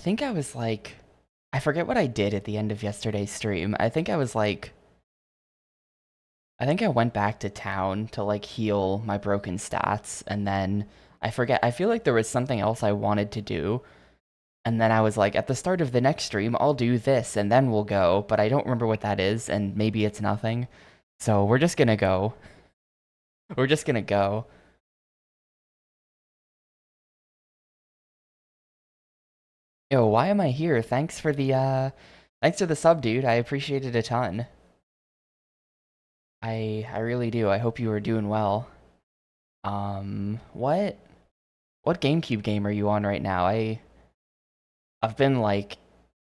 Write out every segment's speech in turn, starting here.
think I was like, I forget what I did at the end of yesterday's stream. I think I was like, I think I went back to town to like heal my broken stats, and then I forget, I feel like there was something else I wanted to do, and then I was like, at the start of the next stream, I'll do this, and then we'll go, but I don't remember what that is, and maybe it's nothing. So we're just gonna go. We're just gonna go. Yo, why am I here? Thanks for the sub, dude. I appreciate it a ton. I really do. I hope you are doing well. What GameCube game are you on right now? I've been like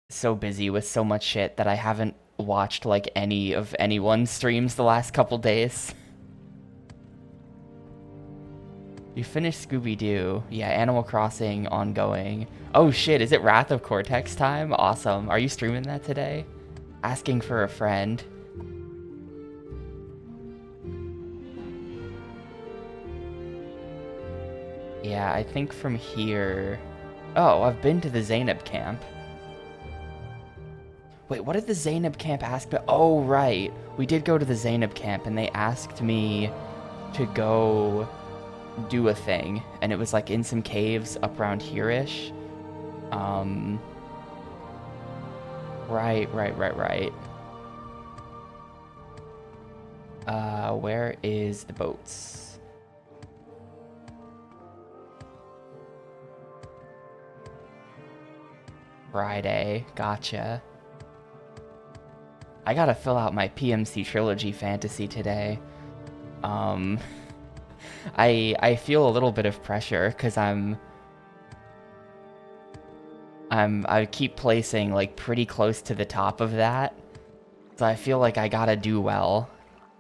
so busy with so much shit that I haven't watched like any of anyone's streams the last couple days. You finished Scooby-Doo. Yeah, Animal Crossing ongoing. Oh shit, is it Wrath of Cortex time? Awesome. Are you streaming that today? Asking for a friend. Yeah, I think from here... Oh, I've been to the Zainab camp. Wait, what did the Zainab camp ask me? Oh, right. We did go to the Zainab camp, and they asked me to go do a thing. And it was, like, in some caves up around here-ish. Right. Where is the boats? Friday. Gotcha. I gotta fill out my PMC Trilogy fantasy today. I feel a little bit of pressure because I keep placing like pretty close to the top of that. So I feel like I gotta do well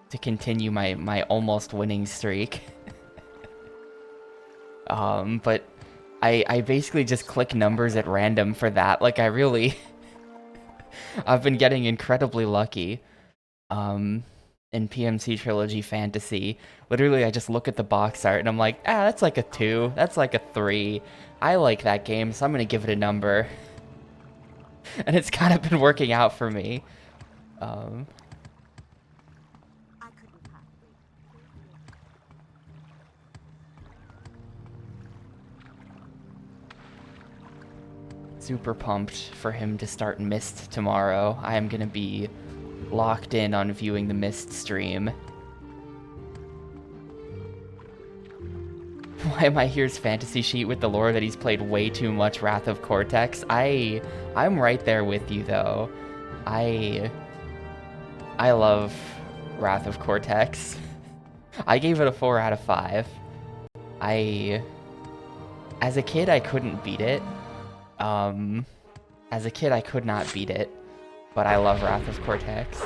to continue my almost winning streak. But I basically just click numbers at random for that. Like I really I've been getting incredibly lucky. In PMC Trilogy Fantasy. Literally, I just look at the box art and I'm like, that's like a 2. That's like a 3. I like that game, so I'm gonna give it a number. And it's kind of been working out for me. Super pumped for him to start Myst tomorrow. I am gonna be locked in on viewing the Myst stream. Why am I here's fantasy sheet with the lore that he's played way too much Wrath of Cortex? I'm right there with you though. I love Wrath of Cortex. I gave it a 4 out of 5. As a kid I couldn't beat it. As a kid I could not beat it, but I love Wrath of Cortex.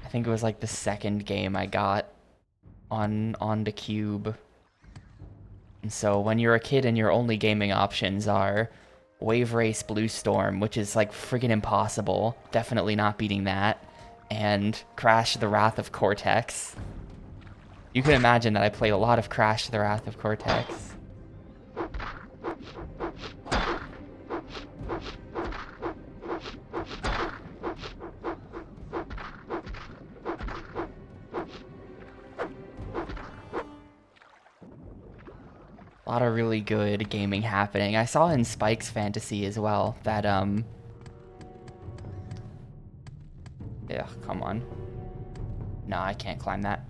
I think it was like the second game I got on the Cube. And so when you're a kid and your only gaming options are Wave Race Blue Storm, which is like friggin' impossible, definitely not beating that, and Crash the Wrath of Cortex. You can imagine that I played a lot of Crash the Wrath of Cortex. A lot of really good gaming happening. I saw in Spike's Fantasy as well that, yeah, come on. No, I can't climb that.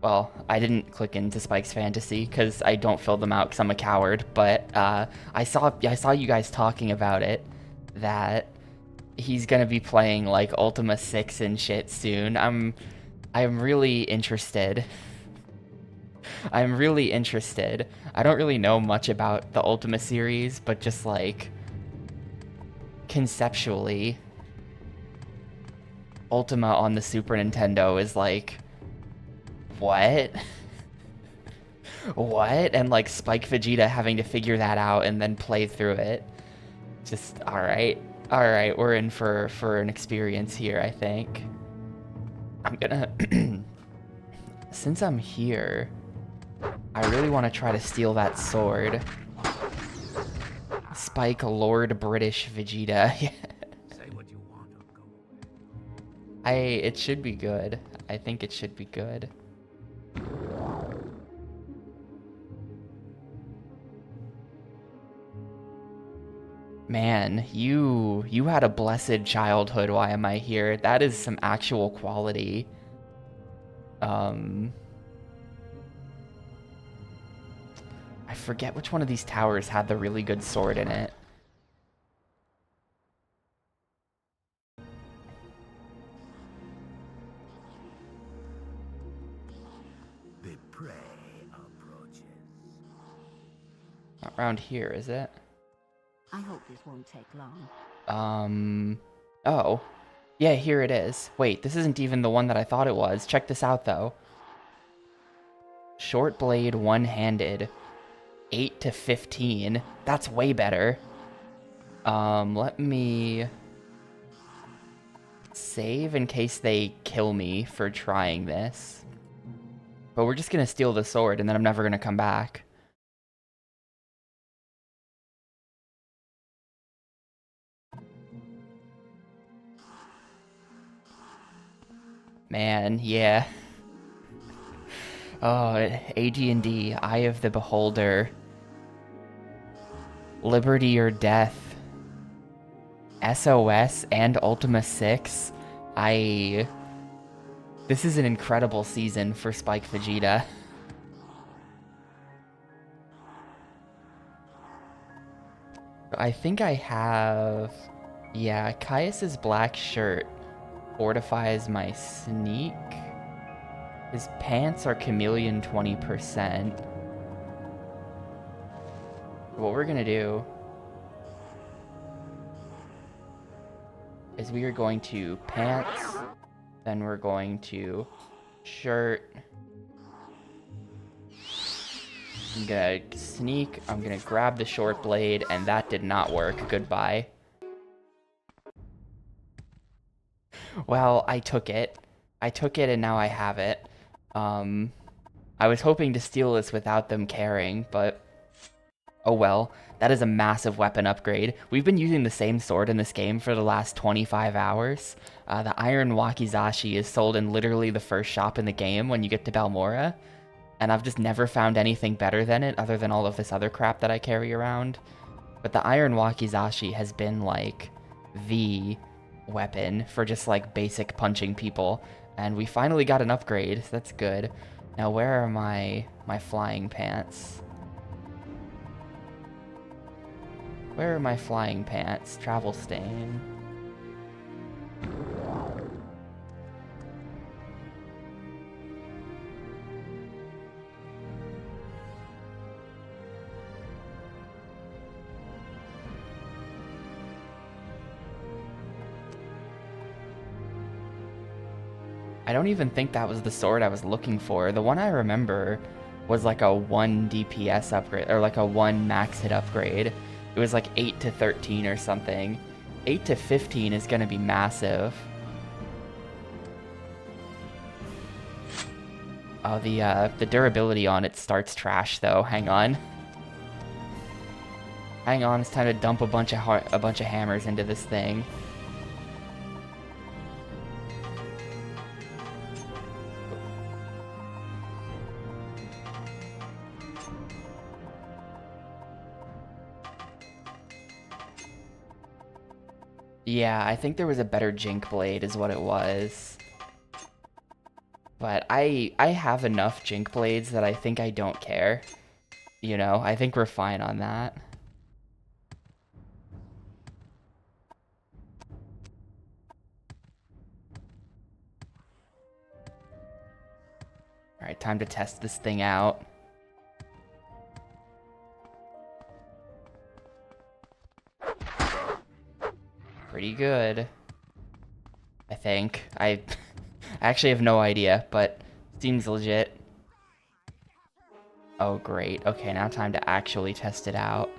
Well, I didn't click into Spike's Fantasy because I don't fill them out because I'm a coward, but I saw you guys talking about it, that he's gonna be playing like Ultima 6 and shit soon. I'm really interested. I'm really interested. I don't really know much about the Ultima series, but just like conceptually, Ultima on the Super Nintendo is like, what? What? And like Spike Vegeta having to figure that out and then play through it. Just, alright, we're in for an experience here, I think. I'm gonna... Since I'm here... I really want to try to steal that sword. Spike Lord British Vegeta. Say what you want or go away. It should be good. I think it should be good. Man, you had a blessed childhood. Why am I here? That is some actual quality. I forget which one of these towers had the really good sword in it. The prey approaches. Not around here, is it? I hope this won't take long. Oh. Yeah, here it is. Wait, this isn't even the one that I thought it was. Check this out, though. Short blade, one-handed. 8 to 15. That's way better. Let me save in case they kill me for trying this. But we're just gonna steal the sword, and then I'm never gonna come back. Man, yeah. Oh, AD&D, Eye of the Beholder. Liberty or Death. SOS and Ultima 6. This is an incredible season for Spike Vegeta. I think I have... Yeah, Caius's black shirt fortifies my sneak. His pants are chameleon 20%. What we're gonna do is we are going to pants, then we're going to shirt. I'm gonna sneak, I'm gonna grab the short blade, and that did not work. Goodbye. Well, I took it. I took it and now I have it. I was hoping to steal this without them caring, but oh well. That is a massive weapon upgrade. We've been using the same sword in this game for the last 25 hours. The Iron Wakizashi is sold in literally the first shop in the game when you get to Balmora, and I've just never found anything better than it other than all of this other crap that I carry around. But the Iron Wakizashi has been like the weapon for just like basic punching people, and we finally got an upgrade, so that's good. Now where are my flying pants? Where are my flying pants? Travel stain. I don't even think that was the sword I was looking for. The one I remember was like a 1 DPS upgrade, or like a 1 max hit upgrade. It was like 8 to 13 or something. 8 to 15 is gonna be massive. Oh, the durability on it starts trash though. Hang on. Hang on, it's time to dump a bunch of hammers into this thing. Yeah, I think there was a better Jink Blade is what it was. But I have enough Jink Blades that I think I don't care. You know, I think we're fine on that. Alright, time to test this thing out. Pretty good. I think. I actually have no idea, but seems legit. Oh, great. Okay, now time to actually test it out.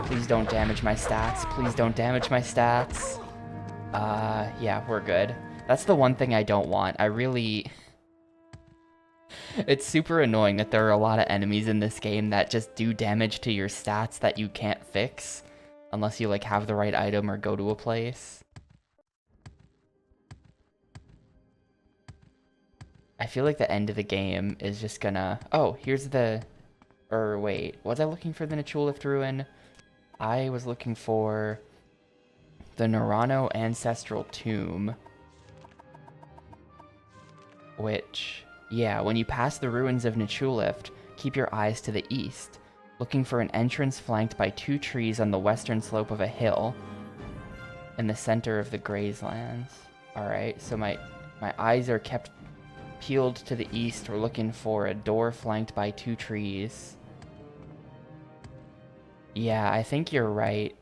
Please don't damage my stats. Please don't damage my stats. Yeah, we're good. That's the one thing I don't want. I really... It's super annoying that there are a lot of enemies in this game that just do damage to your stats that you can't fix unless you like have the right item or go to a place. I feel like the end of the game is just gonna... Oh, here's the... Or wait, was I looking for the Nichulith Ruin? I was looking for the Norano Ancestral Tomb. Which, yeah, when you pass the ruins of Nichulith, keep your eyes to the east, looking for an entrance flanked by 2 trees on the western slope of a hill in the center of the Grazelands. Alright, so my eyes are kept peeled to the east. We're looking for a door flanked by 2 trees. Yeah, I think you're right.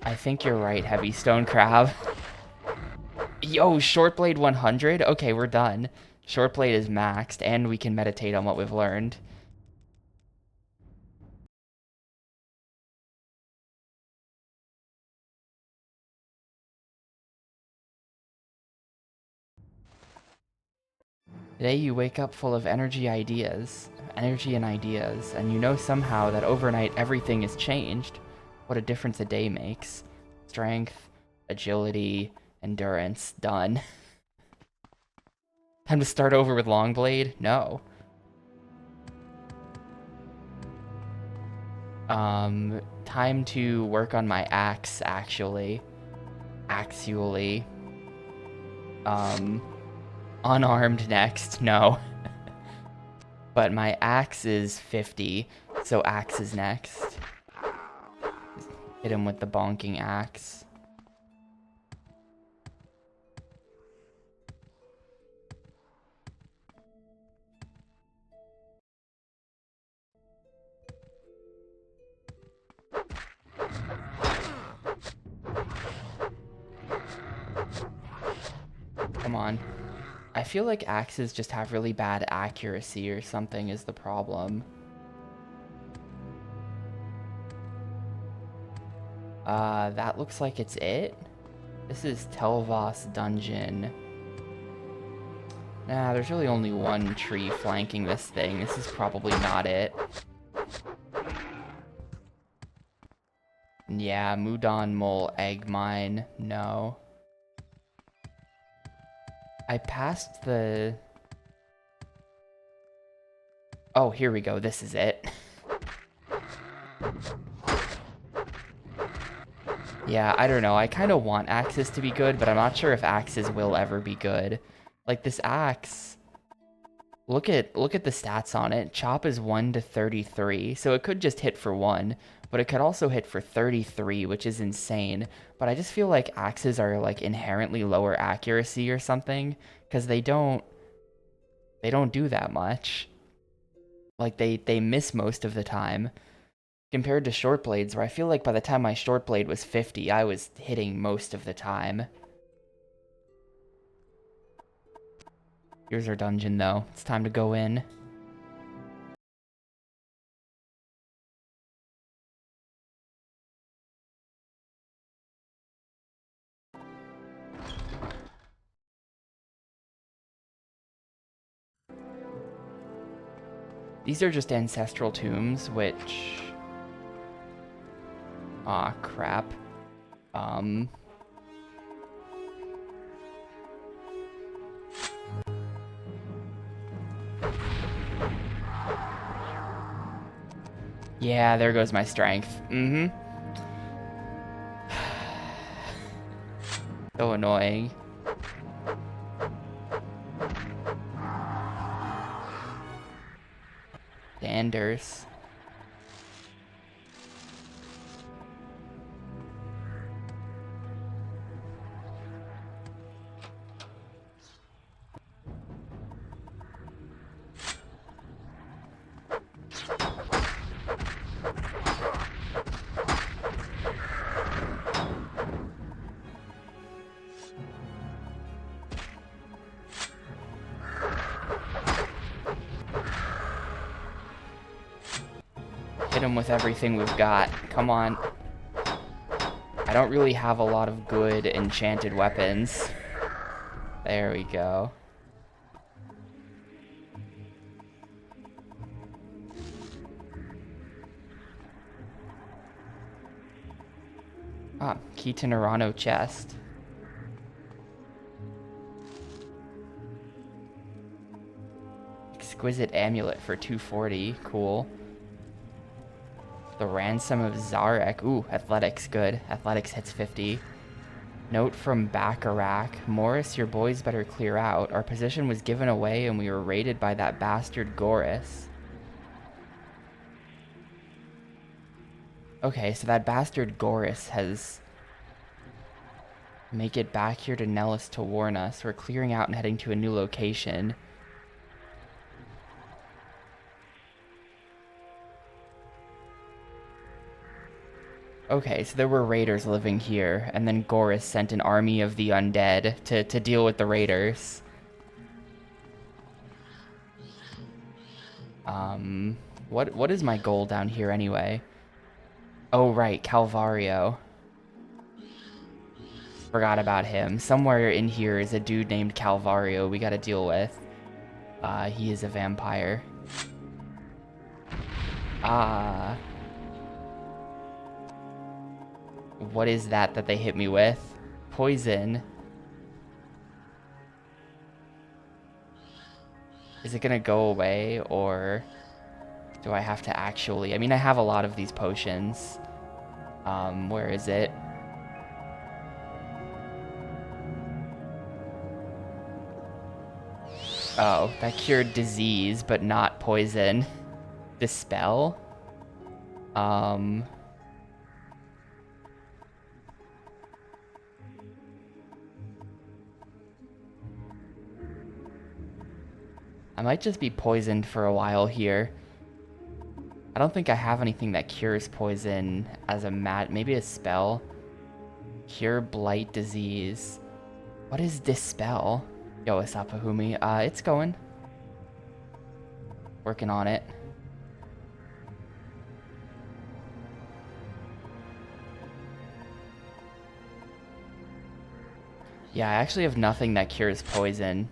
I think you're right, Heavy Stone Crab. Yo, Shortblade 100? Okay, we're done. Shortblade is maxed, and we can meditate on what we've learned. Today you wake up full of energy and ideas, and you know somehow that overnight everything is changed. What a difference a day makes. Strength, agility, endurance, done. Time to start over with Longblade? No. Time to work on my axe, actually. Actually. Unarmed next, no. But my axe is 50, so axe is next. Hit him with the bonking axe. Come on. I feel like axes just have really bad accuracy or something is the problem. That looks like it's it. This is Telvos Dungeon. Nah, there's really only one tree flanking this thing. This is probably not it. Yeah, Mudon Mole Egg Mine. No. I passed the... Oh, here we go. This is it. Yeah, I don't know. I kind of want axes to be good, but I'm not sure if axes will ever be good. Like, this axe... Look at the stats on it. Chop is 1 to 33, so it could just hit for 1, but it could also hit for 33, which is insane. But I just feel like axes are, like, inherently lower accuracy or something, because they don't do that much. Like, they miss most of the time. Compared to short blades, where I feel like by the time my short blade was 50, I was hitting most of the time. Here's our dungeon, though. It's time to go in. These are just ancestral tombs, which... Aw, crap. Yeah, there goes my strength. So annoying. Anders. Hit him with everything we've got. Come on. I don't really have a lot of good enchanted weapons. There we go. Ah, key to Nerano chest. Exquisite amulet for 240. Cool. The ransom of Zarek. Ooh, athletics, good. Athletics hits 50. Note from Bacharach. Morris, your boys better clear out. Our position was given away and we were raided by that bastard Goris. Okay, so that bastard Goris has... Make it back here to Nellis to warn us. We're clearing out and heading to a new location. Okay, so there were raiders living here, and then Goris sent an army of the undead to deal with the raiders. What is my goal down here anyway? Oh, right, Calvario. Forgot about him. Somewhere in here is a dude named Calvario we gotta deal with. He is a vampire. Ah. What is that they hit me with? Poison. Is it gonna go away, or do I have to actually... I mean, I have a lot of these potions. Where is it? Oh, that cured disease, but not poison. Dispel? I might just be poisoned for a while here. I don't think I have anything that cures poison as a maybe a spell. Cure blight disease. What is dispel? Yo, what's up, Ahumi? It's going. Working on it. Yeah, I actually have nothing that cures poison.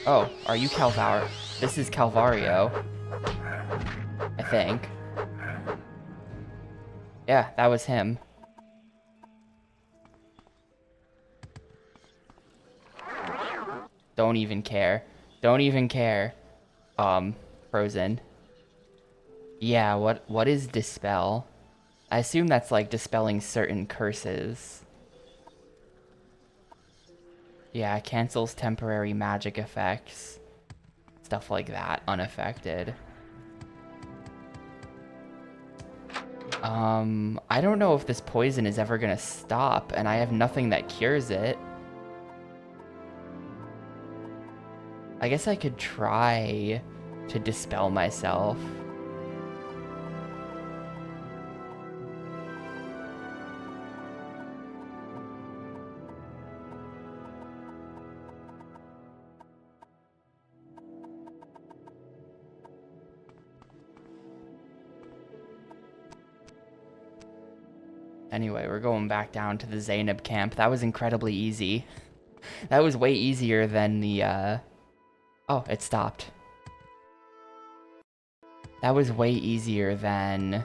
Oh, are you Calvar? This is Calvario. I think. Yeah, that was him. Don't even care. Don't even care. Frozen. Yeah, what is dispel? I assume that's like dispelling certain curses. Yeah, cancels temporary magic effects. Stuff like that, unaffected. I don't know if this poison is ever gonna stop, and I have nothing that cures it. I guess I could try to dispel myself. Anyway, we're going back down to the Zainab camp. That was incredibly easy. That was way easier than the, Oh, it stopped. That was way easier than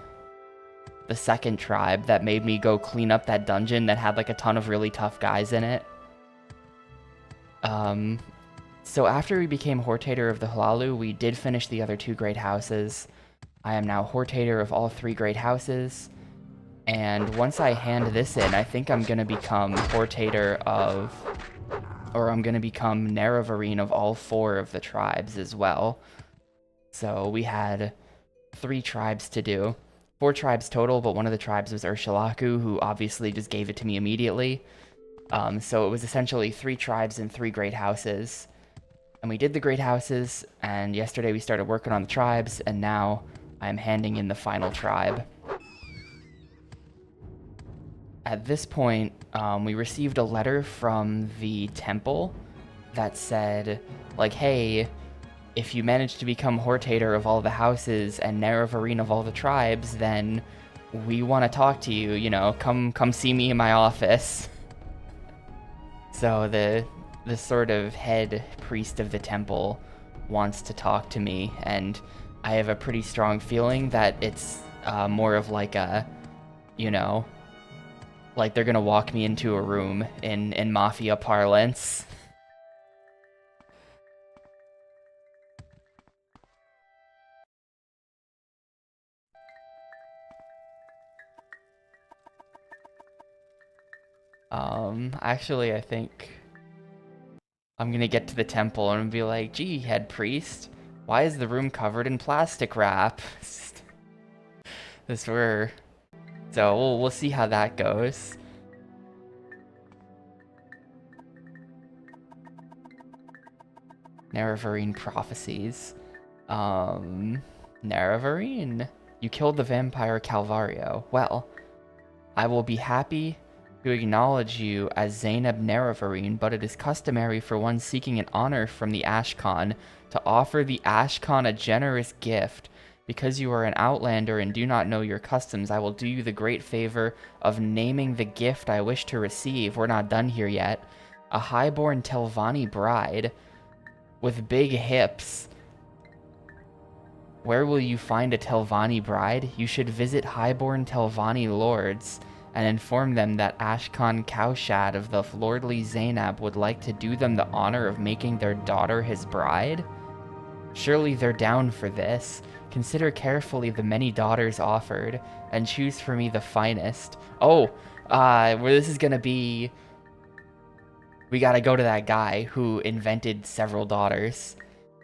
the second tribe that made me go clean up that dungeon that had like a ton of really tough guys in it. So after we became Hortator of the Hlalu, we did finish the other 2 great houses. I am now Hortator of all 3 great houses. And once I hand this in, I think I'm going to become Hortator of... Or I'm going to become Naravarine of all 4 of the tribes as well. So we had 3 tribes to do. 4 tribes total, but one of the tribes was Ursulaku, who obviously just gave it to me immediately. So it was essentially 3 tribes and 3 great houses. And we did the great houses, and yesterday we started working on the tribes, and now I'm handing in the final tribe. At this point, we received a letter from the temple that said, like, hey, if you manage to become Hortator of all the houses and Naravarine of all the tribes, then we want to talk to you, you know, come see me in my office. So the sort of head priest of the temple wants to talk to me, and I have a pretty strong feeling that it's more of like a, you know, like they're gonna walk me into a room in mafia parlance. Actually, I think I'm gonna get to the temple and be like, gee, head priest, why is the room covered in plastic wrap? This were So we'll see how that goes. Nerevarine prophecies. Nerevarine, you killed the vampire Calvario. Well, I will be happy to acknowledge you as Zainab Nerevarine, but it is customary for one seeking an honor from the Ashkan to offer the Ashkan a generous gift. Because you are an outlander and do not know your customs, I will do you the great favor of naming the gift I wish to receive. We're not done here yet. A highborn Telvanni bride with big hips. Where will you find a Telvanni bride? You should visit highborn Telvanni lords and inform them that Ashkan Kaushad of the lordly Zainab would like to do them the honor of making their daughter his bride. Surely they're down for this. Consider carefully the many daughters offered, and choose for me the finest. Oh, where this is gonna be... We gotta go to that guy who invented several daughters.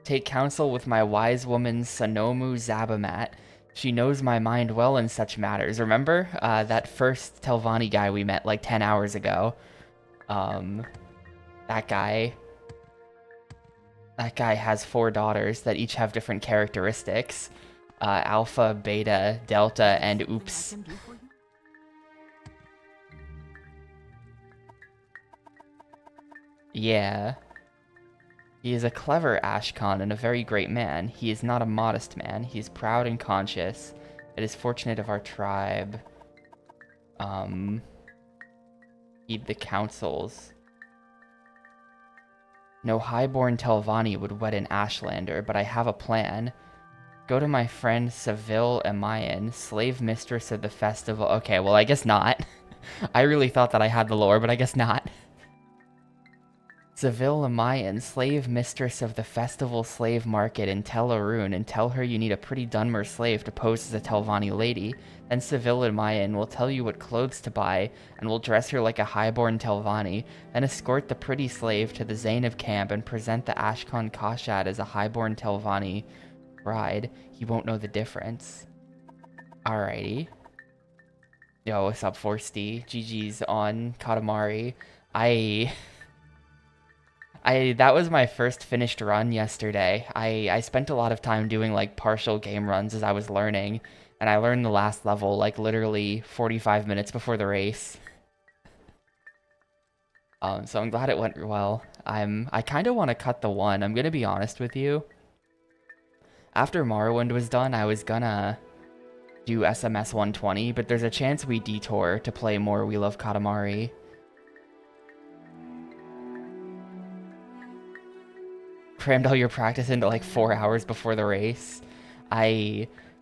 Take counsel with my wise woman Sonomu Zabamat. She knows my mind well in such matters. Remember? That first Telvanni guy we met like 10 hours ago. That guy... That guy has 4 daughters that each have different characteristics. Alpha, Beta, Delta, and Oops. Yeah. He is a clever Ashkan and a very great man. He is not a modest man. He is proud and conscious. It is fortunate of our tribe. Heed the counsels. No highborn Telvanni would wed an Ashlander, but I have a plan. Go to my friend Seville Emayan, slave mistress of the festival. Okay, well, I guess not. I really thought that I had the lore, but I guess not. Seville Emayan, slave mistress of the festival slave market in Tel Arun, and tell her you need a pretty Dunmer slave to pose as a Telvanni lady. Then Seville Emayan will tell you what clothes to buy, and will dress her like a highborn Telvanni, then escort the pretty slave to the Zainab camp and present the Ashkan Kashad as a highborn Telvanni bride. He won't know the difference. Alrighty. Yo, what's up, Forsty? GG's on Katamari. That was my first finished run yesterday. I spent a lot of time doing like partial game runs as I was learning, and I learned the last level like literally 45 minutes before the race. So I'm glad it went well. I kind of want to cut the one. I'm gonna be honest with you. After Morrowind was done, I was gonna do SMS 120, but there's a chance we detour to play more We Love Katamari. Crammed all your practice into like 4 hours before the race.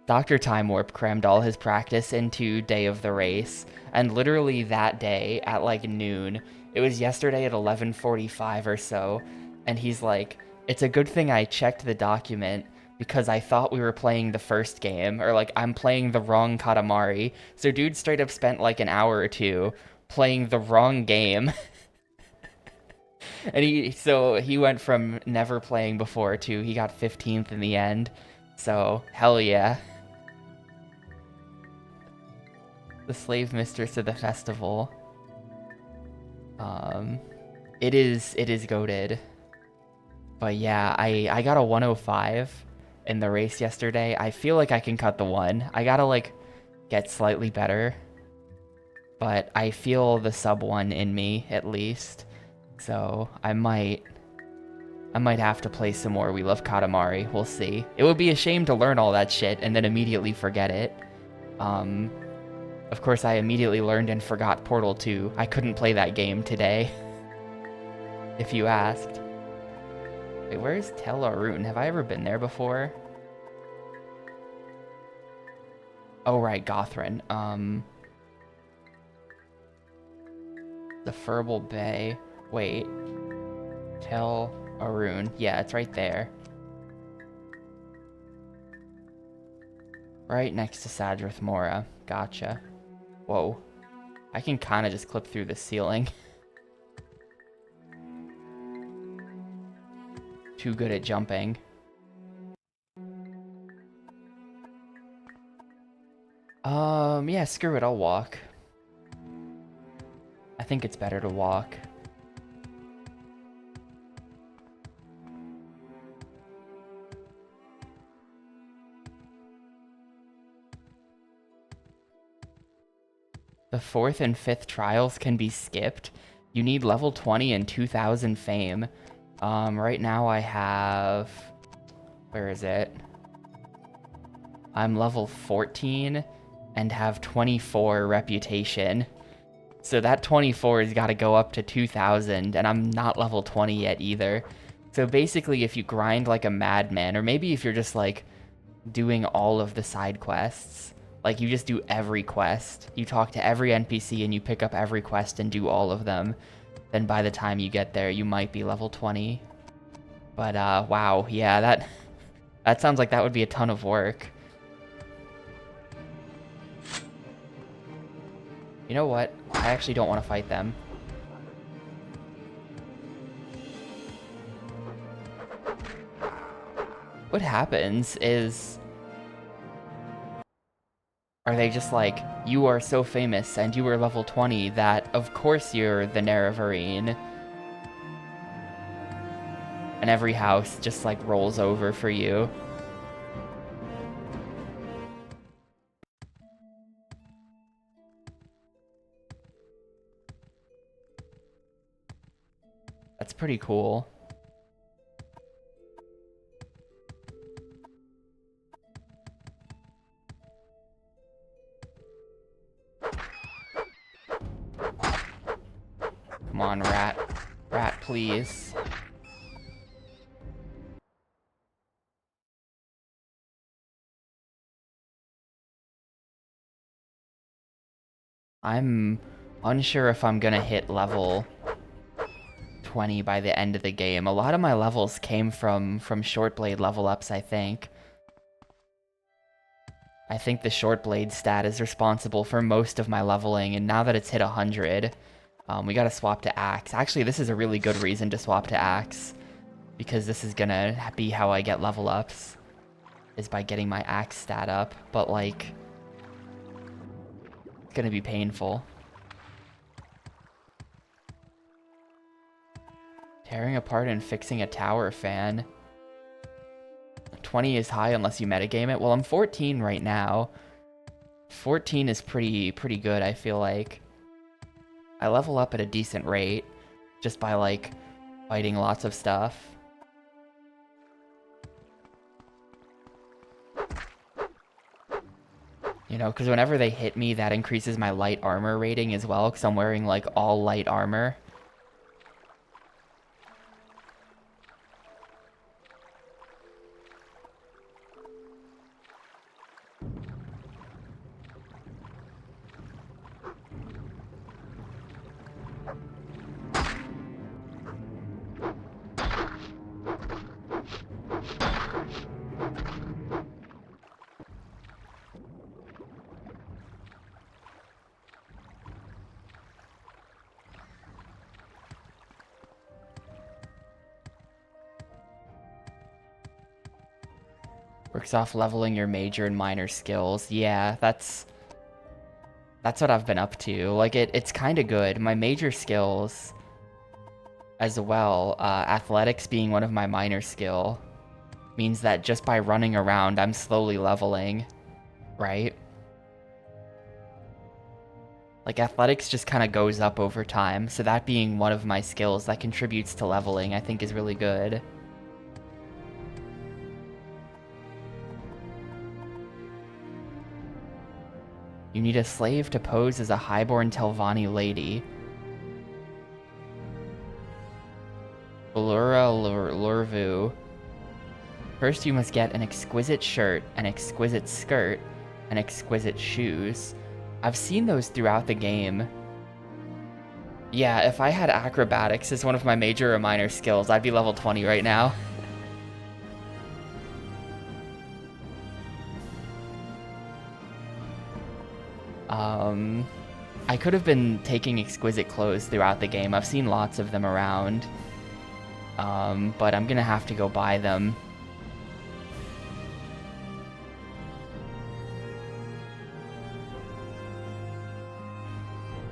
Dr. Time Warp crammed all his practice into day of the race, and literally that day at like noon, it was yesterday at 11:45 or so, and he's like, it's a good thing I checked the document because I thought we were playing the first game, or like I'm playing the wrong Katamari. So dude straight up spent like an hour or two playing the wrong game. And he went from never playing before to he got 15th in the end. So hell yeah. The slave mistress of the festival. It is goated. But yeah, I got a 105 in the race yesterday. I feel like I can cut the one. I gotta like get slightly better. But I feel the sub one in me at least. So I might have to play some more We Love Katamari. We'll see. It would be a shame to learn all that shit and then immediately forget it. Of course, I immediately learned and forgot Portal 2. I couldn't play that game today, if you asked. Wait, where's Tel Arun? Have I ever been there before? Oh, right, Gothran. The Furble Bay. Wait. Tel Arun. Yeah, it's right there. Right next to Sadrith Mora. Gotcha. Whoa. I can kind of just clip through the ceiling. Too good at jumping. Yeah, screw it, I'll walk. I think it's better to walk. The 4th and 5th trials can be skipped. You need level 20 and 2000 fame. Right now I have... Where is it? I'm level 14 and have 24 reputation. So that 24 has got to go up to 2000, and I'm not level 20 yet either. So basically, if you grind like a madman, or maybe if you're just like doing all of the side quests, like you just do every quest, you talk to every NPC and you pick up every quest and do all of them, then by the time you get there, you might be level 20. But wow, yeah, that sounds like that would be a ton of work. You know what? I actually don't want to fight them. What happens is... Are they just like, you are so famous and you are level 20 that of course you're the Nerevarine. And every house just like rolls over for you. That's pretty cool. Come on, rat. Rat, please. I'm unsure if I'm gonna hit level 20 by the end of the game. A lot of my levels came from short blade level ups, I think. I think the short blade stat is responsible for most of my leveling, and now that it's hit 100, we gotta swap to axe. Actually, this is a really good reason to swap to axe, because this is gonna be how I get level ups, is by getting my axe stat up, but like, it's gonna be painful. Tearing apart and fixing a tower fan. 20 is high unless you metagame it. Well, I'm 14 right now. 14 is pretty good, I feel like. I level up at a decent rate just by like fighting lots of stuff. You know, because whenever they hit me, that increases my light armor rating as well, because I'm wearing like all light armor. Works off leveling your major and minor skills. Yeah, that's what I've been up to. Like, it's kind of good. My major skills as well, athletics being one of my minor skill, means that just by running around, I'm slowly leveling, right? Like, athletics just kind of goes up over time, so that being one of my skills that contributes to leveling, I think is really good. You need a slave to pose as a highborn Telvanni lady. Allura Lurvu. First you must get an exquisite shirt, an exquisite skirt, and exquisite shoes. I've seen those throughout the game. Yeah, if I had acrobatics as one of my major or minor skills, I'd be level 20 right now. I could have been taking exquisite clothes throughout the game. I've seen lots of them around. But I'm gonna have to go buy them.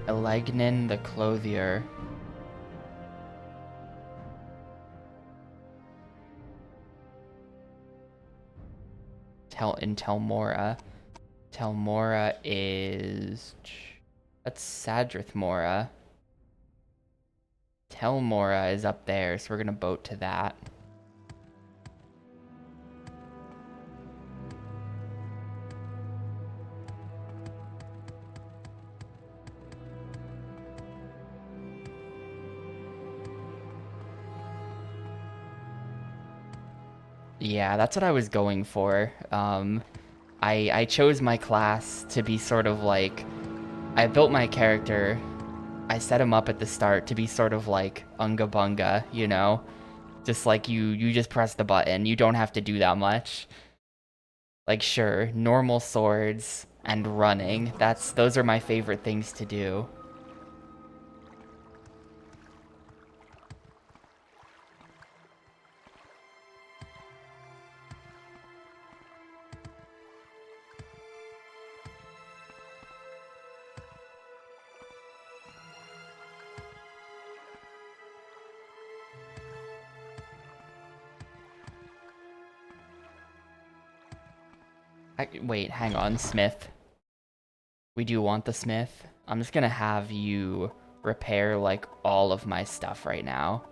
Elegnin the Clothier. In Telmora. Telmora is... That's Sadrith Mora. Telmora is up there, so we're gonna boat to that. Yeah, that's what I was going for. I chose my class to be sort of like... I built my character, I set him up at the start to be sort of like Unga Bunga, you know? Just like you just press the button, you don't have to do that much. Like sure, normal swords and running, those are my favorite things to do. Wait, hang on, Smith. We do want the Smith. I'm just gonna have you repair, like, all of my stuff right now.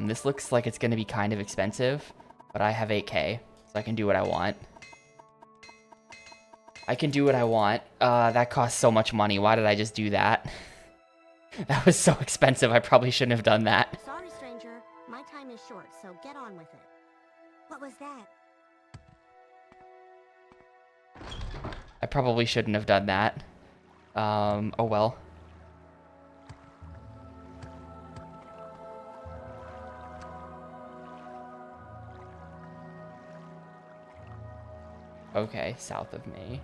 This looks like it's gonna be kind of expensive, but I have 8K, so I can do what I want. I can do what I want. That costs so much money. Why did I just do that? That was so expensive. I probably shouldn't have done that. Sorry, stranger. My time is short, so get on with it. What was that? I probably shouldn't have done that. Oh well. Okay, south of me.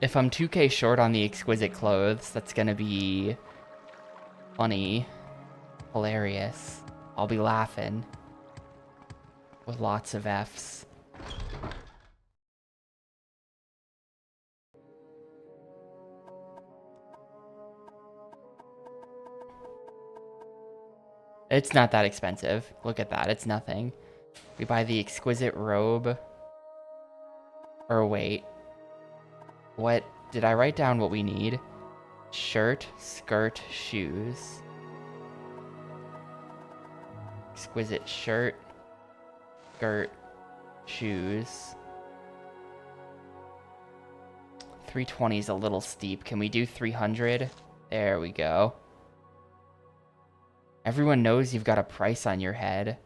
If I'm 2K short on the exquisite clothes, that's gonna be funny, hilarious. I'll be laughing with lots of Fs. It's not that expensive. Look at that, it's nothing. We buy the exquisite robe. Or wait. What? Did I write down what we need? Shirt, skirt, shoes. Exquisite shirt, skirt, shoes. 320 is a little steep. Can we do 300? There we go. Everyone knows you've got a price on your head.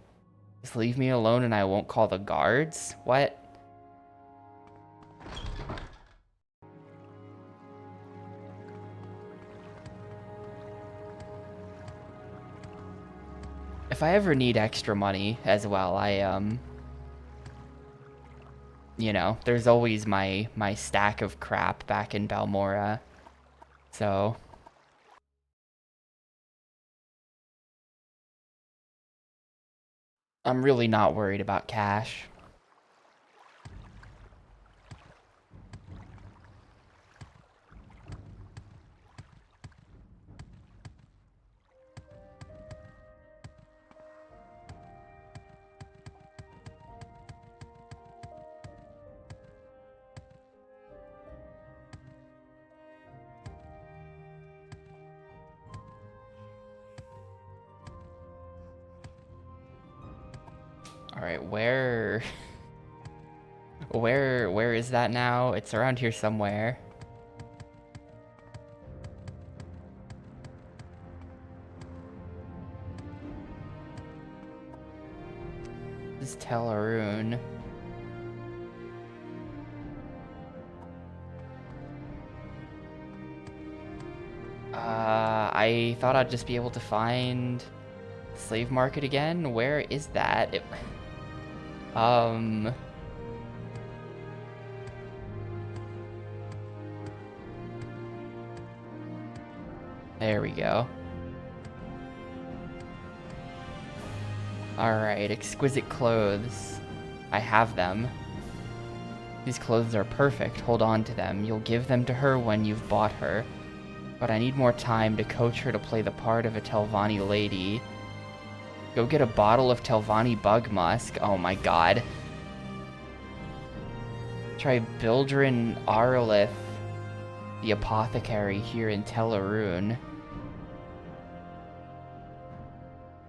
Just leave me alone and I won't call the guards? What? If I ever need extra money as well, you know, there's always my stack of crap back in Balmora. So I'm really not worried about cash. All right, where Where is that now? It's around here somewhere. This is Teleroon. I thought I'd just be able to find slave market again. Where is that? Um, there we go. Alright, exquisite clothes. I have them. These clothes are perfect. Hold on to them. You'll give them to her when you've bought her. But I need more time to coach her to play the part of a Telvanni lady. Go get a bottle of Telvanni bug musk. Oh my god. Try Bildrin Arlith, the apothecary here in Teleroon.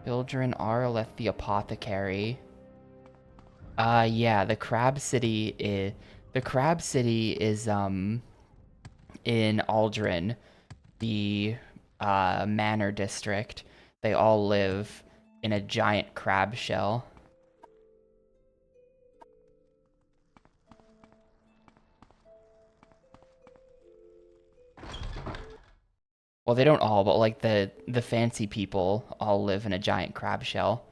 Bildrin Arlith, the apothecary. Yeah, the Crab City is in Aldrin, the manor district. They all live in a giant crab shell. Well, they don't all, but like the fancy people all live in a giant crab shell.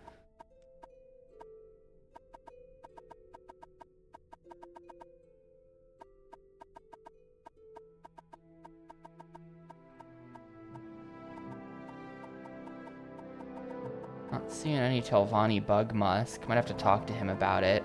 Not seeing any Telvanni bug musk. Might have to talk to him about it.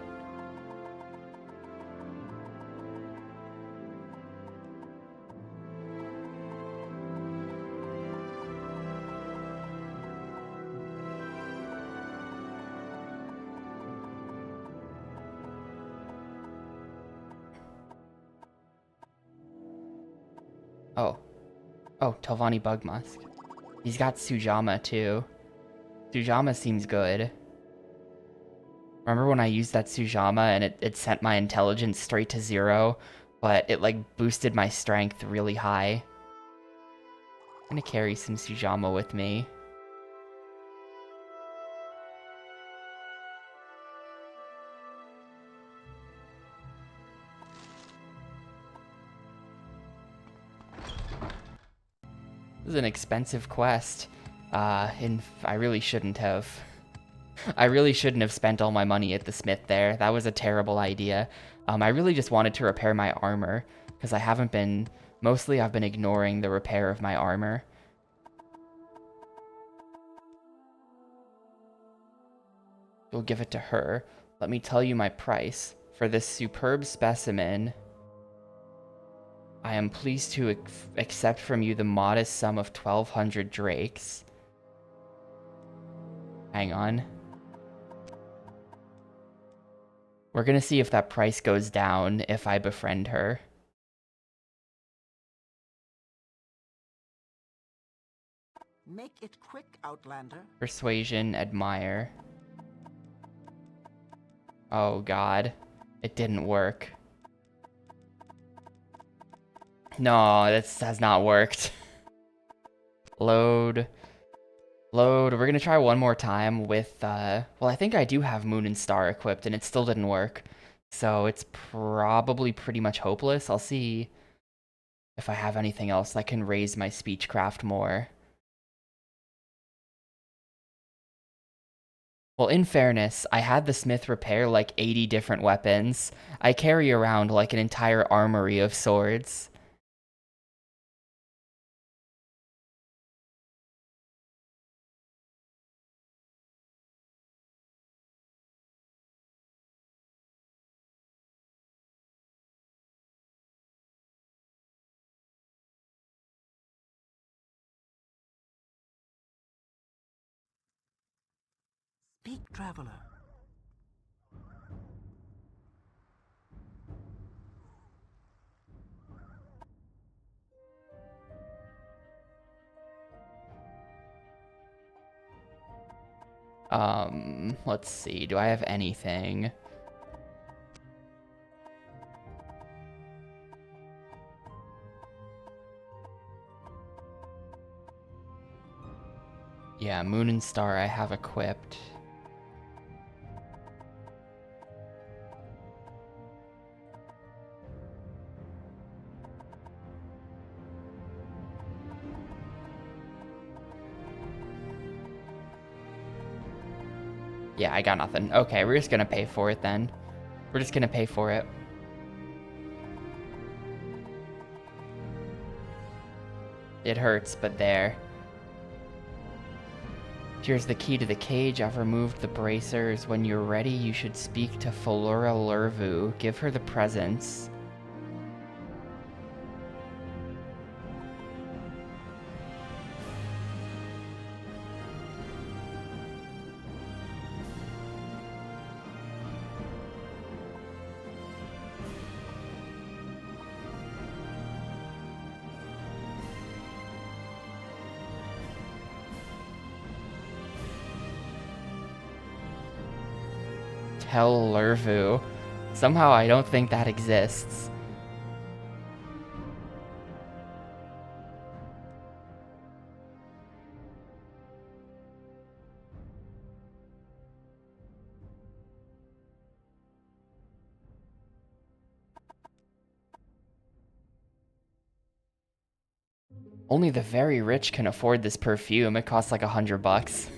Oh. Oh, Telvanni bug musk. He's got Sujama too. Sujama seems good. Remember when I used that Sujama and it sent my intelligence straight to 0, but it like boosted my strength really high. I'm gonna carry some Sujama with me. This is an expensive quest. I really shouldn't have. I really shouldn't have spent all my money at the smith there. That was a terrible idea. I really just wanted to repair my armor, because mostly I've been ignoring the repair of my armor. You'll give it to her. Let me tell you my price. For this superb specimen, I am pleased to accept from you the modest sum of 1,200 drakes. Hang on. We're gonna see if that price goes down if I befriend her. Make it quick, Outlander. Persuasion, admire. Oh god. It didn't work. No, this has not worked. Load. Load. We're gonna try one more time with, well, I think I do have Moon and Star equipped, and it still didn't work. So it's probably pretty much hopeless. I'll see if I have anything else that can raise my speechcraft more. Well, in fairness, I had the smith repair like 80 different weapons. I carry around like an entire armory of swords. Speak, traveler. Let's see. Do I have anything? Yeah, Moon and Star I have equipped. Yeah, I got nothing. Okay, we're just gonna pay for it then. We're just gonna pay for it. It hurts, but there. Here's the key to the cage. I've removed the bracers. When you're ready, you should speak to Flora Lurvu. Give her the presents. Tell Lurvu. Somehow I don't think that exists. Only the very rich can afford this perfume. It costs like $100.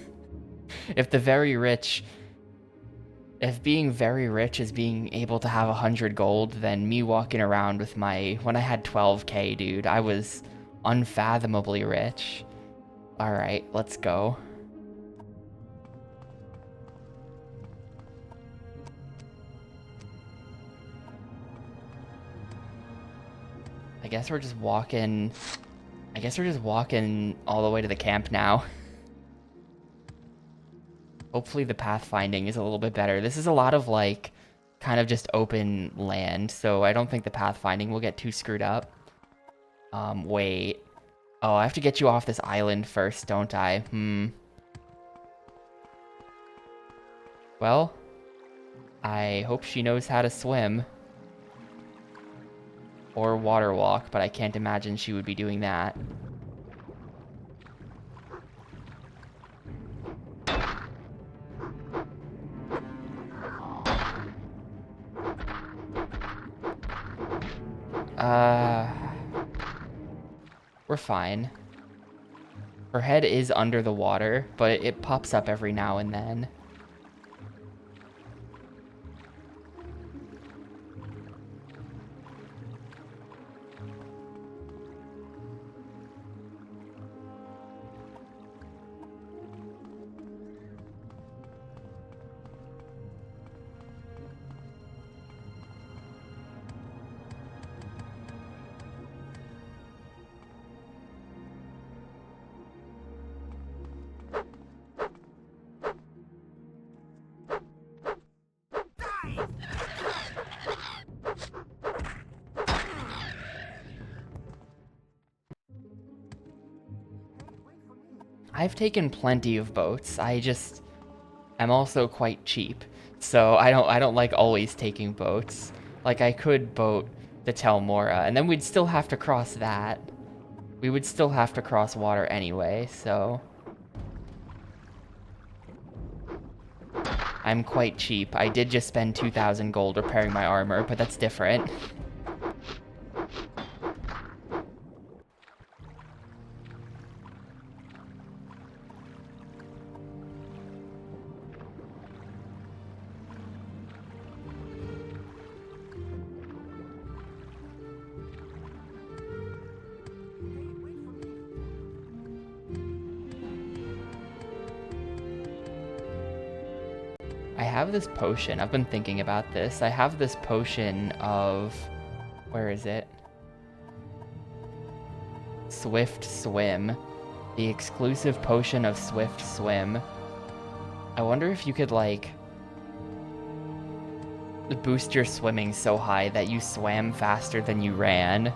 If the very rich... If being very rich is being able to have 100 gold, then me walking around with my... When I had 12k, dude, I was unfathomably rich. Alright, let's go. I guess we're just walking all the way to the camp now. Hopefully the pathfinding is a little bit better. This is a lot of like kind of just open land, so I don't think the pathfinding will get too screwed up. Wait. Oh, I have to get you off this island first, don't I? Well, I hope she knows how to swim. Or water walk, but I can't imagine she would be doing that. We're fine. Her head is under the water, but it pops up every now and then. I've taken plenty of boats. I'm also quite cheap. So I don't like always taking boats. Like I could boat the Telmora and then we'd still have to cross that. We would still have to cross water anyway, so I'm quite cheap. I did just spend 2,000 gold repairing my armor, but that's different. I have this potion. I've been thinking about this. I have this potion of... Where is it? Swift Swim. The exclusive potion of Swift Swim. I wonder if you could, like... boost your swimming so high that you swam faster than you ran.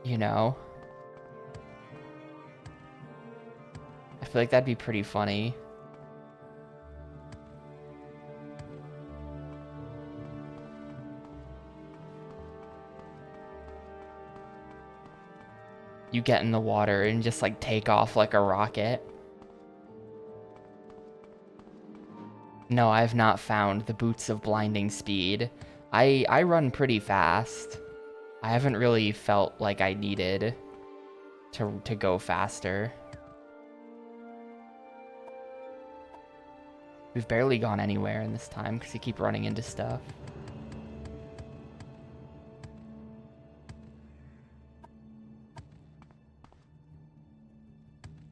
You know? I feel like that'd be pretty funny. you get in the water and just like take off like a rocket. No, I have not found the boots of blinding speed. I run pretty fast. I haven't really felt like I needed to go faster. We've barely gone anywhere in this time because you keep running into stuff.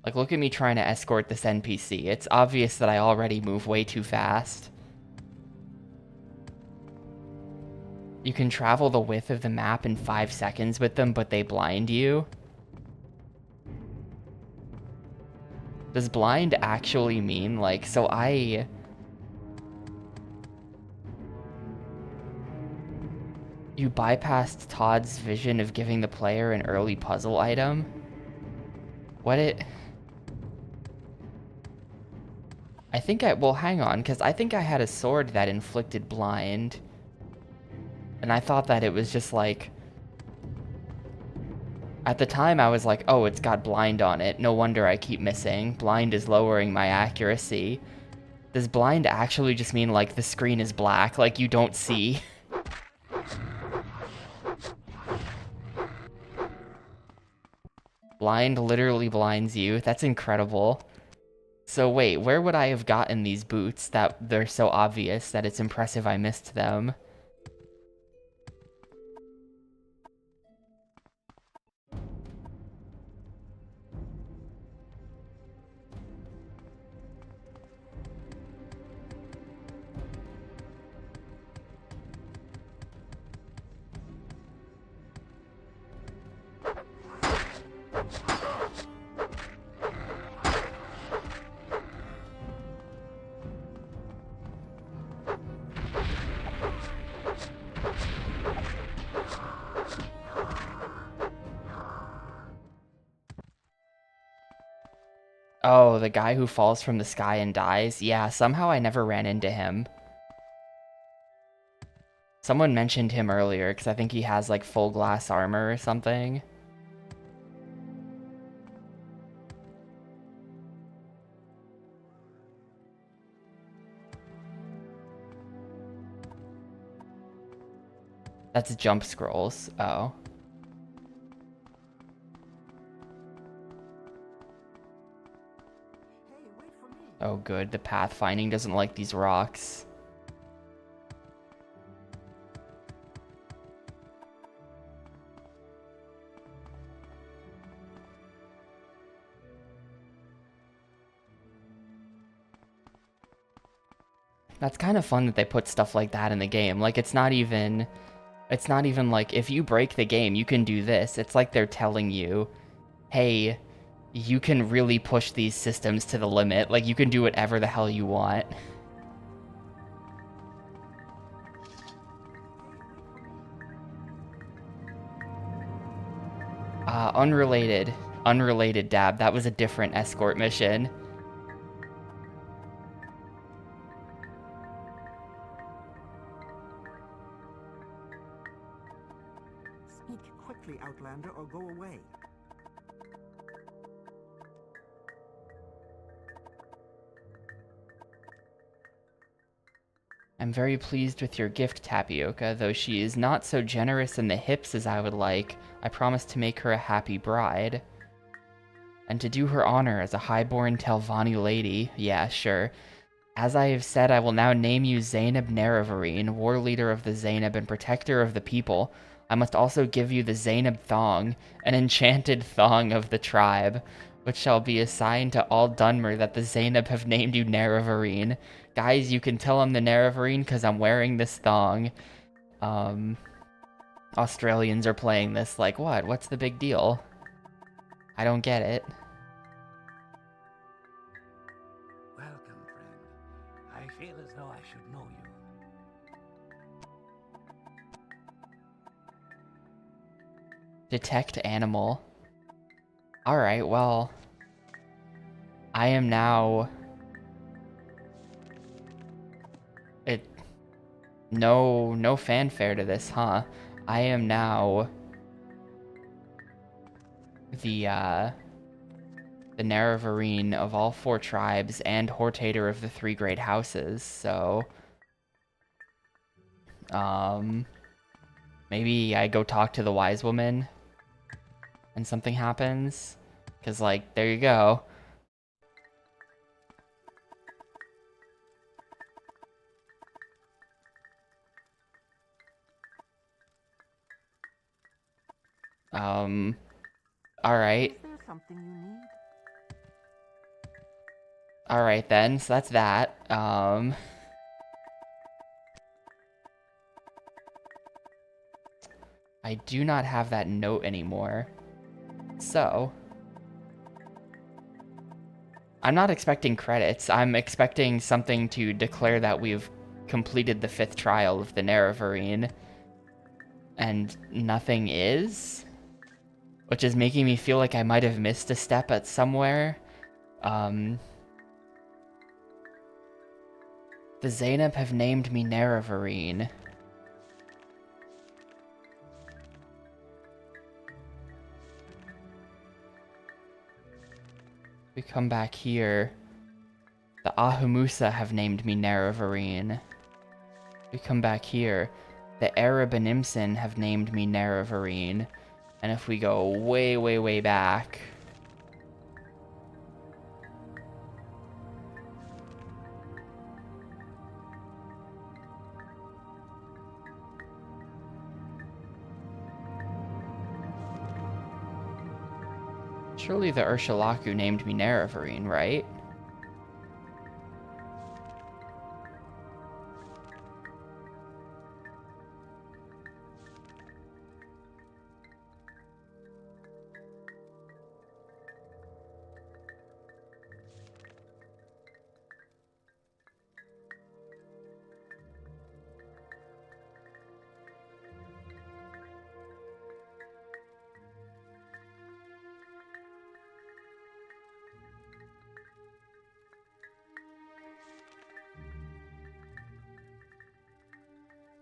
Like, look at me trying to escort this NPC. It's obvious that I already move way too fast. You can travel the width of the map in 5 seconds with them, but they blind you. Does blind actually mean, like, so you bypassed Todd's vision of giving the player an early puzzle item? Well, hang on, because I think I had a sword that inflicted blind. And I thought that it was just like... At the time, I was like, oh, it's got blind on it. No wonder I keep missing. Blind is lowering my accuracy. Does blind actually just mean, like, the screen is black, like you don't see? Blind literally blinds you. That's incredible. So wait, where would I have gotten these boots that they're so obvious that it's impressive I missed them? Oh, the guy who falls from the sky and dies? Yeah, somehow I never ran into him. Someone mentioned him earlier, because I think he has, like, full glass armor or something. That's jump scrolls. Oh. Hey, wait for me. Oh, good. The pathfinding doesn't like these rocks. That's kind of fun that they put stuff like that in the game. Like, it's not even like, if you break the game, you can do this. It's like they're telling you, hey, you can really push these systems to the limit. Like, you can do whatever the hell you want. Unrelated. Unrelated, Dab. That was a different escort mission. Speak quickly, Outlander, or go away. I'm very pleased with your gift, Tapioca, though she is not so generous in the hips as I would like. I promise to make her a happy bride. And to do her honor as a high-born Telvanni lady, yeah, sure. As I have said, I will now name you Zainab Naravarine, war leader of the Zainab and protector of the people. I must also give you the Zainab Thong, an enchanted thong of the tribe, which shall be assigned to all Dunmer that the Zainab have named you Naravarine. Guys, you can tell I'm the Naravarine because I'm wearing this thong. Australians are playing this like, what? What's the big deal? I don't get it. Welcome, friend. I feel as though I should know you. Detect animal. Alright, well. I am now... No fanfare to this, huh? I am now the Nerevarine of all 4 tribes and Hortator of the 3 great houses, so maybe I go talk to the wise woman and something happens, because like there you go. All right. Is there something you need? All right then, so that's that. I do not have that note anymore. So, I'm not expecting credits. I'm expecting something to declare that we've completed the 5th trial of the Nerevarine. And nothing is? Which is making me feel like I might have missed a step at somewhere. The Zainab have named me Nerevarine. We come back here. The Ahumusa have named me Nerevarine. We come back here. The Arab and Imsin have named me Nerevarine. And if we go way, way, way back... Surely the Ursulaku named me Nerevarine, right?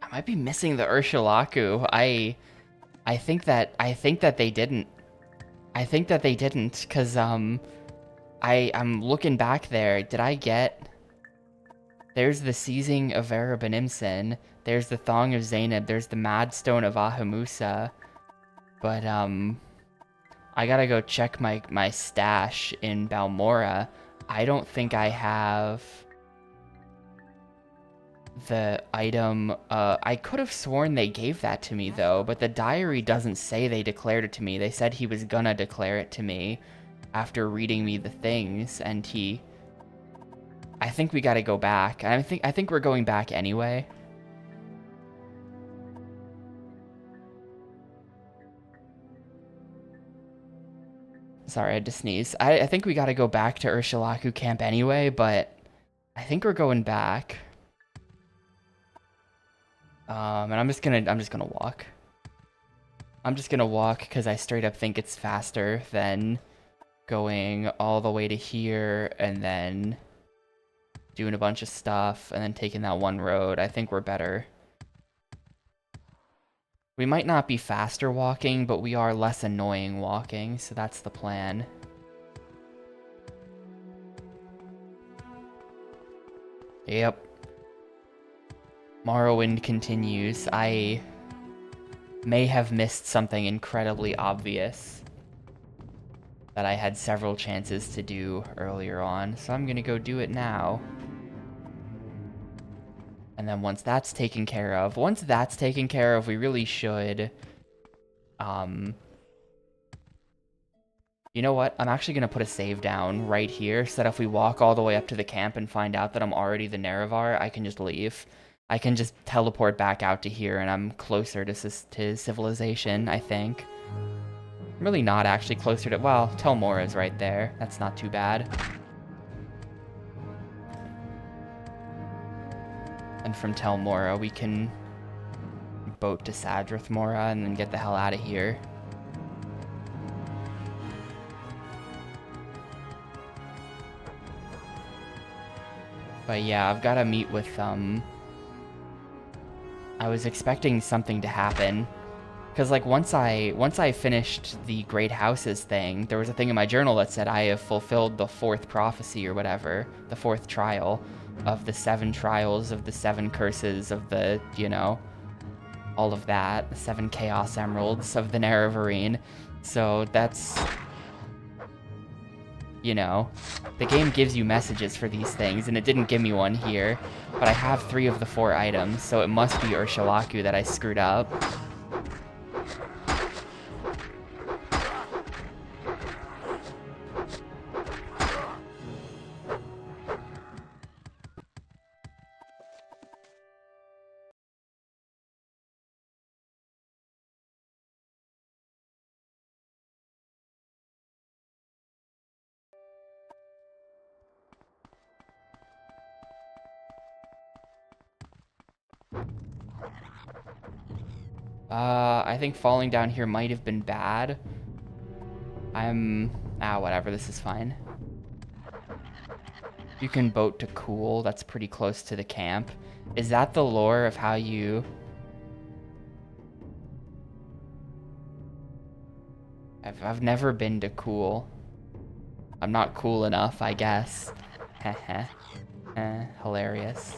I might be missing the Ursulaku. I think that they didn't. I think that they didn't, cause I'm looking back there. Did I get? There's the seizing of Arab and Imsin. There's the Thong of Zainab. There's the Mad Stone of Ahamusa. But I gotta go check my stash in Balmora. I don't think I have the item. I could have sworn they gave that to me though, but the diary doesn't say they declared it to me. They said he was gonna declare it to me after reading me the things, and I think we gotta go back. I think we're going back anyway. Sorry, I had to sneeze. I think we gotta go back to Ursulaku camp anyway, but I think we're going back. And I'm just gonna walk. I'm just gonna walk because I straight up think it's faster than going all the way to here and then doing a bunch of stuff and then taking that one road. I think we're better. We might not be faster walking, but we are less annoying walking, so that's the plan. Yep. Morrowind continues. I may have missed something incredibly obvious that I had several chances to do earlier on, so I'm gonna go do it now. And then once that's taken care of, we really should, you know what? I'm actually gonna put a save down right here, so that if we walk all the way up to the camp and find out that I'm already the Nerevar, I can just leave. I can just teleport back out to here, and I'm closer to civilization, I think. I'm really not actually closer to... Well, Tel Mor is right there. That's not too bad. And from Tel Mora, we can boat to Sadrith Mora and then get the hell out of here. But yeah, I've got to meet with, I was expecting something to happen Because like once I finished the Great Houses thing, there was a thing in my journal that said I have fulfilled the fourth prophecy or whatever, the fourth trial of the 7 trials of the 7 curses of the, you know, all of that, the 7 Chaos Emeralds of the Nerevarine. So that's, you know, the game gives you messages for these things, and it didn't give me one here, but I have 3 of the 4 items, so it must be Urshilaku that I screwed up. I think falling down here might have been bad. Whatever, this is fine. You can boat to Cool, that's pretty close to the camp. Is that the lore of how you... I've never been to Cool. I'm not cool enough, I guess. Heh hilarious.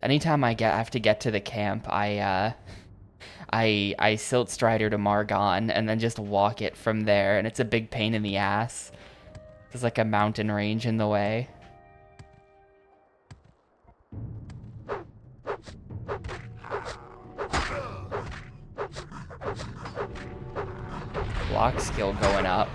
Anytime I have to get to the camp, I silt strider to Margon and then just walk it from there, and it's a big pain in the ass. There's like a mountain range in the way. Block skill going up.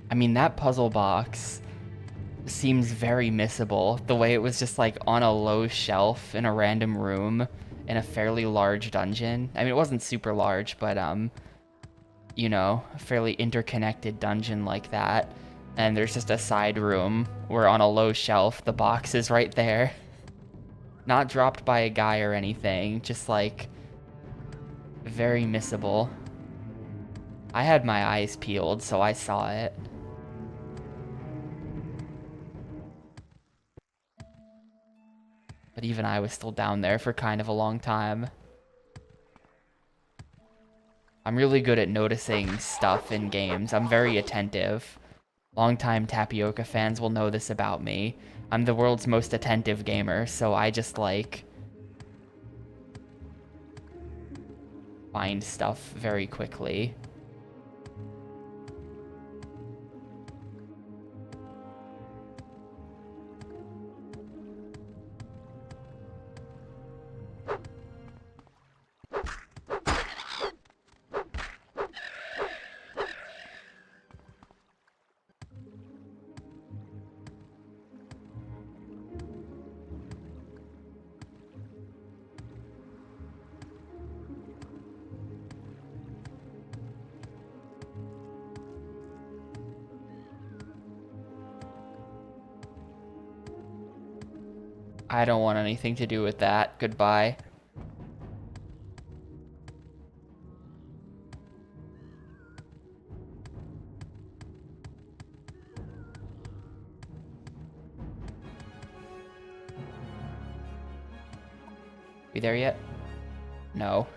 I mean, that puzzle box seems very missable. The way it was just like on a low shelf in a random room in a fairly large dungeon. I mean, it wasn't super large, but you know, a fairly interconnected dungeon like that. And there's just a side room where on a low shelf, the box is right there. Not dropped by a guy or anything, just like very missable. I had my eyes peeled, so I saw it. But even I was still down there for kind of a long time. I'm really good at noticing stuff in games. I'm very attentive. Longtime Tapioca fans will know this about me. I'm the world's most attentive gamer, so I just like find stuff very quickly. I don't want anything to do with that. Goodbye. We there yet? No.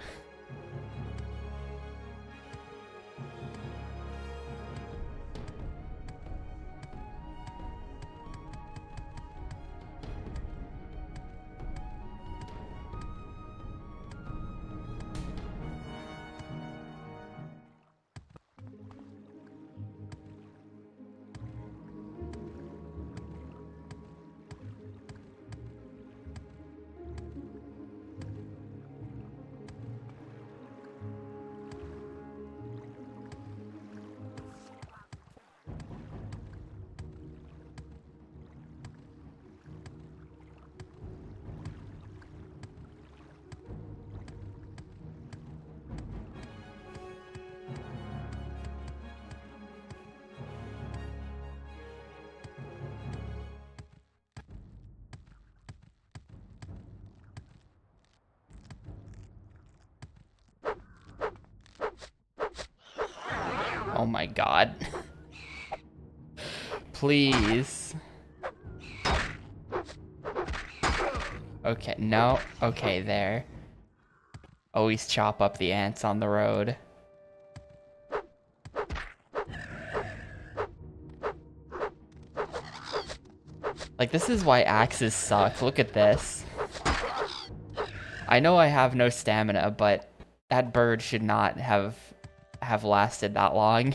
Oh my god. Please. Okay, no. Okay, there. Always chop up the ants on the road. Like, this is why axes suck. Look at this. I know I have no stamina, but that bird should not have lasted that long.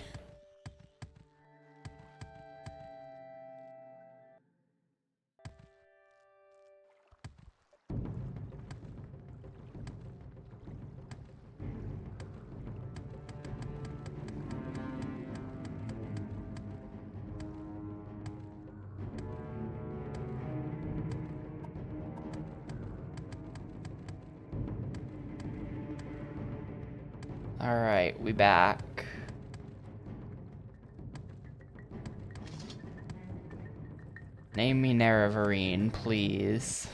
Alright, we back. Name me Naravarine, please.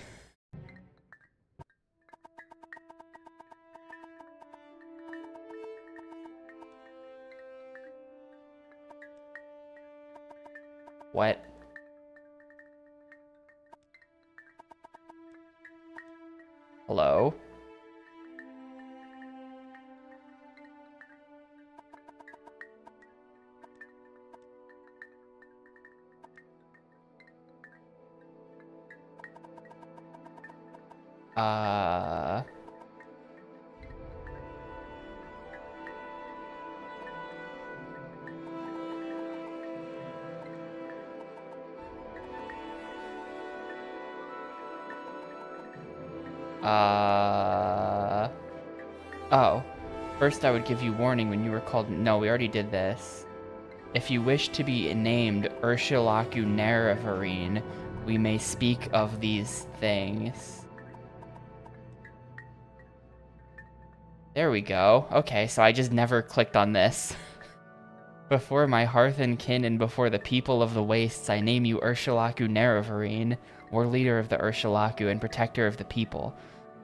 What? Hello? Uh... Oh. First I would give you warning when you were called— No, we already did this. If you wish to be named Ursulaku Naravarine, we may speak of these things. There we go. Okay, so I just never clicked on this. Before my hearth and kin and before the people of the wastes, I name you Ursulaku Naravarine, war leader of the Ursulaku and protector of the people.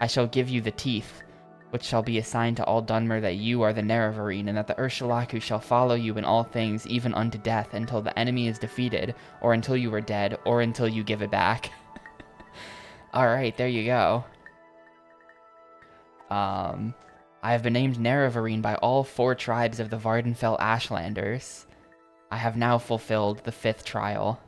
I shall give you the teeth, which shall be assigned to all Dunmer that you are the Naravarine, and that the Ursulaku shall follow you in all things, even unto death, until the enemy is defeated, or until you are dead, or until you give it back. Alright, there you go. I have been named Naravarine by all 4 tribes of the Vardenfell Ashlanders. I have now fulfilled the 5th trial.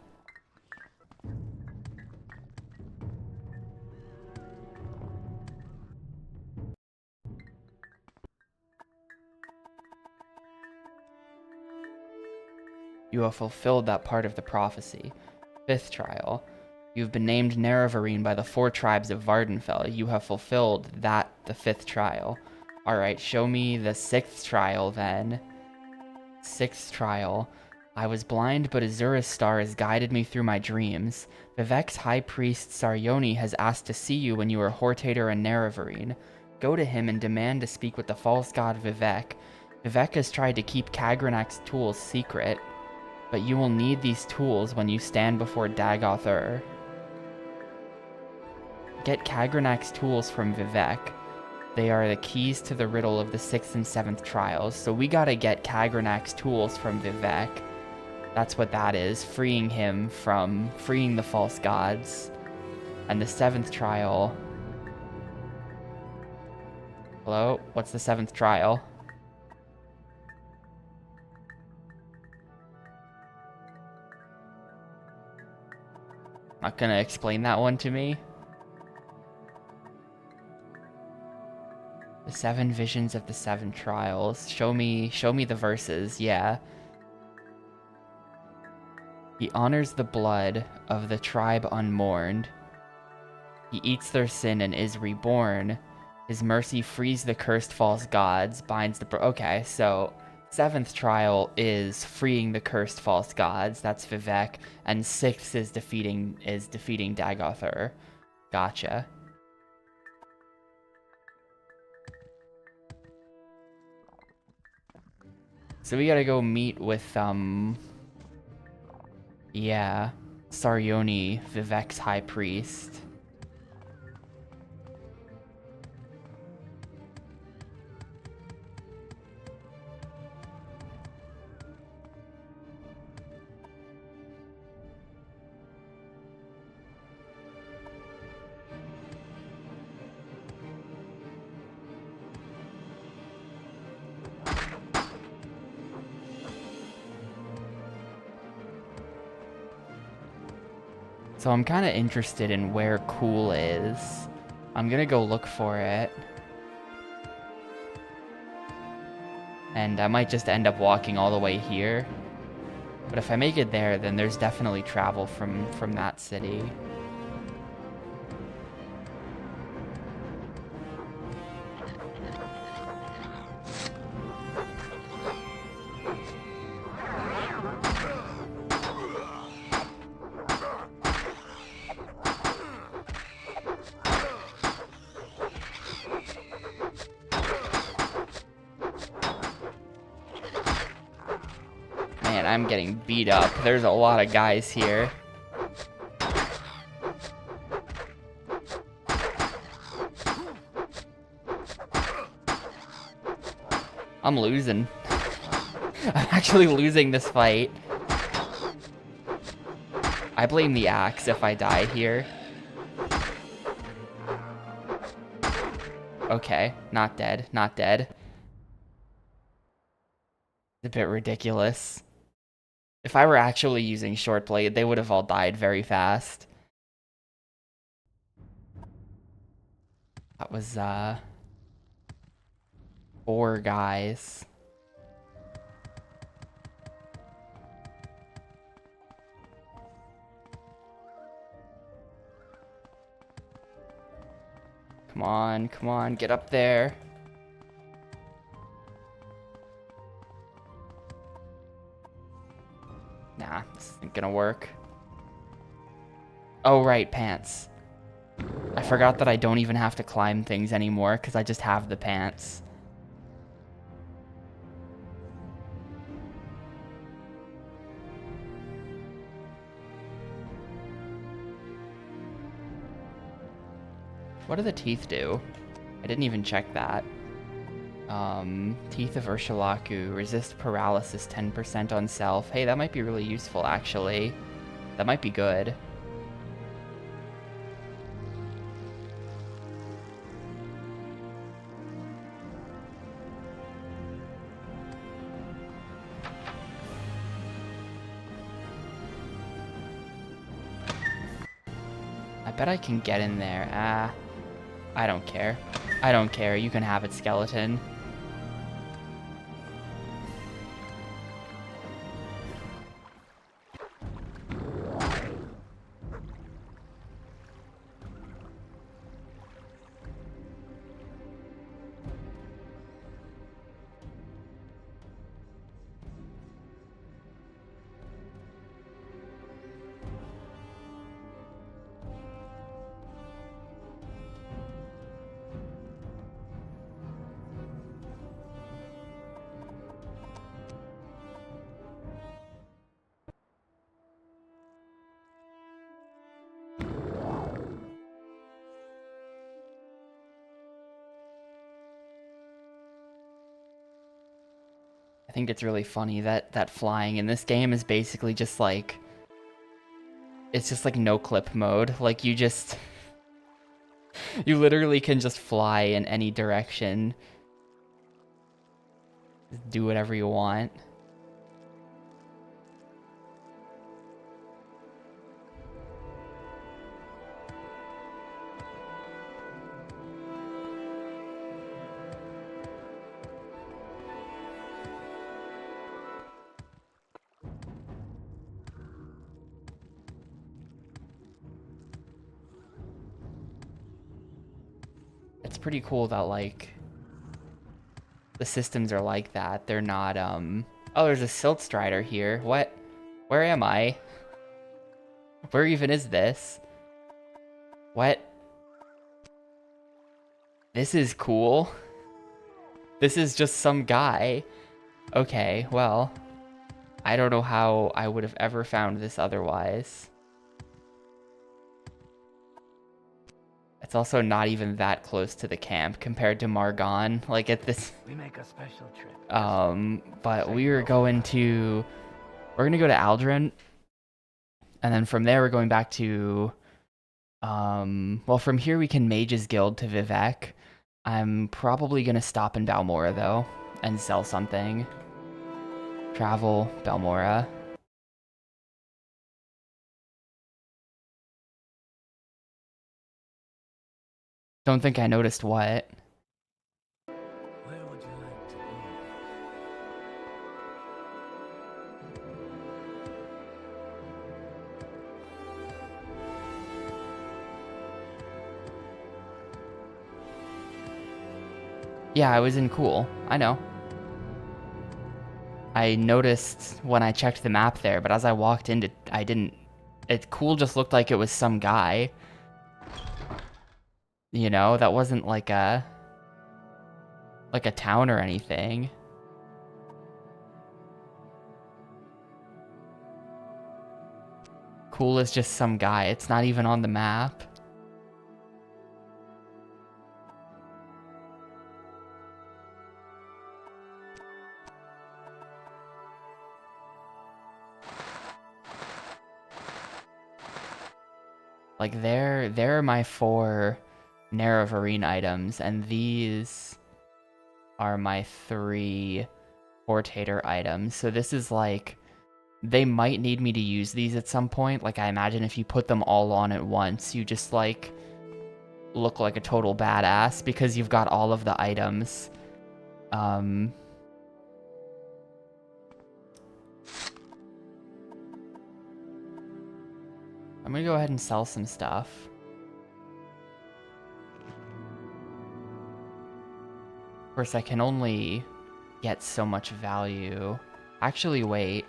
You have fulfilled that part of the prophecy. 5th trial. You have been named Naravarine by the 4 tribes of Vardenfell. You have fulfilled that, the 5th trial. Alright, show me the 6th trial then. 6th trial. I was blind, but Azura's star has guided me through my dreams. Vivek's high priest Saryoni has asked to see you when you are Hortator and Naravarine. Go to him and demand to speak with the false god Vivek. Vivek has tried to keep Kagranak's tools secret, but you will need these tools when you stand before Dagoth. Get Kagranak's tools from Vivek. They are the keys to the riddle of the 6th and 7th trials, so we gotta get Kagranak's tools from Vivek. That's what that is, freeing him from freeing the false gods. And the 7th trial... Hello? What's the 7th trial? Not gonna explain that one to me? The 7 visions of the 7 trials. Show me the verses, yeah. He honors the blood of the tribe unmourned. He eats their sin and is reborn. His mercy frees the cursed false gods, binds the... Okay, so 7th trial is freeing the cursed false gods. That's Vivek. And 6th is defeating Dagoth. Gotcha. So we gotta go meet with, yeah, Saryoni, Vivek's high priest. So I'm kind of interested in where cool is. I'm gonna go look for it. And I might just end up walking all the way here. But if I make it there, then there's definitely travel from that city. Man, I'm getting beat up. There's a lot of guys here. I'm losing. I'm actually losing this fight. I blame the axe if I die here. Okay, not dead, not dead. It's a bit ridiculous. If I were actually using short blade, they would have all died very fast. That was, 4 guys. Come on, get up there. Nah, this isn't gonna work. Oh, right, pants. I forgot that I don't even have to climb things anymore because I just have the pants. What do the teeth do? I didn't even check that. Teeth of Ursulaku, resist paralysis 10% on self. Hey, that might be really useful, actually. That might be good. I bet I can get in there. I don't care. I don't care. You can have it, skeleton. I think it's really funny that flying in this game is basically just like, it's just like no clip mode. Like you literally can just fly in any direction. Just do whatever you want. It's pretty cool that like the systems are like that. They're not oh, there's a silt strider here. What? Where am I? Where even is this? What? This is cool. This is just some guy. Okay, well, I don't know how I would have ever found this otherwise. It's also not even that close to the camp compared to Margon. Like at this, We make a special trip. but we're gonna go to Aldrin, and then from there we're going back to, well, from here we can Mage's Guild to Vivek. I'm probably gonna stop in Balmora though and sell something. Travel, Balmora. Don't think I noticed what. Where would you like to go? Yeah, I was in Cool. I know. I noticed when I checked the map there, but as I walked into, I didn't. Cool just looked like it was some guy. You know, that wasn't like a town or anything. Cool is just some guy. It's not even on the map. Like there are my 4 Nerevarine items, and these are my 3 Portator items. So this is like, they might need me to use these at some point. Like I imagine if you put them all on at once, you just like look like a total badass because you've got all of the items. I'm gonna go ahead and sell some stuff. Of course, I can only get so much value. Actually, wait.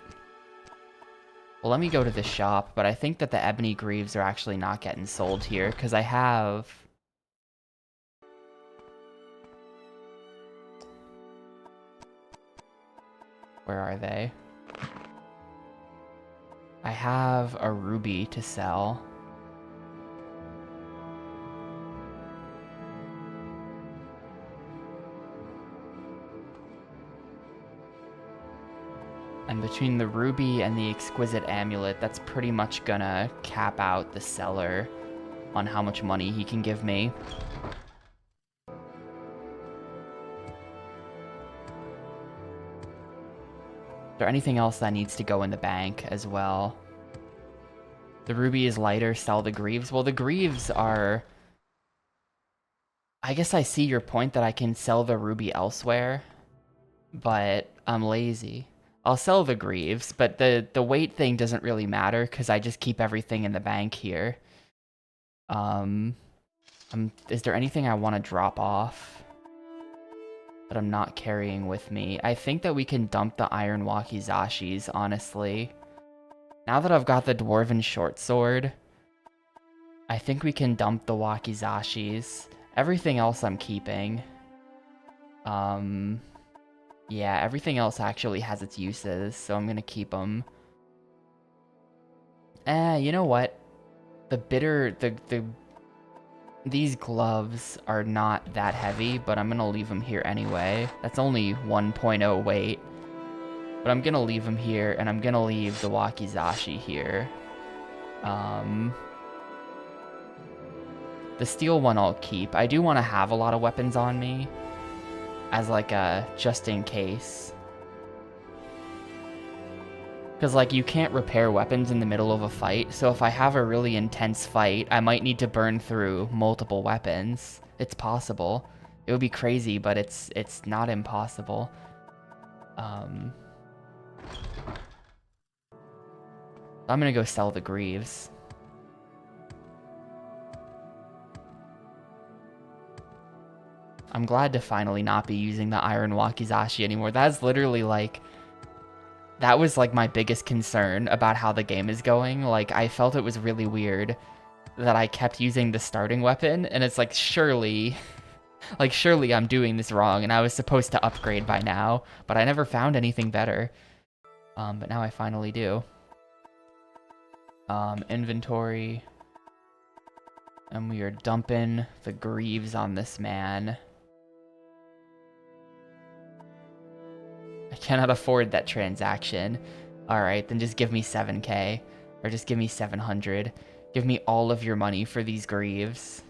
Well, let me go to the shop, but I think that the ebony greaves are actually not getting sold here, because I have... Where are they? I have a ruby to sell. And between the ruby and the exquisite amulet, that's pretty much gonna cap out the seller on how much money he can give me. Is there anything else that needs to go in the bank as well? The ruby is lighter, sell the greaves. Well, the greaves are... I guess I see your point that I can sell the ruby elsewhere, but I'm lazy. I'll sell the greaves, but the weight thing doesn't really matter because I just keep everything in the bank here. Is there anything I want to drop off that I'm not carrying with me? I think that we can dump the iron wakizashis, honestly. Now that I've got the dwarven short sword, I think we can dump the wakizashis. Everything else I'm keeping. Yeah, everything else actually has its uses, so I'm gonna keep them. You know what? These gloves are not that heavy, but I'm gonna leave them here anyway. That's only 1.0 weight. But I'm gonna leave them here, and I'm gonna leave the wakizashi here. The steel one I'll keep. I do want to have a lot of weapons on me, as like a just in case. Because like you can't repair weapons in the middle of a fight, so if I have a really intense fight, I might need to burn through multiple weapons. It's possible. It would be crazy, but it's not impossible. I'm gonna go sell the greaves. I'm glad to finally not be using the iron wakizashi anymore. That's literally like... That was like my biggest concern about how the game is going. Like, I felt it was really weird that I kept using the starting weapon, and it's like, surely I'm doing this wrong, and I was supposed to upgrade by now, but I never found anything better. But now I finally do. Inventory. And we are dumping the greaves on this man. I cannot afford that transaction. Alright, then just give me 7k. Or just give me 700. Give me all of your money for these greaves.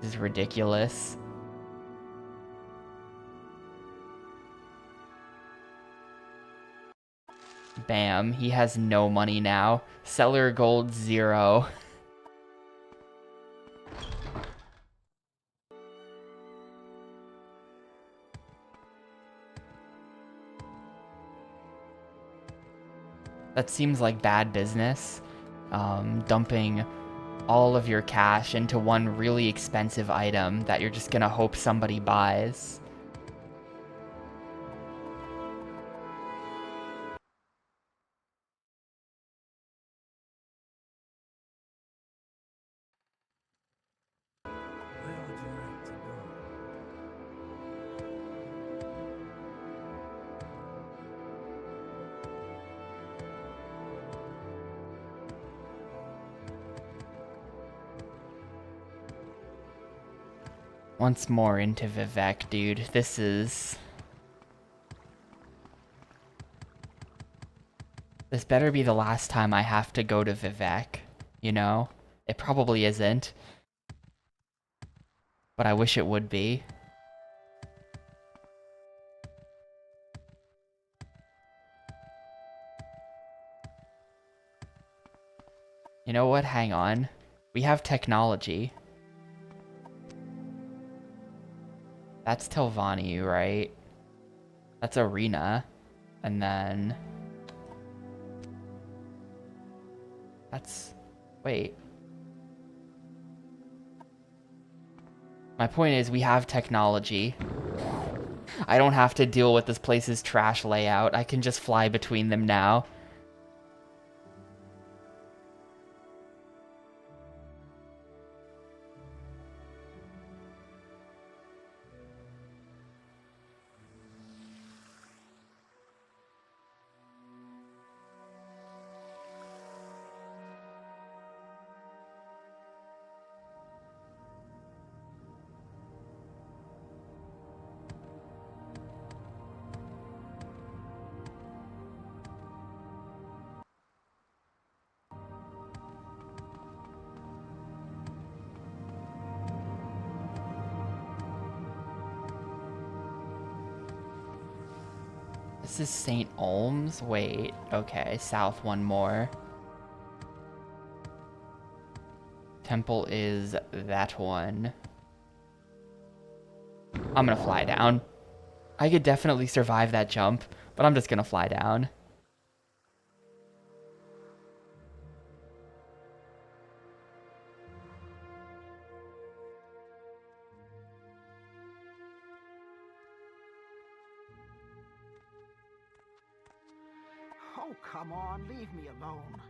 This is ridiculous. Bam, he has no money now. Seller gold 0. That seems like bad business. Dumping all of your cash into one really expensive item that you're just gonna hope somebody buys. Where would you like to go? Once more into Vivek, dude. This better be the last time I have to go to Vivek, you know? It probably isn't, but I wish it would be. You know what? Hang on. We have technology. That's Telvanni, right? That's Arena. And then... That's... Wait. My point is, we have technology. I don't have to deal with this place's trash layout. I can just fly between them now. This is St. Olms? Wait, okay, south one more. Temple is that one. I'm gonna fly down. I could definitely survive that jump, but I'm just gonna fly down. Oh, come on, leave me alone.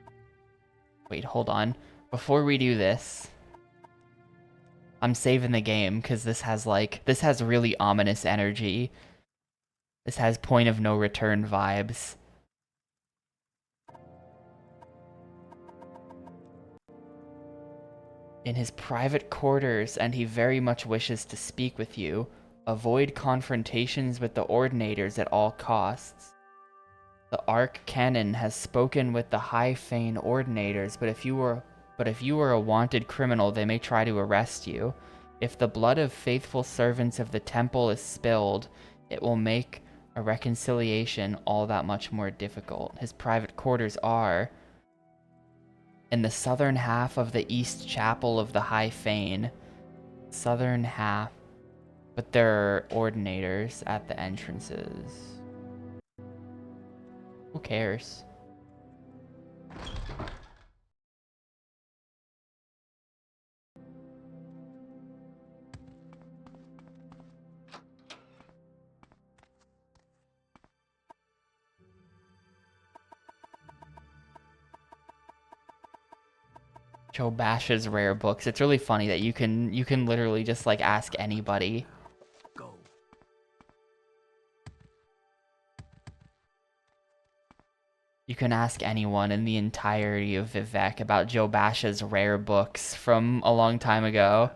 Wait, hold on. Before we do this, I'm saving the game because this has really ominous energy. This has point of no return vibes. In his private quarters, and he very much wishes to speak with you. Avoid confrontations with the Ordinators at all costs. The Arc Canon has spoken with the High Fane Ordinators, but if you were a wanted criminal, they may try to arrest you. If the blood of faithful servants of the temple is spilled, it will make a reconciliation all that much more difficult. His private quarters are in the southern half of the East Chapel of the High Fane. Southern half. But there are Ordinators at the entrances. Who cares? Joe Bash's rare books. It's really funny that you can literally just like ask anybody. Go. You can ask anyone in the entirety of Vivek about Joe Bash's rare books from a long time ago.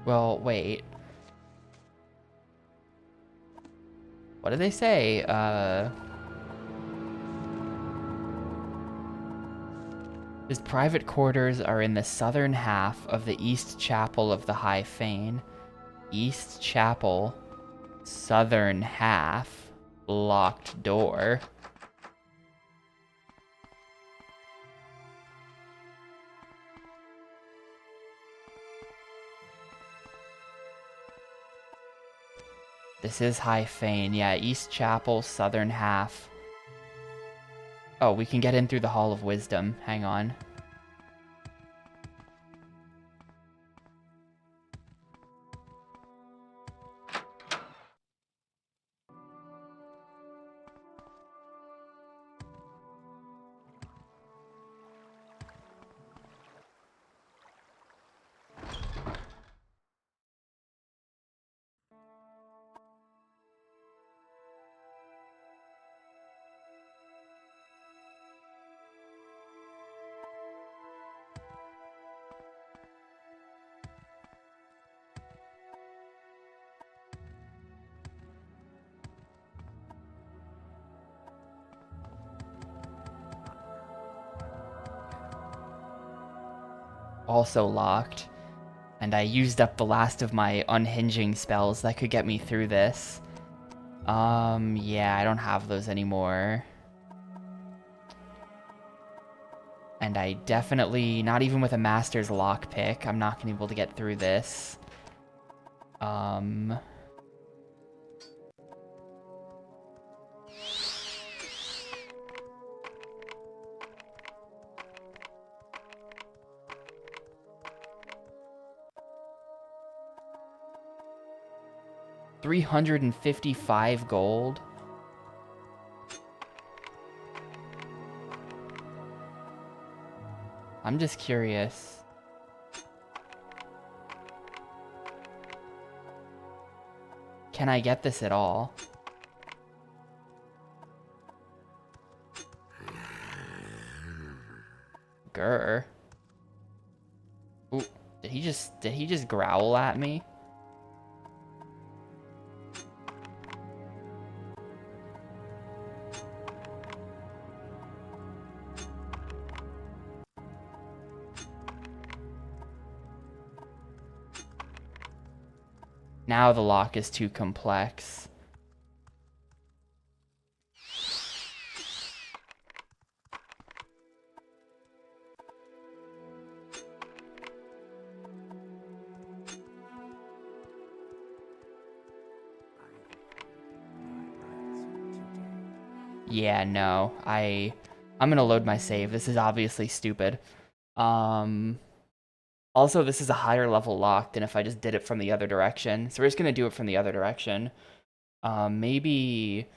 Well, wait. What did they say? His private quarters are in the southern half of the East Chapel of the High Fane. East Chapel, southern half, locked door. This is High Fane. Yeah, East Chapel, southern half. Oh, we can get in through the Hall of Wisdom. Hang on. Also locked. And I used up the last of my unhinging spells that could get me through this. Yeah, I don't have those anymore. And I definitely, not even with a Master's Lockpick, I'm not gonna be able to get through this. 355 gold. I'm just curious. Can I get this at all? Grr. Ooh, did he just growl at me? Now the lock is too complex. Yeah, no. I'm gonna load my save. This is obviously stupid. Also, this is a higher level lock than if I just did it from the other direction. So we're just gonna do it from the other direction. Maybe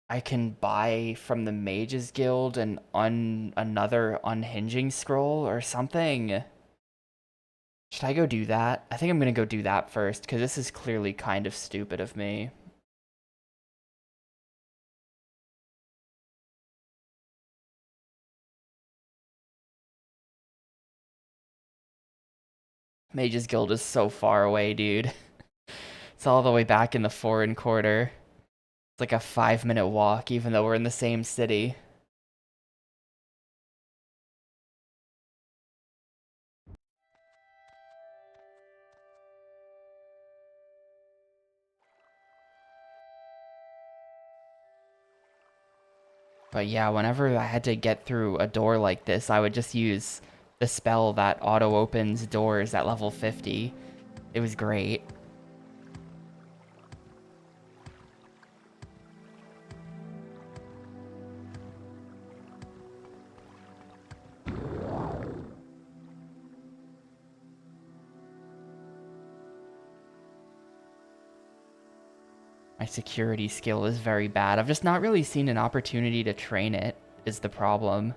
I can buy from the Mages Guild another unhinging scroll or something. Should I go do that? I think I'm gonna go do that first, because this is clearly kind of stupid of me. Mages Guild is so far away, dude. It's all the way back in the foreign quarter. It's like a 5-minute walk, even though we're in the same city. But yeah, whenever I had to get through a door like this, I would just use the spell that auto-opens doors at level 50. It was great. My security skill is very bad. I've just not really seen an opportunity to train it, is the problem.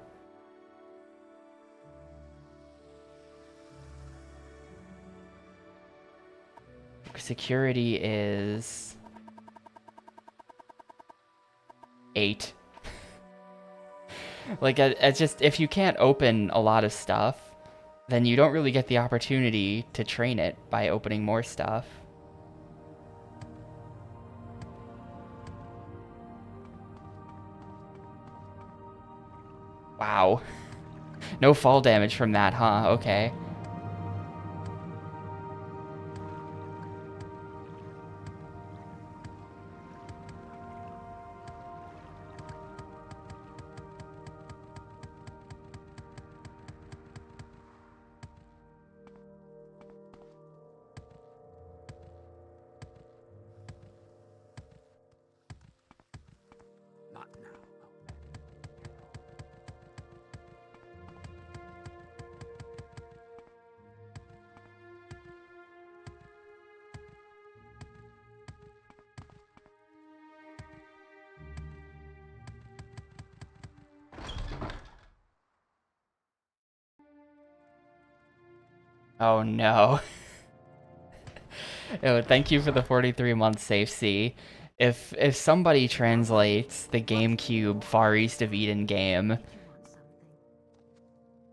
Security is 8. Like, it's just, if you can't open a lot of stuff, then you don't really get the opportunity to train it by opening more stuff. Wow. No fall damage from that, huh? Okay. Not now. Oh no. Oh, thank you for the 43-month safe C. If somebody translates the GameCube Far East of Eden game, You want something?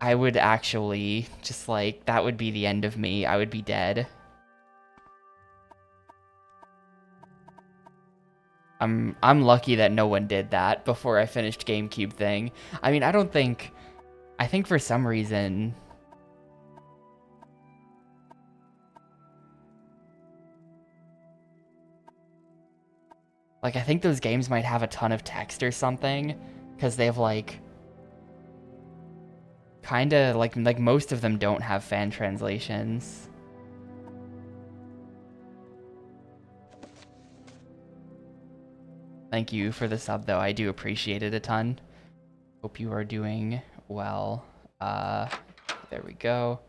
I would actually just like that would be the end of me. I would be dead. I'm lucky that no one did that before I finished GameCube thing. I mean, I think for some reason like I think those games might have a ton of text or something cuz they have like kind of like most of them don't have fan translations. Thank you for the sub though. I do appreciate it a ton. Hope you are doing well. There we go.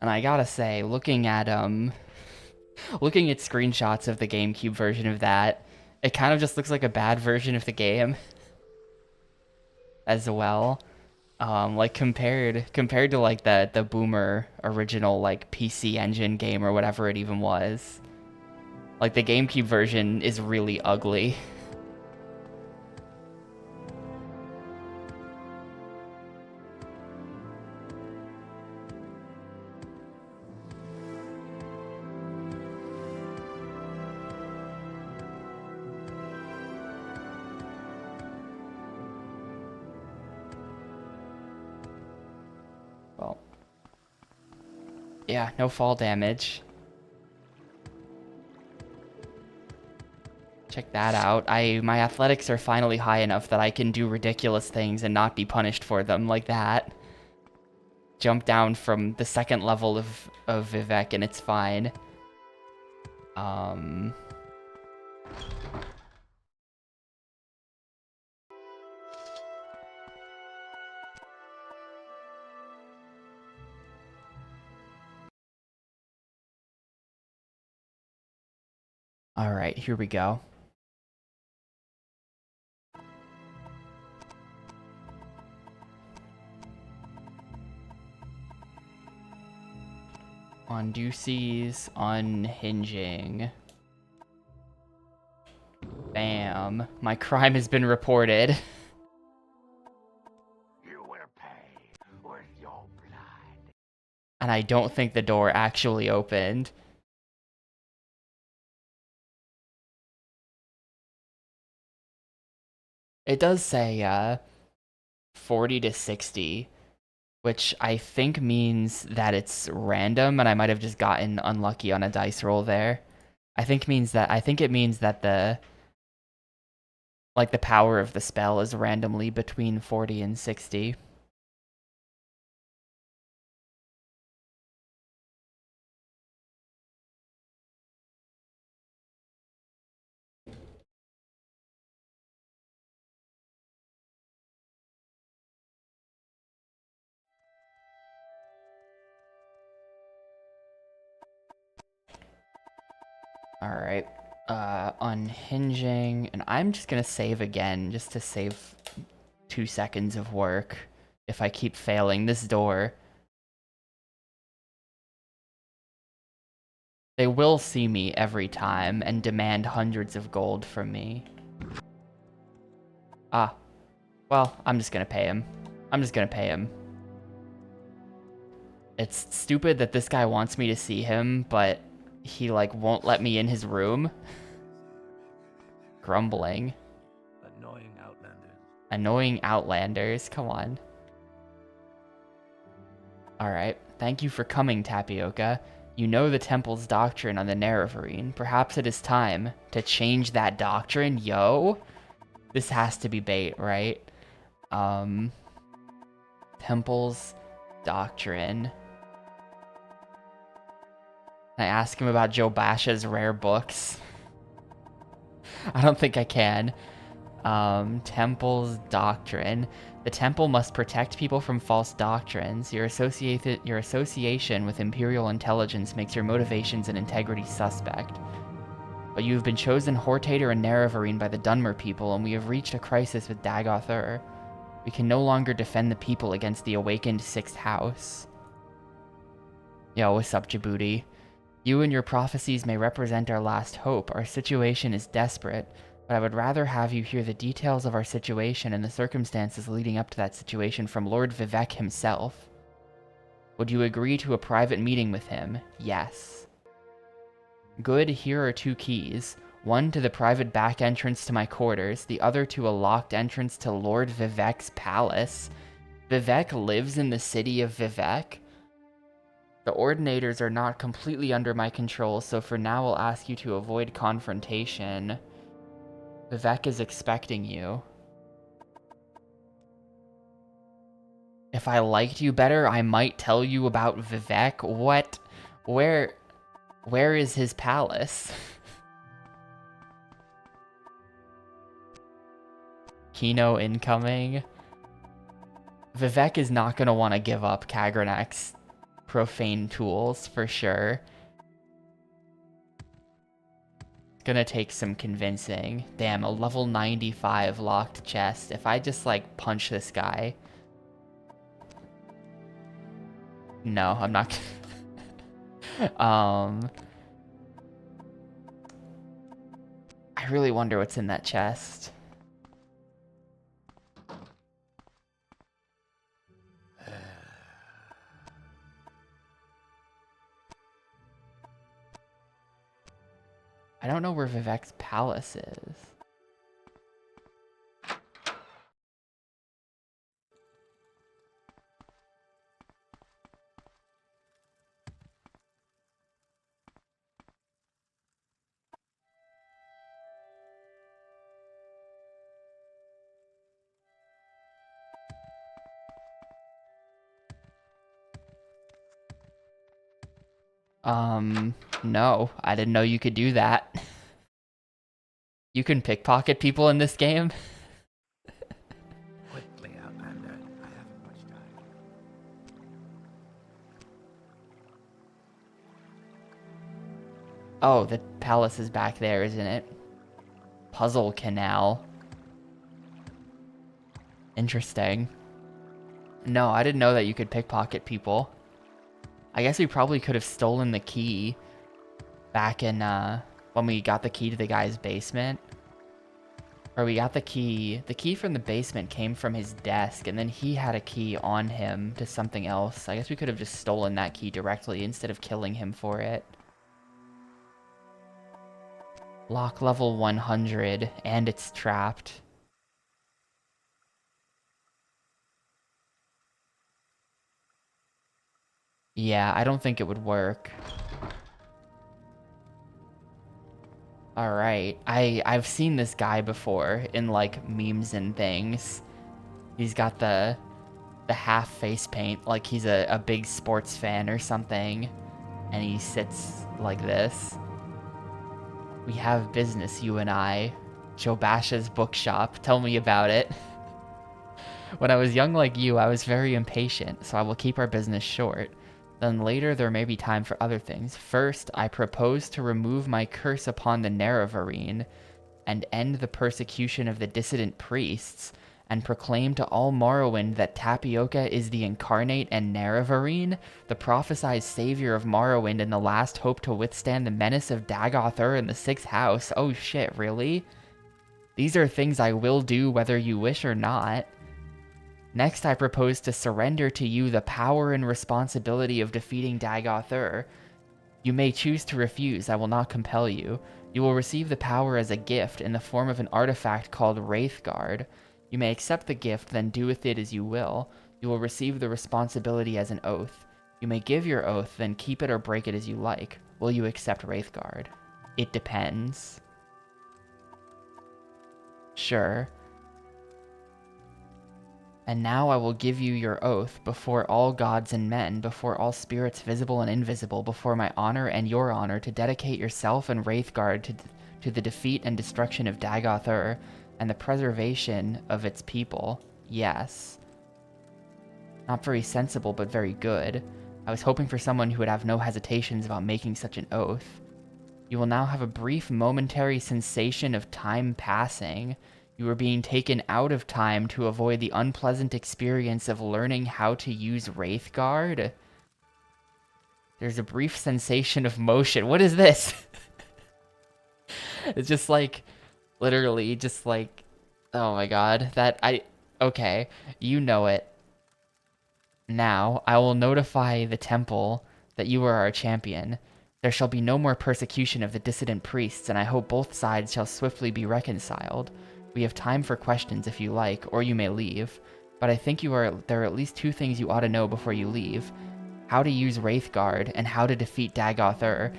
And I gotta say, looking at screenshots of the GameCube version of that, it kind of just looks like a bad version of the game as well. Like compared to like the Boomer original like PC Engine game or whatever it even was. Like the GameCube version is really ugly. Well, yeah, no fall damage. Check that out. My athletics are finally high enough that I can do ridiculous things and not be punished for them like that. Jump down from the second level of Vivek and it's fine. All right, here we go. On Ducey's unhinging. Bam. My crime has been reported. You will pay with your blood. And I don't think the door actually opened. It does say 40 to 60, which I think means that it's random and I might have just gotten unlucky on a dice roll there. I think it means that the power of the spell is randomly between 40 and 60. All right. Unhinging, and I'm just gonna save again just to save 2 seconds of work if I keep failing this door. They will see me every time and demand hundreds of gold from me. Ah, well, I'm just gonna pay him. I'm just gonna pay him. It's stupid that this guy wants me to see him, but he, like, won't let me in his room. Grumbling. Annoying outlanders. Annoying outlanders, come on. Alright, thank you for coming, Tapioca. You know the temple's doctrine on the Nerevarine. Perhaps it is time to change that doctrine, yo? This has to be bait, right? Temple's doctrine. Can I ask him about Joe Basha's rare books? I don't think I can. Temple's doctrine. The temple must protect people from false doctrines. Your association with Imperial intelligence makes your motivations and integrity suspect. But you have been chosen Hortator and Nerevarine by the Dunmer people, and we have reached a crisis with Dagoth Ur. We can no longer defend the people against the awakened Sixth House. Yo, what's up, Djibouti? You and your prophecies may represent our last hope. Our situation is desperate, but I would rather have you hear the details of our situation and the circumstances leading up to that situation from Lord Vivek himself. Would you agree to a private meeting with him? Yes. Good, here are 2 keys. One to the private back entrance to my quarters, the other to a locked entrance to Lord Vivek's palace. Vivek lives in the city of Vivek? The Ordinators are not completely under my control, so for now I'll ask you to avoid confrontation. Vivek is expecting you. If I liked you better, I might tell you about Vivek. What? Where is his palace? Kino incoming. Vivek is not gonna want to give up Kagranak's profane tools for sure. It's gonna take some convincing. Damn, a level 95 locked chest. If I just like punch this guy. No, I'm not. I really wonder what's in that chest. I don't know where Vivek's palace is. No, I didn't know you could do that. You can pickpocket people in this game? Quickly, outlander. I haven't much time. Oh, the palace is back there, isn't it? Puzzle canal. Interesting. No, I didn't know that you could pickpocket people. I guess we probably could have stolen the key back in, when we got the key to the guy's basement. Or we got the key. The key from the basement came from his desk, and then he had a key on him to something else. I guess we could have just stolen that key directly instead of killing him for it. Lock level 100, and it's trapped. Yeah, I don't think it would work. Alright, I've seen this guy before in, like, memes and things. He's got the half face paint, like he's a big sports fan or something. And he sits like this. We have business, you and I. Joe Basha's bookshop. Tell me about it. When I was young like you, I was very impatient, so I will keep our business short. Then later there may be time for other things. First, I propose to remove my curse upon the Nerevarine and end the persecution of the dissident priests, and proclaim to all Morrowind that Tapioca is the incarnate and Nerevarine, the prophesied savior of Morrowind and the last hope to withstand the menace of Dagoth-Ur in the 6th house. Oh shit, really? These are things I will do whether you wish or not. Next, I propose to surrender to you the power and responsibility of defeating Dagoth-Ur. You may choose to refuse, I will not compel you. You will receive the power as a gift in the form of an artifact called Wraithguard. You may accept the gift, then do with it as you will. You will receive the responsibility as an oath. You may give your oath, then keep it or break it as you like. Will you accept Wraithguard? It depends. Sure. And now I will give you your oath before all gods and men, before all spirits visible and invisible, before my honor and your honor, to dedicate yourself and Wraithguard to the defeat and destruction of Dagoth-Ur and the preservation of its people. Yes. Not very sensible, but very good. I was hoping for someone who would have no hesitations about making such an oath. You will now have a brief momentary sensation of time passing. You are being taken out of time to avoid the unpleasant experience of learning how to use Wraithguard. There's a brief sensation of motion. What is this? It's just like, literally, just like, oh my god. Okay, you know it. Now, I will notify the temple that you are our champion. There shall be no more persecution of the dissident priests, and I hope both sides shall swiftly be reconciled. We have time for questions if you like, or you may leave. But I think there are at least 2 things you ought to know before you leave. How to use Wraithguard, and how to defeat Dagoth-Ur.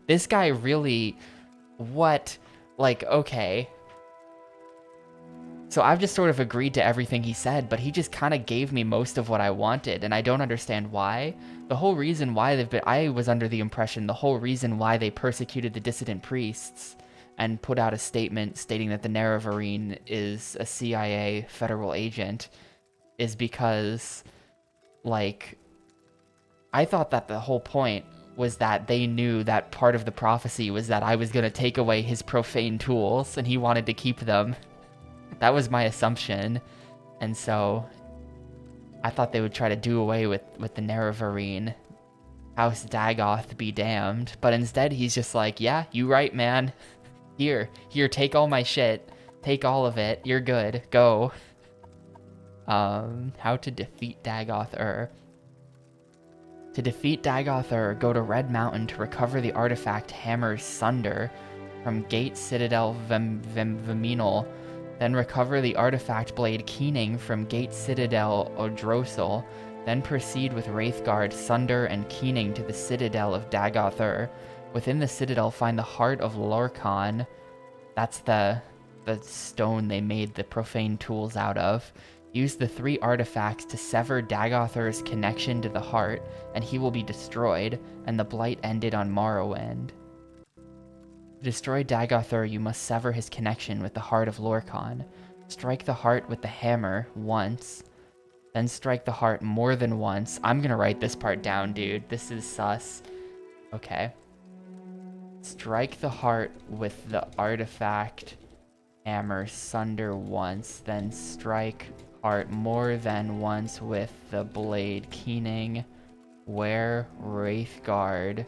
This guy really... What? Like, okay. So I've just sort of agreed to everything he said, but he just kind of gave me most of what I wanted, and I don't understand why. The whole reason why I was under the impression the whole reason why they persecuted the dissident priests and put out a statement stating that the Nerevarine is a CIA federal agent is because, like, I thought that the whole point was that they knew that part of the prophecy was that I was going to take away his profane tools and he wanted to keep them. That was my assumption. And so I thought they would try to do away with the Nerevarine. House Dagoth be damned. But instead he's just like, yeah, you right, man. Here, take all my shit. Take all of it. You're good. Go. How to defeat Dagoth-Ur. To defeat Dagoth-Ur, go to Red Mountain to recover the artifact Hammer Sunder from Gate Citadel Viminal. Then recover the artifact blade Keening from Gate Citadel Odrosel. Then proceed with Wraithguard, Sunder, and Keening to the Citadel of Dagoth-Ur. Within the Citadel, find the Heart of Lorkhan. That's the stone they made the profane tools out of. Use the 3 artifacts to sever Dagoth-Ur's connection to the Heart, and he will be destroyed, and the blight ended on Morrowind. To destroy Dagoth-Ur, you must sever his connection with the Heart of Lorkhan. Strike the Heart with the hammer once, then strike the Heart more than once. I'm gonna write this part down, dude. This is sus. Okay. Strike the Heart with the artifact Hammer Sunder once, then strike Heart more than once with the blade Keening. Wear Wraithguard.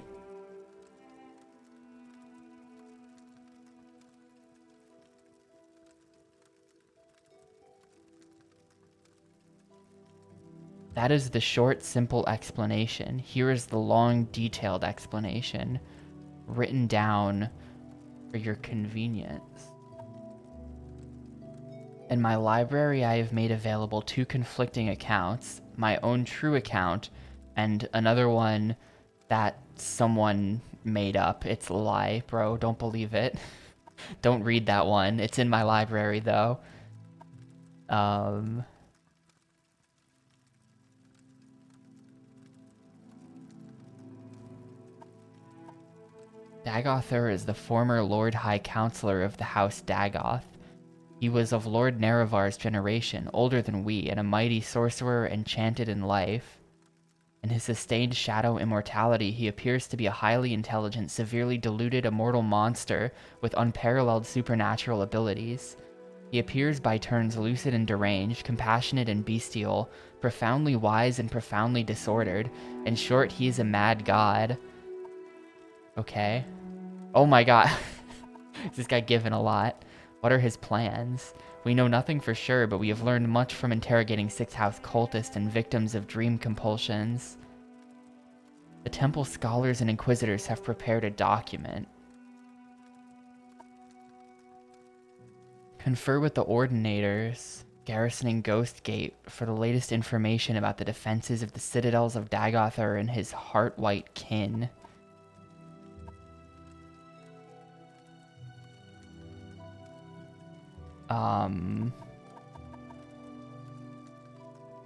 That is the short, simple explanation. Here is the long, detailed explanation, written down for your convenience. In my library, I have made available 2 conflicting accounts, my own true account, and another one that someone made up. It's a lie, bro. Don't believe it. Don't read that one. It's in my library, though. Dagoth-Ur is the former Lord High Counselor of the House Dagoth. He was of Lord Nerevar's generation, older than we, and a mighty sorcerer enchanted in life. In his sustained shadow immortality, he appears to be a highly intelligent, severely deluded immortal monster with unparalleled supernatural abilities. He appears by turns lucid and deranged, compassionate and bestial, profoundly wise and profoundly disordered. In short, he is a mad god. Okay. Oh my god. Is this guy given a lot? What are his plans? We know nothing for sure, but we have learned much from interrogating Sixth House cultists and victims of dream compulsions. The temple scholars and inquisitors have prepared a document. Confer with the ordinators garrisoning Ghost Gate for the latest information about the defenses of the citadels of Dagothar and his heart-white kin.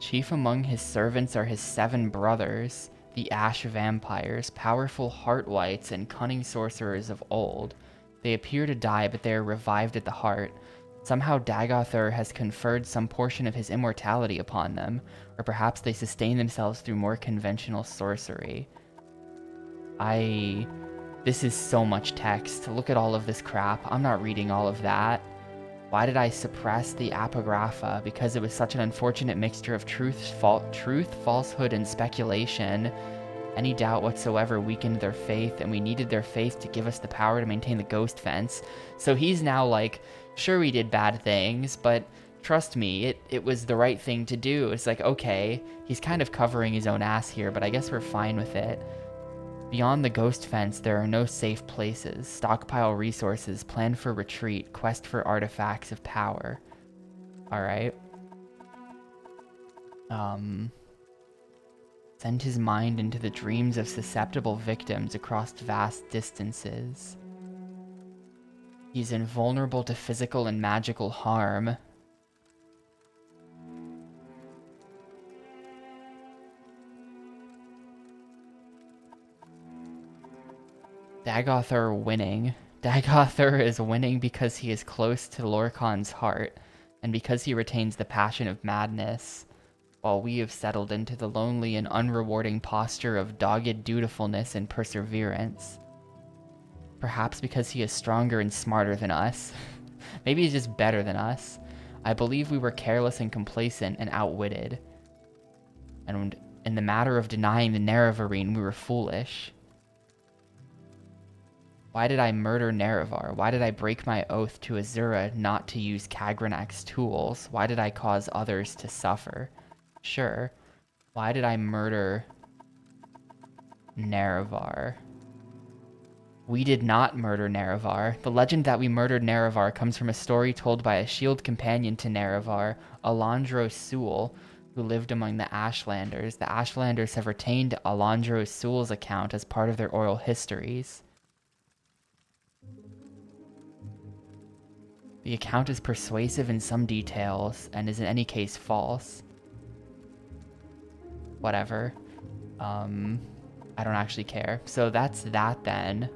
Chief among his servants are his 7 brothers, the Ash Vampires, powerful heart-whites and cunning sorcerers of old. They appear to die, but they are revived at the heart. Somehow Dagothar has conferred some portion of his immortality upon them, or perhaps they sustain themselves through more conventional sorcery. This is so much text. Look at all of this crap. I'm not reading all of that. Why did I suppress the apographa? Because it was such an unfortunate mixture of truth, falsehood, and speculation. Any doubt whatsoever weakened their faith, and we needed their faith to give us the power to maintain the ghost fence. So he's now like, sure, we did bad things, but trust me, it was the right thing to do. It's like, okay, he's kind of covering his own ass here, but I guess we're fine with it. Beyond the ghost fence, there are no safe places. Stockpile resources, plan for retreat, quest for artifacts of power. Alright. Send his mind into the dreams of susceptible victims across vast distances. He's invulnerable to physical and magical harm. Dagothar winning. Dagothar is winning because he is close to Lorkhan's heart, and because he retains the passion of madness, while we have settled into the lonely and unrewarding posture of dogged dutifulness and perseverance. Perhaps because he is stronger and smarter than us. Maybe he's just better than us. I believe we were careless and complacent and outwitted. And in the matter of denying the Nerevarine, we were foolish. Why did I murder Nerevar? Why did I break my oath to Azura not to use Kagranak's tools? Why did I cause others to suffer? Sure. Why did I murder Nerevar? We did not murder Nerevar. The legend that we murdered Nerevar comes from a story told by a shield companion to Nerevar, Alondro Sewell, who lived among the Ashlanders. The Ashlanders have retained Alondro Sewell's account as part of their oral histories. The account is persuasive in some details, and is in any case false. Whatever. I don't actually care. So that's that then.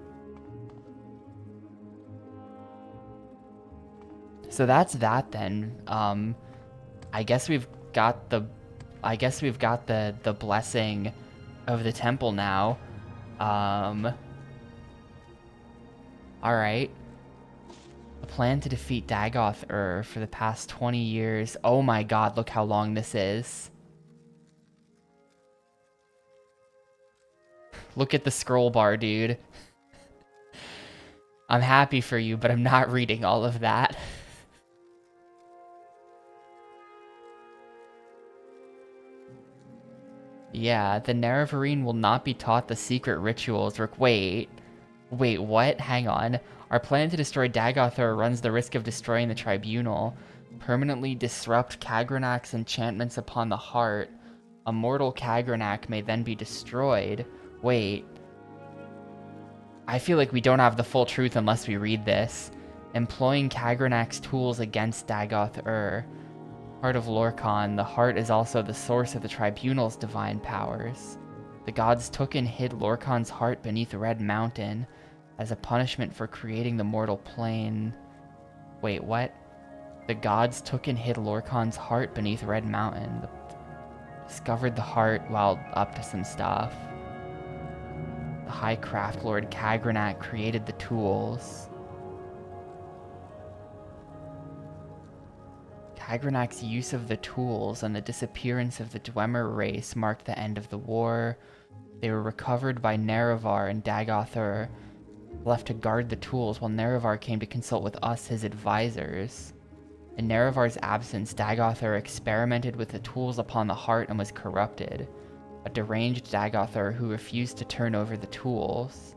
I guess we've got the blessing of the temple now. Alright. A plan to defeat Dagoth for the past 20 years. Oh my god, look how long this is. Look at the scroll bar, dude. I'm happy for you, but I'm not reading all of that. Yeah, the Nerevarine will not be taught the secret rituals. Wait, what? Hang on. Our plan to destroy Dagothar runs the risk of destroying the Tribunal. Permanently disrupt Kagranak's enchantments upon the heart. A mortal Kagranak may then be destroyed. Wait. I feel like we don't have the full truth unless we read this. Employing Kagranak's tools against Dagoth Heart of Lorkhan, the heart is also the source of the Tribunal's divine powers. The gods took and hid Lorkhan's heart beneath Red Mountain as a punishment for creating the mortal plane. Wait, what? The gods took and hid Lorkhan's heart beneath Red Mountain. Discovered the heart while up to some stuff. The High Craft Lord Kagranak created the tools. Kagranak's use of the tools and the disappearance of the Dwemer race marked the end of the war. They were recovered by Nerevar, and Dagoth left to guard the tools while Nerevar came to consult with us, his advisors. In Nerevar's absence, Dagoth experimented with the tools upon the heart and was corrupted. A deranged Dagoth who refused to turn over the tools.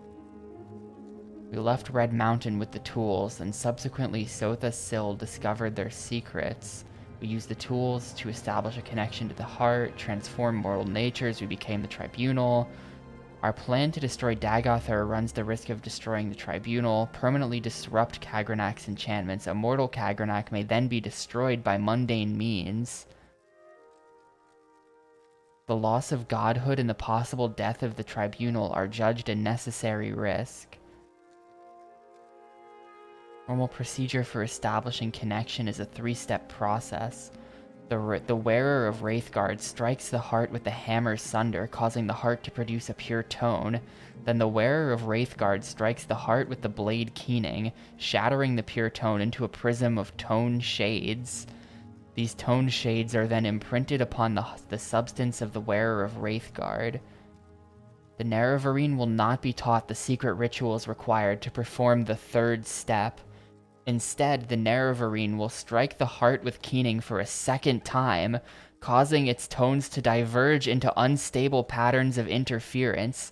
We left Red Mountain with the tools, and subsequently Sotha Sil discovered their secrets. We used the tools to establish a connection to the heart, transform mortal natures, we became the Tribunal. Our plan to destroy Dagoth runs the risk of destroying the Tribunal, permanently disrupt Kagranak's enchantments. A mortal Kagranak may then be destroyed by mundane means. The loss of godhood and the possible death of the Tribunal are judged a necessary risk. Normal procedure for establishing connection is a 3-step process. The wearer of Wraithguard strikes the heart with the hammer Sunder, causing the heart to produce a pure tone. Then the wearer of Wraithguard strikes the heart with the blade Keening, shattering the pure tone into a prism of tone shades. These tone shades are then imprinted upon the substance of the wearer of Wraithguard. The Nerevarine will not be taught the secret rituals required to perform the 3rd step. Instead, the Nerevarine will strike the heart with Keening for a 2nd time, causing its tones to diverge into unstable patterns of interference.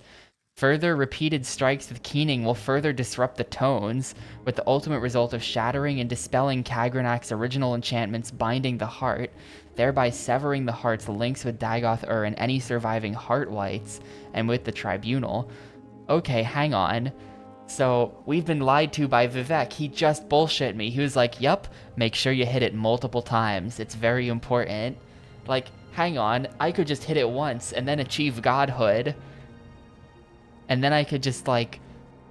Further repeated strikes with Keening will further disrupt the tones, with the ultimate result of shattering and dispelling Kagranak's original enchantments binding the heart, thereby severing the heart's links with Dagoth and any surviving heart wights, and with the Tribunal. Okay, hang on. So, we've been lied to by Vivek. He just bullshit me. He was like, yup, make sure you hit it multiple times. It's very important. Like, hang on, I could just hit it once and then achieve godhood. And then I could just, like,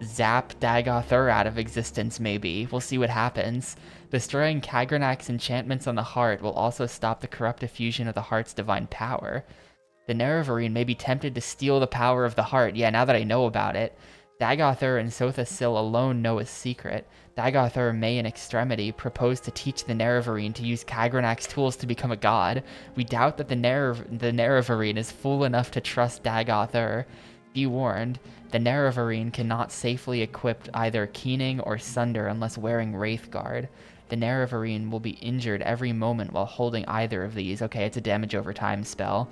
zap Dagoth out of existence, maybe. We'll see what happens. Destroying Kagranak's enchantments on the heart will also stop the corrupt diffusion of the heart's divine power. The Nerevarine may be tempted to steal the power of the heart. Yeah, now that I know about it. Dagoth and Sotha Sil alone know his secret. Dagoth may, in extremity, propose to teach the Nerevarine to use Kagranak's tools to become a god. We doubt that the Nerevarine is fool enough to trust Dagoth. Be warned, the Nerevarine cannot safely equip either Keening or Sunder unless wearing Wraithguard. The Nerevarine will be injured every moment while holding either of these. Okay, it's a damage over time spell.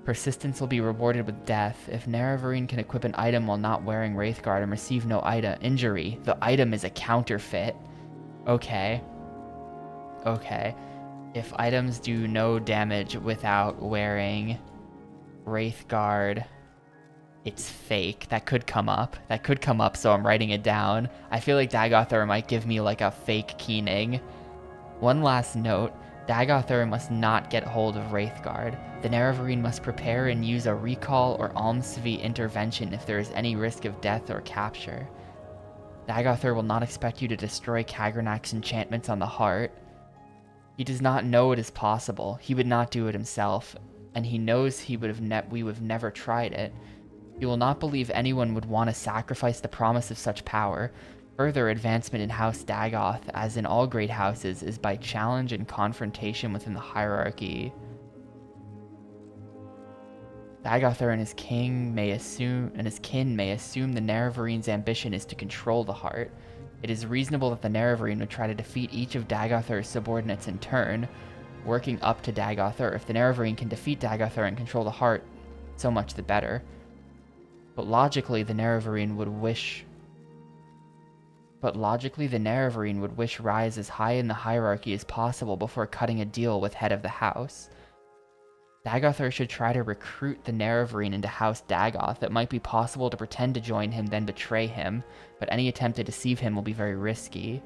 Persistence will be rewarded with death. If Nerevarine can equip an item while not wearing Wraithguard and receive no injury, the item is a counterfeit. Okay. Okay. If items do no damage without wearing Wraithguard, it's fake. That could come up. That could come up, so I'm writing it down. I feel like Dagoth might give me like a fake Keening. One last note. Dagoth must not get hold of Wraithguard. The Nerevarine must prepare and use a recall or Almsvi intervention if there is any risk of death or capture. Dagoth will not expect you to destroy Kagranak's enchantments on the heart. He does not know it is possible. He would not do it himself, and he knows we would have never tried it. He will not believe anyone would want to sacrifice the promise of such power. Further advancement in House Dagoth, as in all great houses, is by challenge and confrontation within the hierarchy. Dagoth and his kin may assume the Nerevarines' ambition is to control the heart. It is reasonable that the Nerevarine would try to defeat each of Dagoth's subordinates in turn, working up to Dagoth. If the Nerevarine can defeat Dagoth and control the heart, so much the better. But logically, the Nerevarine would wish rise as high in the hierarchy as possible before cutting a deal with head of the house. Dagoth should try to recruit the Nerevarine into House Dagoth. It might be possible to pretend to join him, then betray him, but any attempt to deceive him will be very risky.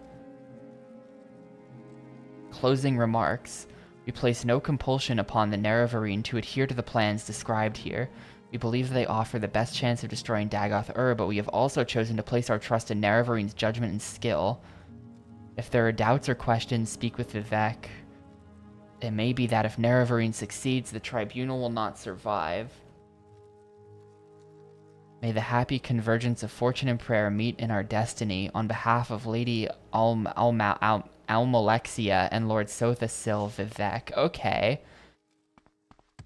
Closing remarks. We place no compulsion upon the Nerevarine to adhere to the plans described here. We believe that they offer the best chance of destroying Dagoth but we have also chosen to place our trust in Nerevarine judgment and skill. If there are doubts or questions, speak with Vivek. It may be that if Nerevarine succeeds, the Tribunal will not survive. May the happy convergence of fortune and prayer meet in our destiny. On behalf of Lady Almalexia and Lord Sothasil Vivek. Okay.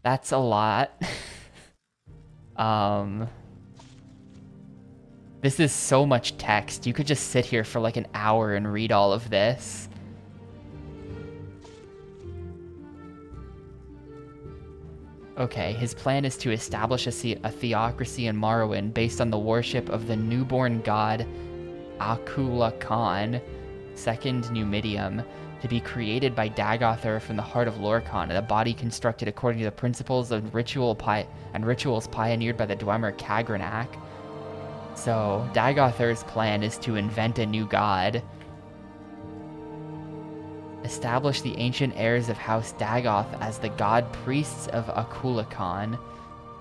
That's a lot. This is so much text. You could just sit here for like an hour and read all of this. Okay, his plan is to establish a theocracy in Morrowind based on the worship of the newborn god Akula Khan, second Numidium, to be created by Dagothar from the heart of Lorkhan, a body constructed according to the principles of rituals pioneered by the Dwemer Kagranak. So, Dagothar's plan is to invent a new god, establish the ancient heirs of House Dagoth as the god priests of Akula Khan,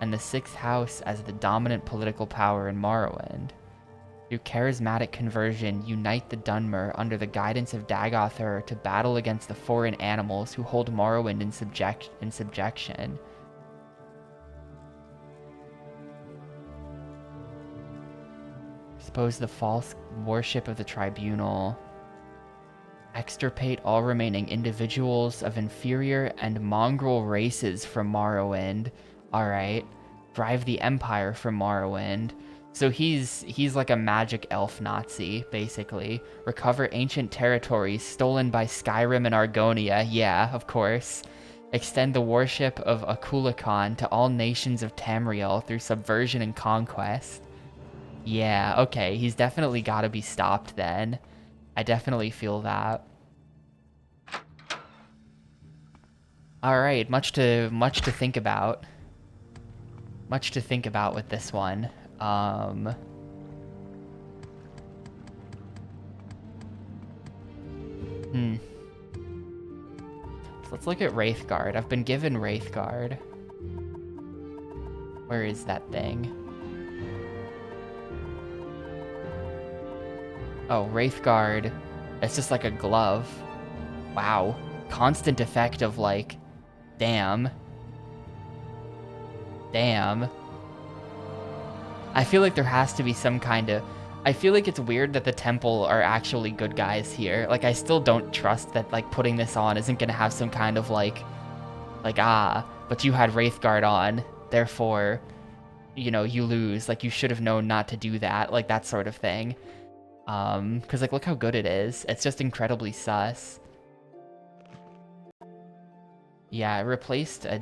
and the sixth house as the dominant political power in Morrowind. Through charismatic conversion, unite the Dunmer under the guidance of Dagothar to battle against the foreign animals who hold Morrowind in subjection. Expose the false worship of the tribunal. Extirpate all remaining individuals of inferior and mongrel races from Morrowind. Alright. Drive the Empire from Morrowind. So he's like a magic elf Nazi, basically. Recover ancient territories stolen by Skyrim and Argonia. Yeah, of course. Extend the worship of Akula Khan to all nations of Tamriel through subversion and conquest. Yeah, okay, he's definitely gotta be stopped then. I definitely feel that. Alright, much to think about. Much to think about with this one. So let's look at Wraithguard. I've been given Wraithguard. Where is that thing? Oh, Wraithguard. It's just like a glove. Wow. Constant effect of like, damn. Damn. I feel like there has to be some kind of... I feel like it's weird that the temple are actually good guys here. Like, I still don't trust that, like, putting this on isn't gonna have some kind of, like, but you had Wraithguard on, therefore, you know, you lose. Like, you should have known not to do that. Like, that sort of thing. Because, like, look how good it is. It's just incredibly sus. Yeah, I replaced a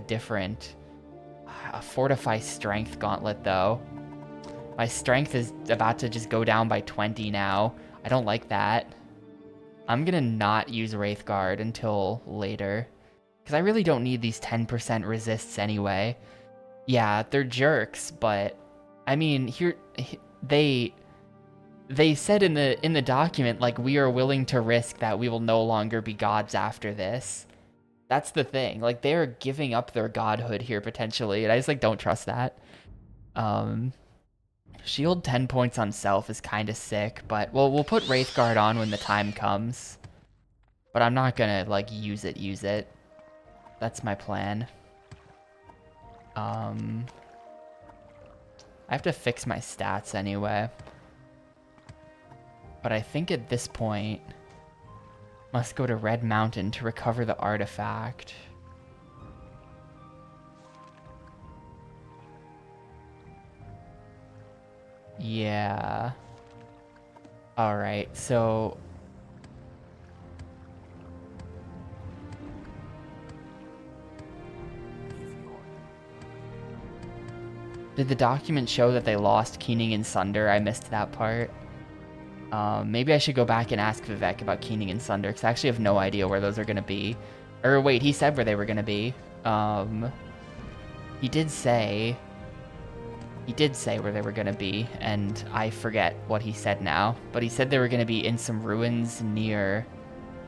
Fortify Strength Gauntlet, though. My strength is about to just go down by 20 now. I don't like that. I'm gonna not use Wraithguard until later. Because I really don't need these 10% resists anyway. Yeah, they're jerks, but... I mean, they said in the document, like, we are willing to risk that we will no longer be gods after this. That's the thing. Like, they're giving up their godhood here, potentially, and I just, like, don't trust that. Shield 10 points on self is kind of sick, but we'll put Wraithguard on when the time comes. But I'm not gonna, like, use it. That's my plan. I have to fix my stats anyway. But I think at this point, must go to Red Mountain to recover the artifact. Yeah. Alright, so... Did the document show that they lost Keening and Sunder? I missed that part. Maybe I should go back and ask Vivek about Keening and Sunder, because I actually have no idea where those are going to be. Or wait, he said where they were going to be. He did say where they were going to be, and I forget what he said now. But he said they were going to be in some ruins near,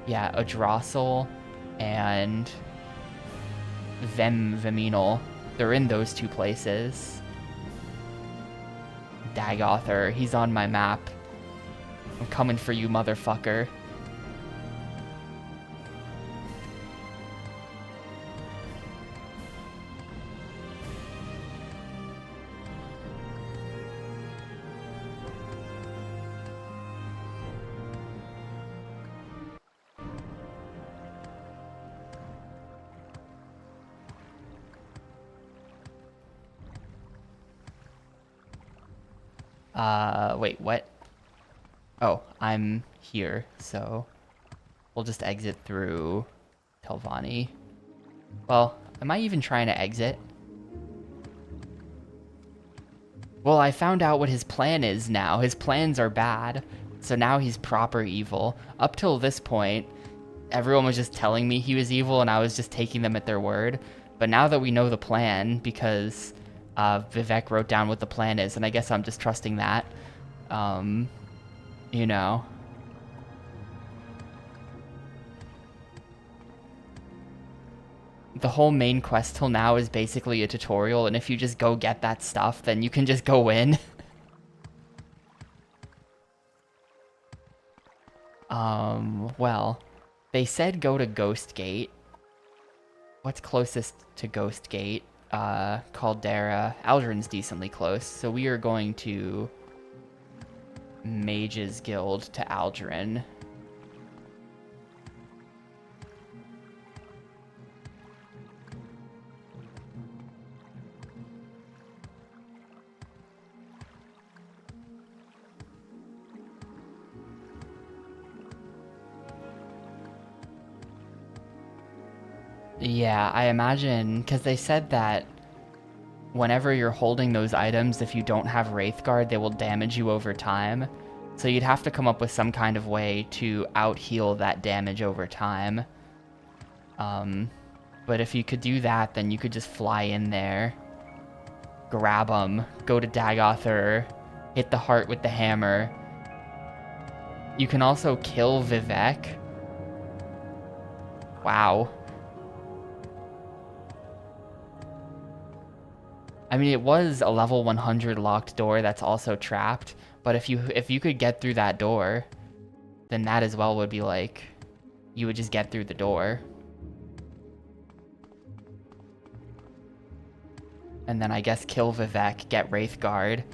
yeah, Adrassil and Veminal. They're in those two places. Dagothar, he's on my map. I'm coming for you, motherfucker. Wait, what? Oh, I'm here, so we'll just exit through Telvanni. Well, am I even trying to exit? Well, I found out what his plan is now. His plans are bad, so now he's proper evil. Up till this point, everyone was just telling me he was evil, and I was just taking them at their word. But now that we know the plan, because Vivek wrote down what the plan is, and I guess I'm just trusting that, you know. The whole main quest till now is basically a tutorial, and if you just go get that stuff, then you can just go win. Well, they said go to Ghost Gate. What's closest to Ghost Gate? Caldera. Aldrin's decently close, so we are going to Mage's Guild to Aldrin. Yeah, I imagine, because they said that whenever you're holding those items, if you don't have Wraithguard, they will damage you over time. So you'd have to come up with some kind of way to out-heal that damage over time. But if you could do that, then you could just fly in there, grab them, go to Dagothur, hit the heart with the hammer. You can also kill Vivek. Wow. I mean, it was a level 100 locked door that's also trapped, but if you could get through that door, then that as well would be like, you would just get through the door. And then I guess kill Vivek, get Wraithguard.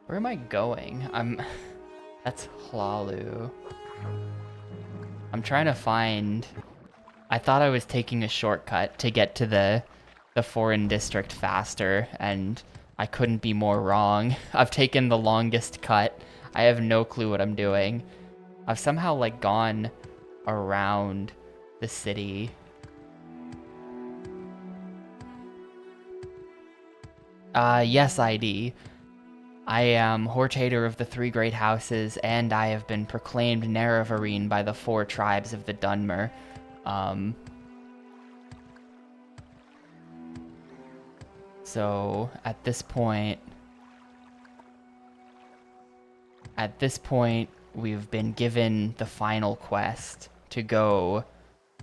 Where am I going? That's Hlalu. I'm trying to find... I thought I was taking a shortcut to get to the foreign district faster, and I couldn't be more wrong. I've taken the longest cut. I have no clue what I'm doing. I've somehow, like, gone around the city. Yes, ID. I am Hortator of the Three Great Houses, and I have been proclaimed Naravarine by the 4 tribes of the Dunmer. So, at this point, we've been given the final quest to go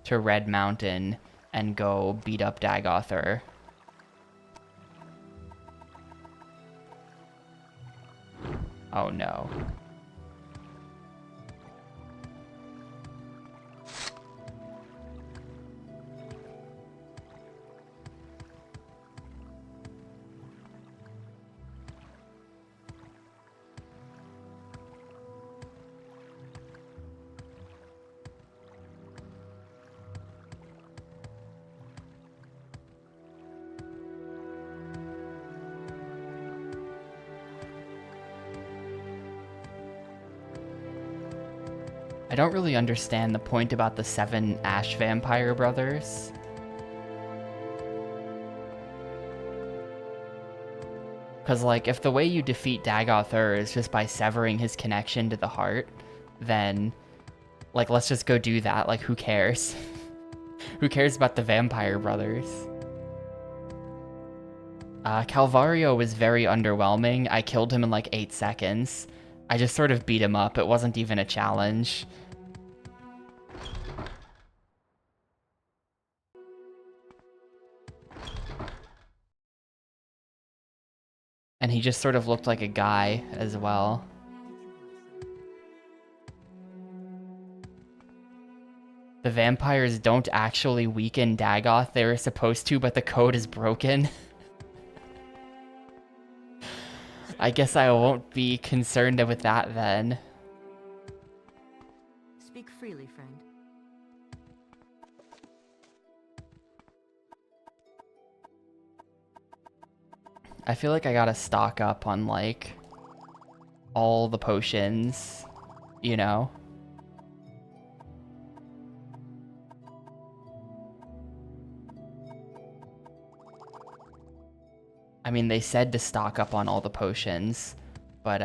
to Red Mountain and go beat up Dagothur. Oh no. I don't really understand the point about the 7 Ash Vampire brothers. Because, like, if the way you defeat Dagothur is just by severing his connection to the heart, then, like, let's just go do that. Like, who cares? Who cares about the Vampire brothers? Calvario was very underwhelming. I killed him in like 8 seconds. I just sort of beat him up. It wasn't even a challenge. And he just sort of looked like a guy as well. The vampires don't actually weaken Dagoth. They were supposed to, but the code is broken. I guess I won't be concerned with that then. Speak freely, friend. I feel like I gotta stock up on, like, all the potions, you know? I mean, they said to stock up on all the potions, but,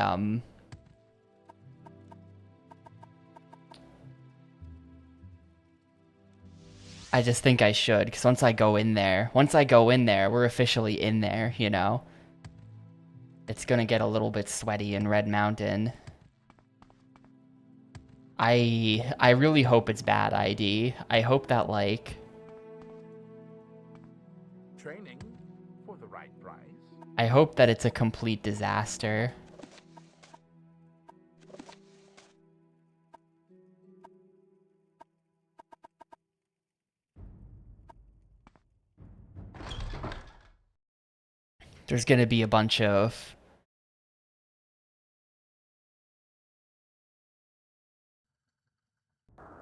I just think I should, because once I go in there, we're officially in there, you know? It's gonna get a little bit sweaty in Red Mountain. I really hope it's bad ID. I hope that, like... Training for the right price. I hope that it's a complete disaster. There's gonna be a bunch of...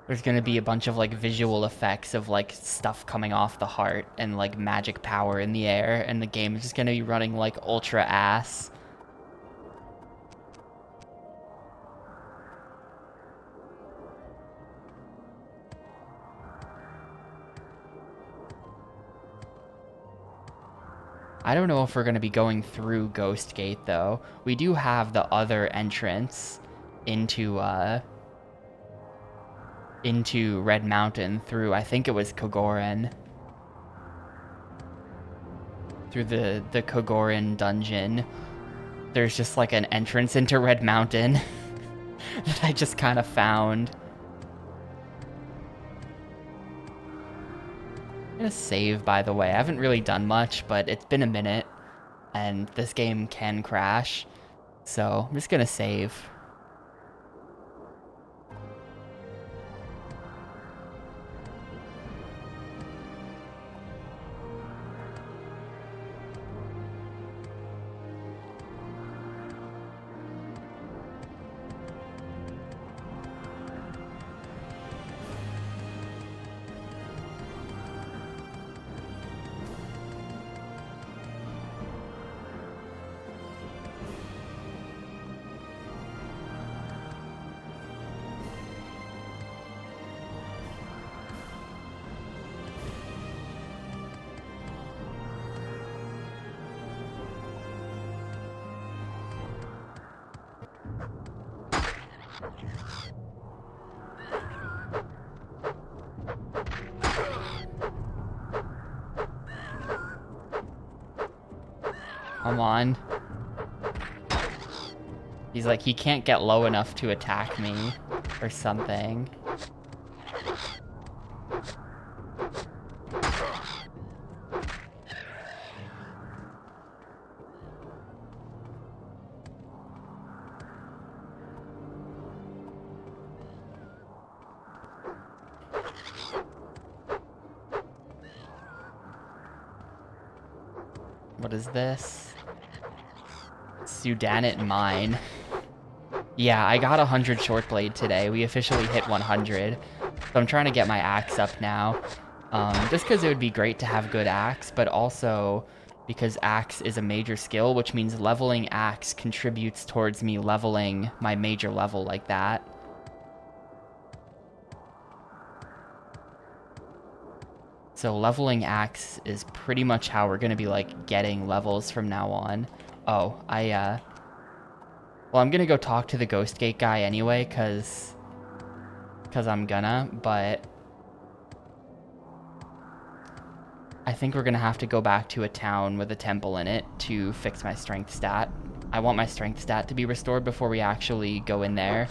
There's gonna be a bunch of, like, visual effects of, like, stuff coming off the heart and, like, magic power in the air, and the game is just gonna be running, like, ultra ass. I don't know if we're gonna be going through Ghost Gate, though. We do have the other entrance into Red Mountain through, I think it was Kogorin. Through the Kogorin dungeon. There's just like an entrance into Red Mountain that I just kind of found. I'm gonna save, by the way. I haven't really done much, but it's been a minute, and this game can crash. So I'm just gonna save. Come on. He's like, he can't get low enough to attack me, or something. What is this? Sudanite Mine. Yeah, I got 100 short blade today. We officially hit 100. So I'm trying to get my axe up now. Just because it would be great to have good axe, but also because axe is a major skill, which means leveling axe contributes towards me leveling my major level like that. So leveling axe is pretty much how we're going to be, like, getting levels from now on. Oh, well, I'm going to go talk to the Ghost Gate guy anyway, because I'm gonna, but I think we're gonna have to go back to a town with a temple in it to fix my strength stat. I want my strength stat to be restored before we actually go in there.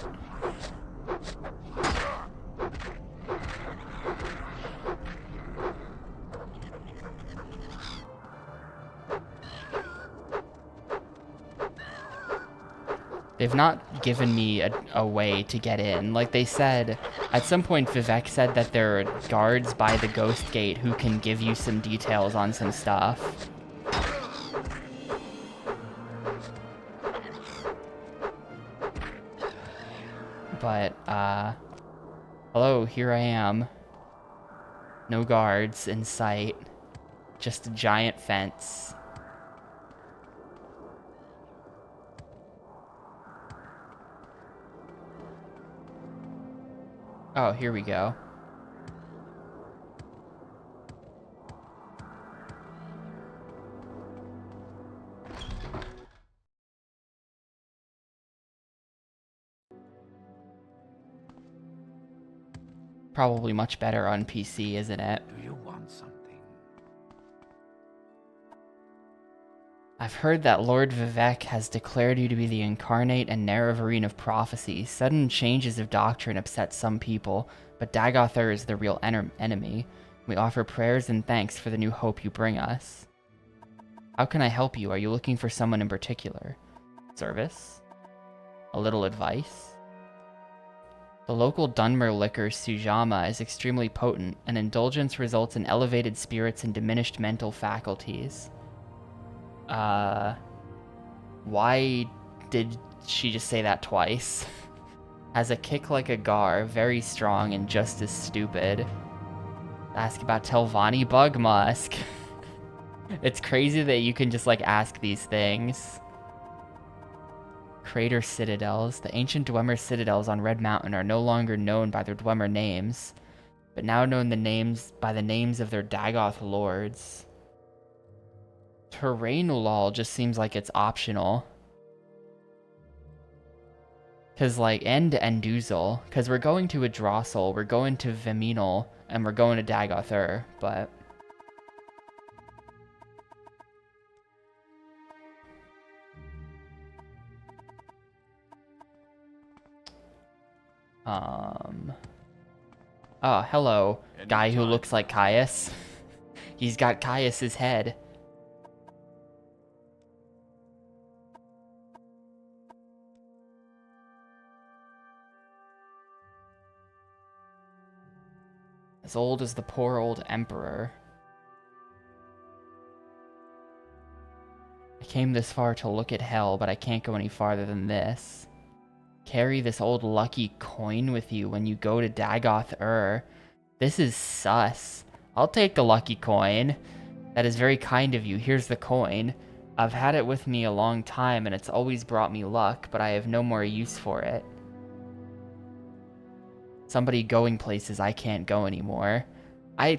They've not given me a way to get in. Like they said, at some point Vivek said that there are guards by the ghost gate who can give you some details on some stuff. But, hello, here I am. No guards in sight. Just a giant fence. Oh, here we go. Probably much better on PC, isn't it? Do you want something? I've heard that Lord Vivek has declared you to be the incarnate and Nerevarine of prophecy. Sudden changes of doctrine upset some people, but Dagoth is the real enemy. We offer prayers and thanks for the new hope you bring us. How can I help you? Are you looking for someone in particular? Service? A little advice? The local Dunmer liquor, Sujama, is extremely potent. An indulgence results in elevated spirits and diminished mental faculties. Why did she just say that twice? Has a kick like a gar, very strong and just as stupid. Ask about Telvanni Bugmusk. It's crazy that you can just like ask these things. Crater Citadels. The ancient Dwemer citadels on Red Mountain are no longer known by their Dwemer names, but now known by the names of their Dagoth lords. Terrainulal just seems like it's optional. Cause like, and Enduzal. Cause we're going to Idrossel, we're going to Viminal, and we're going to Dagoth, but... Oh, hello, guy who looks like Caius. He's got Caius's head. As old as the poor old emperor. I came this far to look at hell, but I can't go any farther than this. Carry this old lucky coin with you when you go to Dagoth. This is sus. I'll take the lucky coin. That is very kind of you. Here's the coin. I've had it with me a long time and it's always brought me luck, but I have no more use for it. Somebody going places I can't go anymore.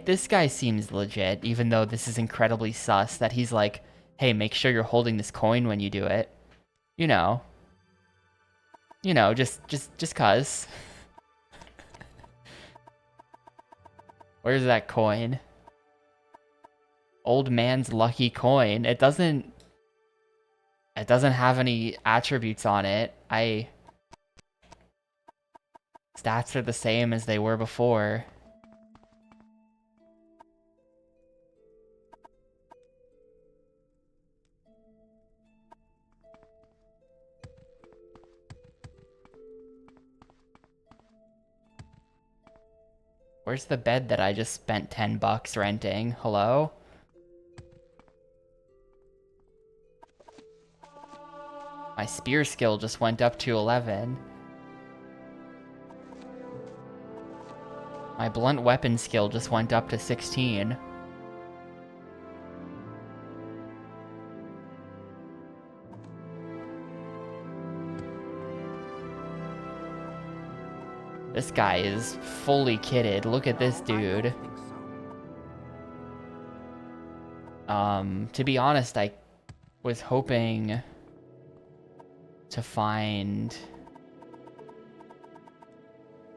This guy seems legit, even though this is incredibly sus that he's like, hey, make sure you're holding this coin when you do it. You know, just cuz. Where's that coin? Old man's lucky coin. It doesn't have any attributes on it. Stats are the same as they were before. Where's the bed that I just spent 10 bucks renting? Hello? My spear skill just went up to 11. My blunt weapon skill just went up to 16. This guy is fully kitted. Look at this dude. I think so. To be honest, I was hoping to find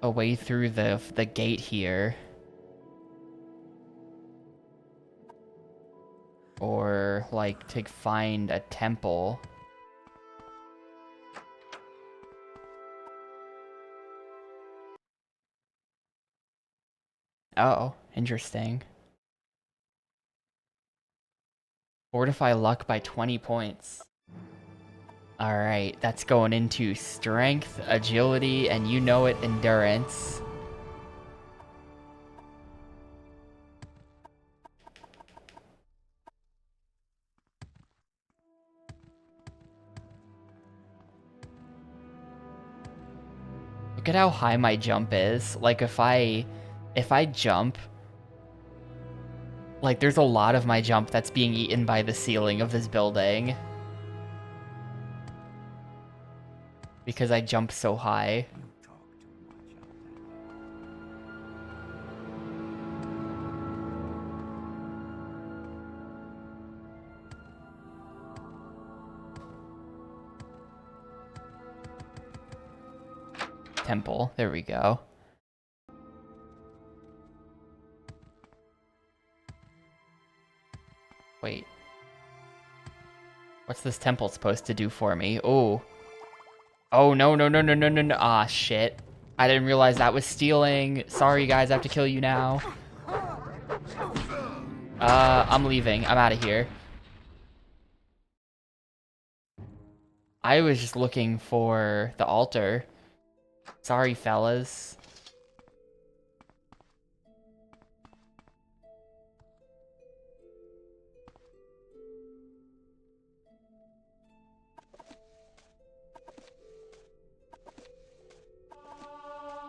a way through the gate here. or like to find a temple. Oh, interesting. Fortify luck by 20 points. Alright, that's going into strength, agility, and you know it, endurance. Look at how high my jump is. Like if I jump, like there's a lot of my jump that's being eaten by the ceiling of this building. Because I jump so high. You talk too much, Outlander. Temple, there we go. Wait. What's this temple supposed to do for me? Oh. Oh, no, no, no, no, no, no, no. Ah, shit. I didn't realize that was stealing. Sorry, guys, I have to kill you now. I'm leaving. I'm out of here. I was just looking for the altar. Sorry, fellas.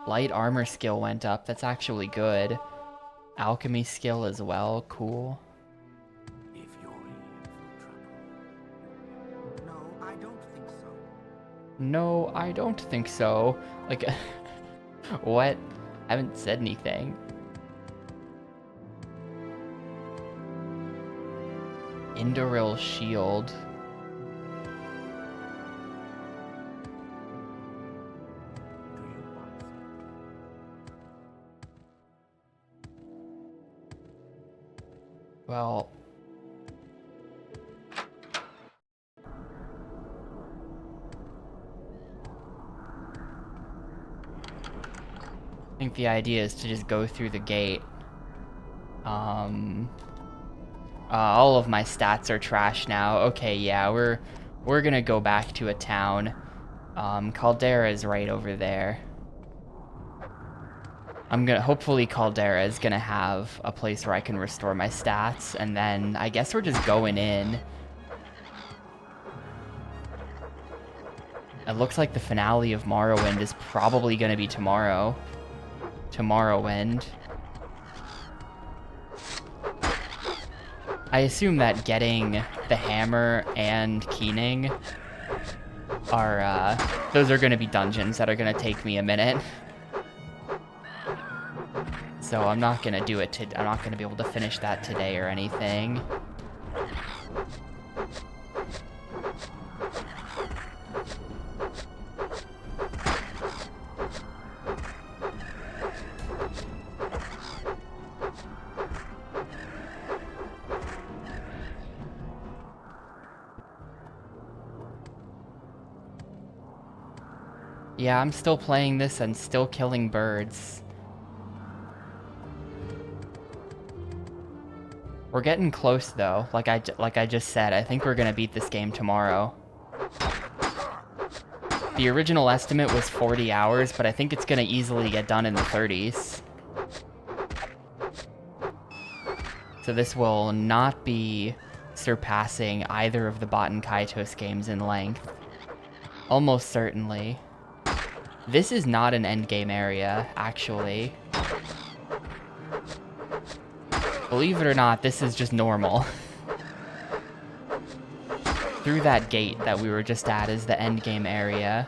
Light armor skill went up. That's actually good. Alchemy skill as well. Cool. If you're in for trouble. No, I don't think so. No, I don't think so. Like, what? I haven't said anything. Indoril shield. Do you want some? Well, I think the idea is to just go through the gate. All of my stats are trash now. Okay, yeah, we're gonna go back to a town. Caldera is right over there. Hopefully Caldera is gonna have a place where I can restore my stats, and then I guess we're just going in. It looks like the finale of Morrowind is probably gonna be tomorrow. Tomorrowwind. I assume that getting the hammer and keening are, those are gonna be dungeons that are gonna take me a minute. So I'm not gonna do it I'm not gonna be able to finish that today or anything. Yeah, I'm still playing this and still killing birds. We're getting close though. Like I just said, I think we're gonna beat this game tomorrow. The original estimate was 40 hours, but I think it's gonna easily get done in the 30s. So this will not be surpassing either of the Baten Kaitos games in length. Almost certainly. This is not an endgame area, actually. Believe it or not, this is just normal. Through that gate that we were just at is the endgame area.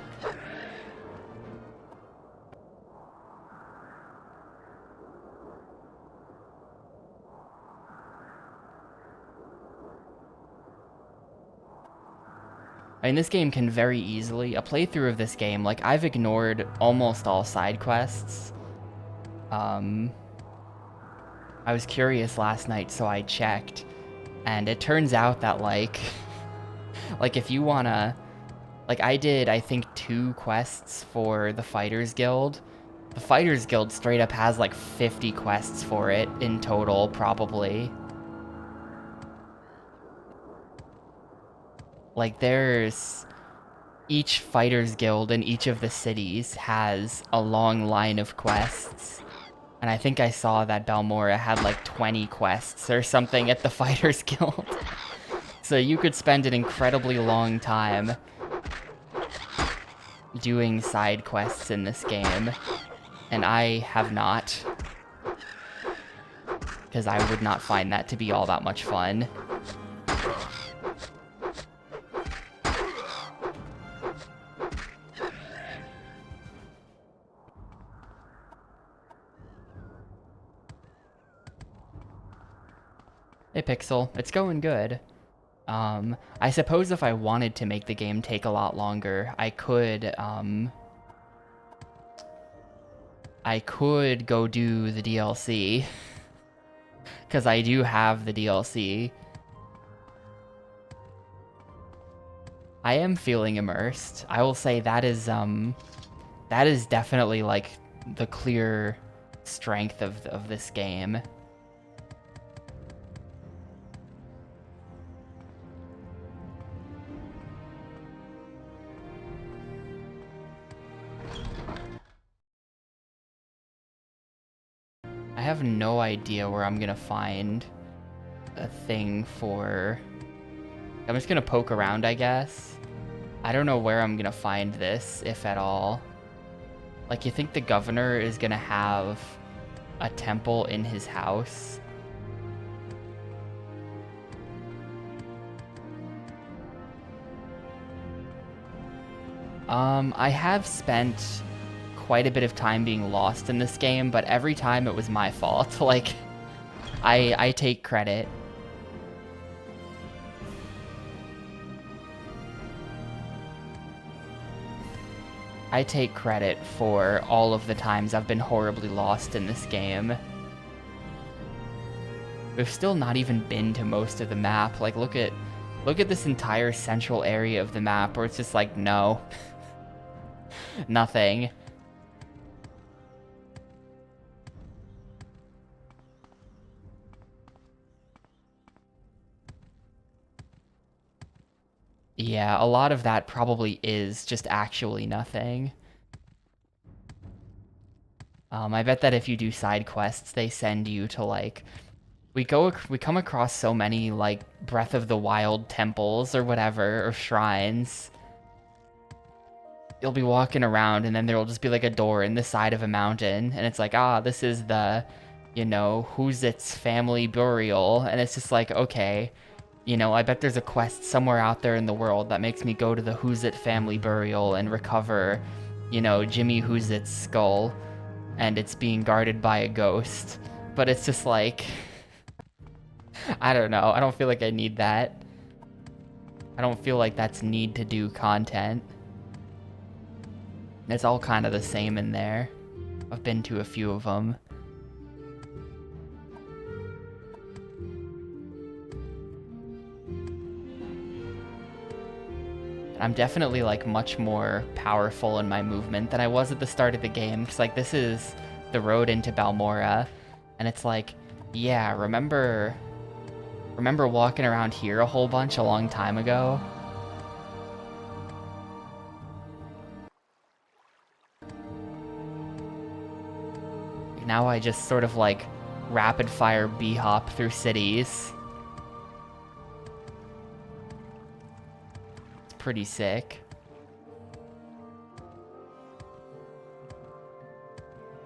I mean, this game can very easily, a playthrough of this game, like, I've ignored almost all side quests. I was curious last night, so I checked. And it turns out that, like, like if you wanna, like I did, I think 2 quests for the Fighters Guild. The Fighters Guild straight up has like 50 quests for it in total, probably. Like there's, each Fighters Guild in each of the cities has a long line of quests. And I think I saw that Balmora had like 20 quests or something at the Fighters Guild. So you could spend an incredibly long time doing side quests in this game. And I have not. Because I would not find that to be all that much fun. Hey Pixel, it's going good. I suppose if I wanted to make the game take a lot longer, I could go do the DLC. Because I do have the DLC. I am feeling immersed. I will say that is definitely like the clear strength of this game. I have no idea where I'm gonna find a thing for... I'm just gonna poke around, I guess. I don't know where I'm gonna find this, if at all. Like, you think the governor is gonna have a temple in his house? I have spent quite a bit of time being lost in this game, but every time it was my fault. Like, I take credit. I take credit for all of the times I've been horribly lost in this game. We've still not even been to most of the map. Like, look at this entire central area of the map where it's just like, no. Nothing. Yeah, a lot of that probably is just actually nothing. I bet that if you do side quests, they send you to, like... We come across so many, like, Breath of the Wild temples or whatever, or shrines. You'll be walking around and then there'll just be like a door in the side of a mountain, and it's like, ah, this is the, you know, Huzit's family burial, and it's just like, okay, you know, I bet there's a quest somewhere out there in the world that makes me go to the Huzit family burial and recover, you know, Jimmy Huzit's skull, and it's being guarded by a ghost. But it's just like, I don't know, I don't feel like I need that. I don't feel like that's need to do content. It's all kind of the same in there. I've been to a few of them. I'm definitely like much more powerful in my movement than I was at the start of the game. Because like this is the road into Balmora, and it's like, yeah, remember walking around here a whole bunch a long time ago? Now I just sort of like rapid fire b-hop through cities. It's pretty sick.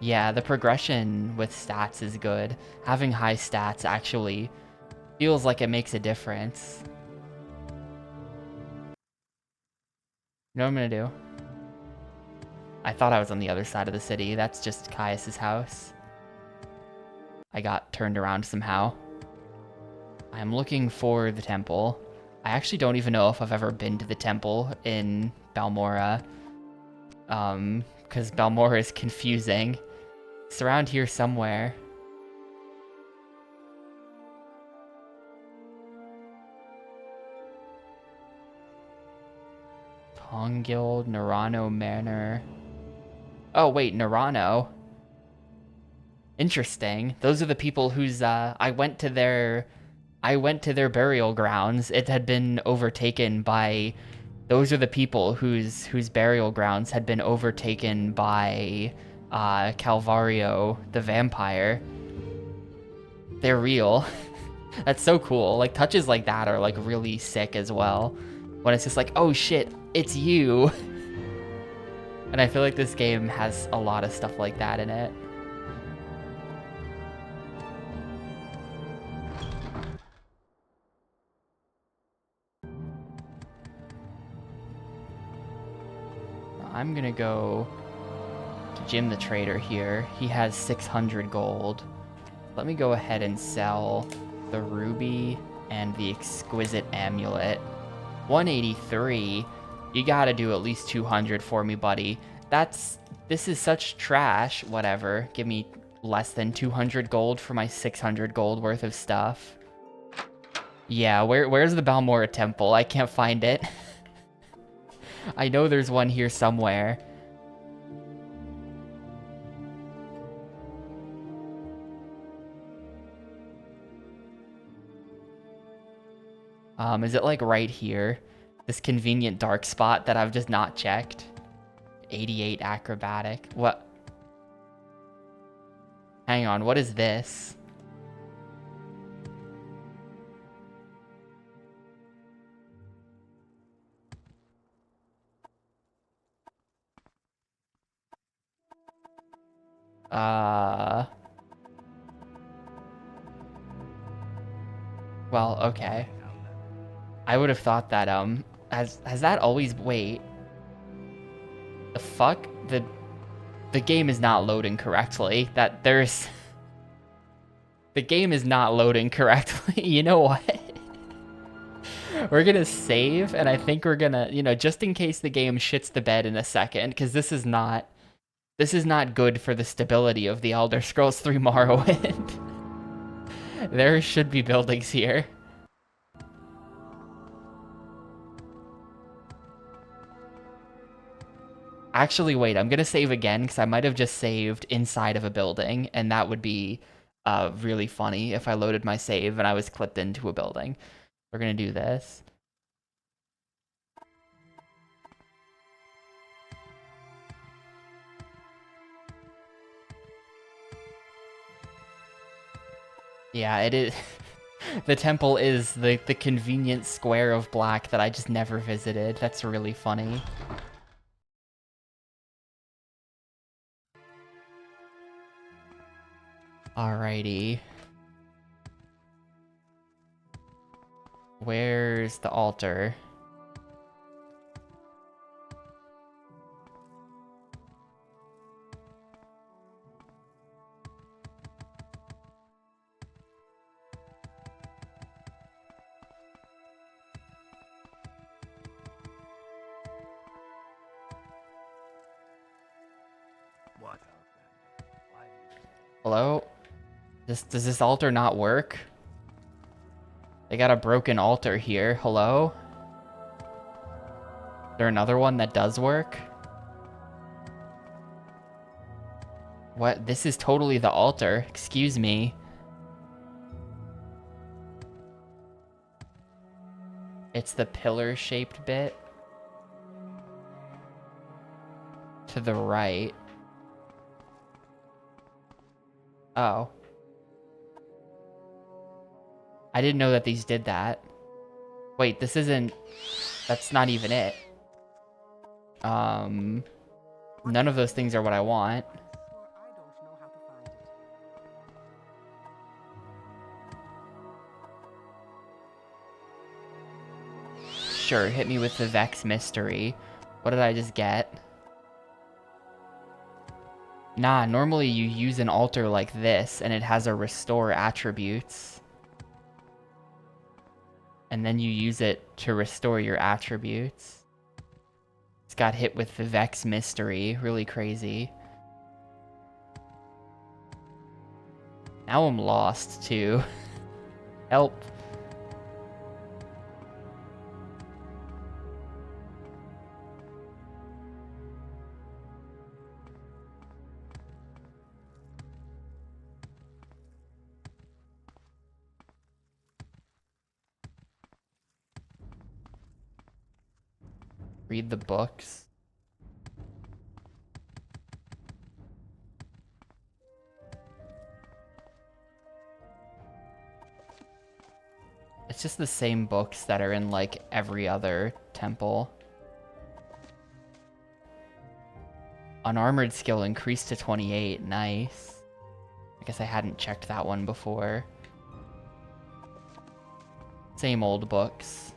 Yeah, the progression with stats is good. Having high stats actually feels like it makes a difference. You know what I'm gonna do? I thought I was on the other side of the city. That's just Caius's house. I got turned around somehow. I'm looking for the temple. I actually don't even know if I've ever been to the temple in Balmora. Because Balmora is confusing. It's around here somewhere. Kong Guild, Narano Manor. Oh wait, Narano. Interesting. Those are the people whose I went to their burial grounds. It had been overtaken by those are the people whose burial grounds had been overtaken by Calvario the vampire. They're real. That's so cool. Like touches like that are like really sick as well. When it's just like, oh shit, it's you. And I feel like this game has a lot of stuff like that in it. I'm gonna go to Jim the Trader here. He has 600 gold. Let me go ahead and sell the ruby and the exquisite amulet. 183. You gotta do at least 200 for me, buddy. This is such trash. Whatever. Give me less than 200 gold for my 600 gold worth of stuff. Yeah, where's the Balmora Temple? I can't find it. I know there's one here somewhere. Is it like right here? This convenient dark spot that I've just not checked? 88 acrobatic. What? Hang on, what is this? Well, okay. I would have thought that, has that always, wait. The fuck? The game is not loading correctly. The game is not loading correctly. You know what? We're gonna save, and I think we're gonna, just in case the game shits the bed in a second, because this is not good for the stability of the Elder Scrolls 3 Morrowind. There should be buildings here. Actually, wait, I'm gonna save again because I might have just saved inside of a building, and that would be really funny if I loaded my save and I was clipped into a building. We're gonna do this. Yeah, it is. The temple is the convenient square of black that I just never visited. That's really funny. Alrighty. Where's the altar? What Outlander? Why do you... Hello? Does this altar not work? They got a broken altar here. Hello? Is there another one that does work? What? This is totally the altar. Excuse me. It's the pillar-shaped bit. To the right. Oh. I didn't know that these did that. Wait, this isn't... That's not even it. None of those things are what I want. I don't know how to find it. Sure, hit me with the Vex Mystery. What did I just get? Nah, normally you use an altar like this, and it has a restore attributes. And then you use it to restore your attributes. It's got hit with the Vex Mystery. Really crazy. Now I'm lost, too. Help. Read the books. It's just the same books that are in like every other temple. Unarmored skill increased to 28. Nice. I guess I hadn't checked that one before. Same old books.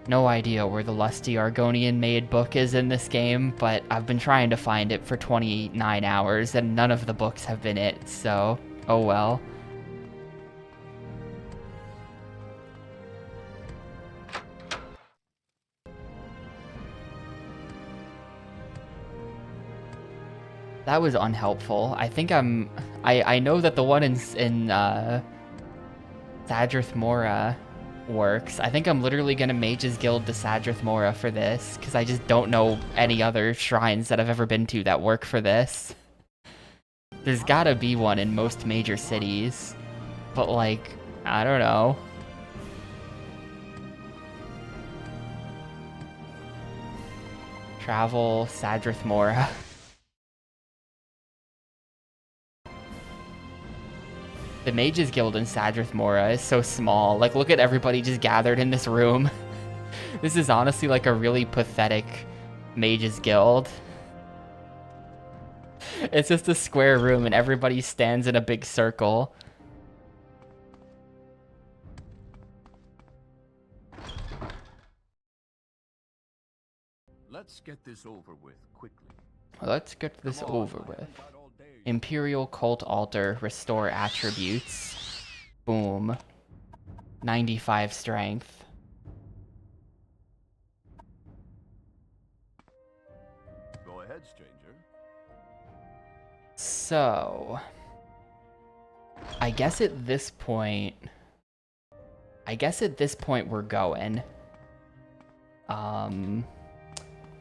No idea where the lusty Argonian Maid book is in this game, but I've been trying to find it for 29 hours and none of the books have been it, so oh well. That was unhelpful. I think I know that the one in Sadrith Mora works. I think I'm literally gonna Mage's Guild to Sadrith Mora for this, because I just don't know any other shrines that I've ever been to that work for this. There's gotta be one in most major cities, but like, I don't know. Travel Sadrith Mora. The Mages Guild in Sadrith Mora is so small. Like, look at everybody just gathered in this room. This is honestly like a really pathetic Mages Guild. It's just a square room and everybody stands in a big circle. Let's get this over with quickly. Let's get this over with. Imperial Cult Altar, restore attributes. Boom. 95 strength. Go ahead, stranger. So, I guess at this point we're going.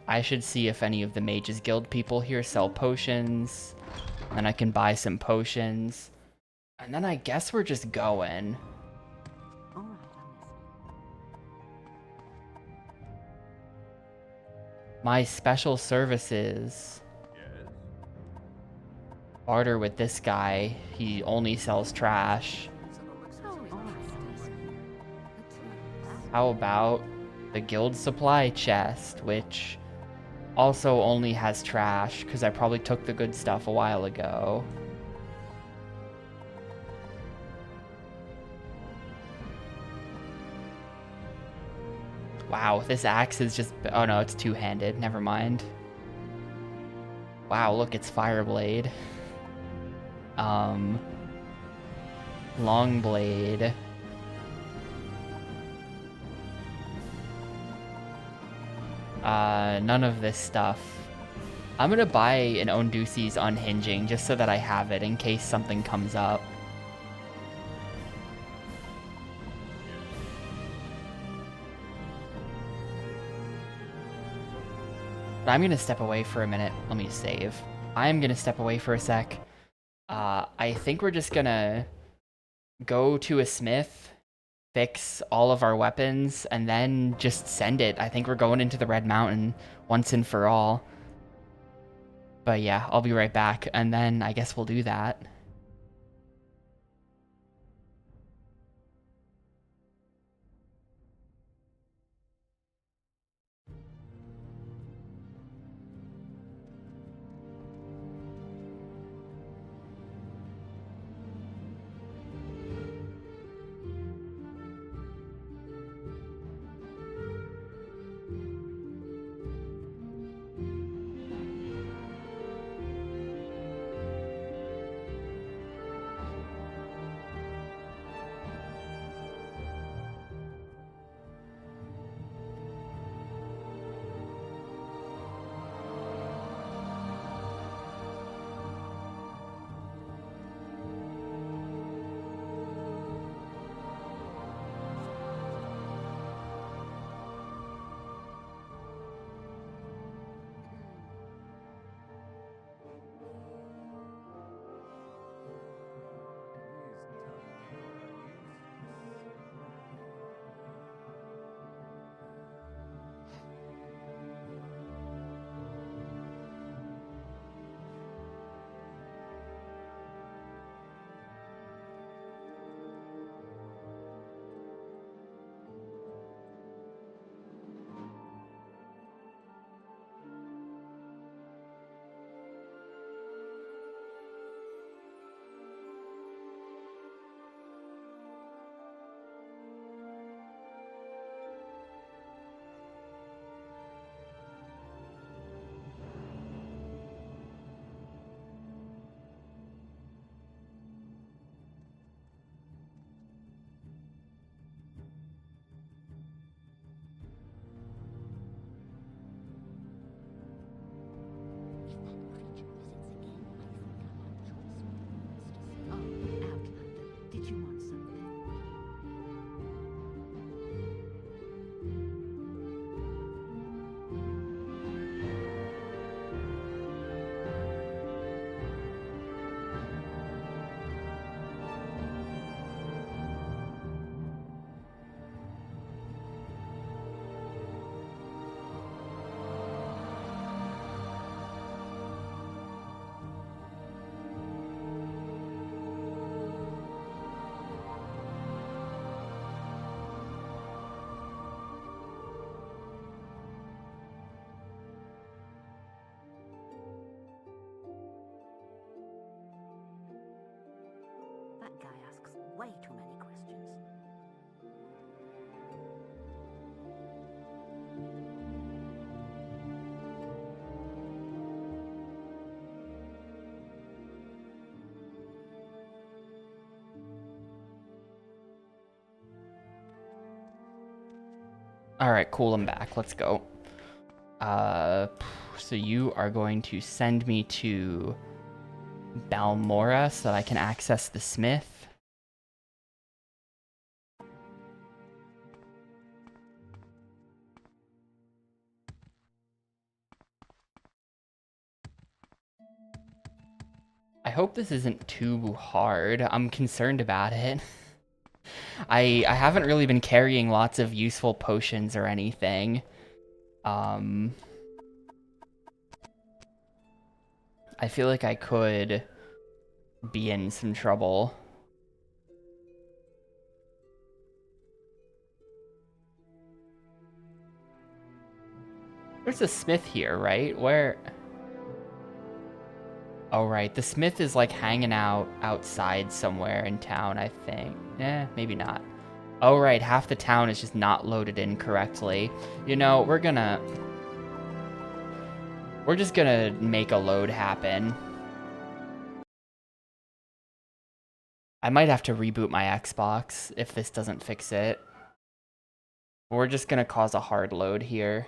I should see if any of the Mages Guild people here sell potions. Then I can buy some potions. And then I guess we're just going. All right, I'm listening. My special services. Yes? Barter with this guy. He only sells trash. All right, I'm listening. How about the guild supply chest, which also only has trash, because I probably took the good stuff a while ago. Wow, this axe is just... Oh no, it's two-handed. Never mind. Wow, look, it's Fireblade. Long blade. None of this stuff. I'm gonna buy an Ondusi's Unhinging just so that I have it in case something comes up. But I'm gonna step away for a minute. Let me save. I'm gonna step away for a sec. I think we're just gonna go to a smith, fix all of our weapons, and then just send it. I think we're going into the Red Mountain once and for all. But yeah, I'll be right back, and then I guess we'll do that. guy asks way too many questions. Alright, cool, I'm back. Let's go. So you are going to send me to Balmora so that I can access the smith. I hope this isn't too hard. I'm concerned about it. I haven't really been carrying lots of useful potions or anything. I feel like I could be in some trouble. There's a smith here, right? Where? Oh, right. The smith is like hanging out outside somewhere in town, I think. Maybe not. Oh, right. Half the town is just not loaded in correctly. You know, we're just gonna make a load happen. I might have to reboot my Xbox if this doesn't fix it. We're just gonna cause a hard load here.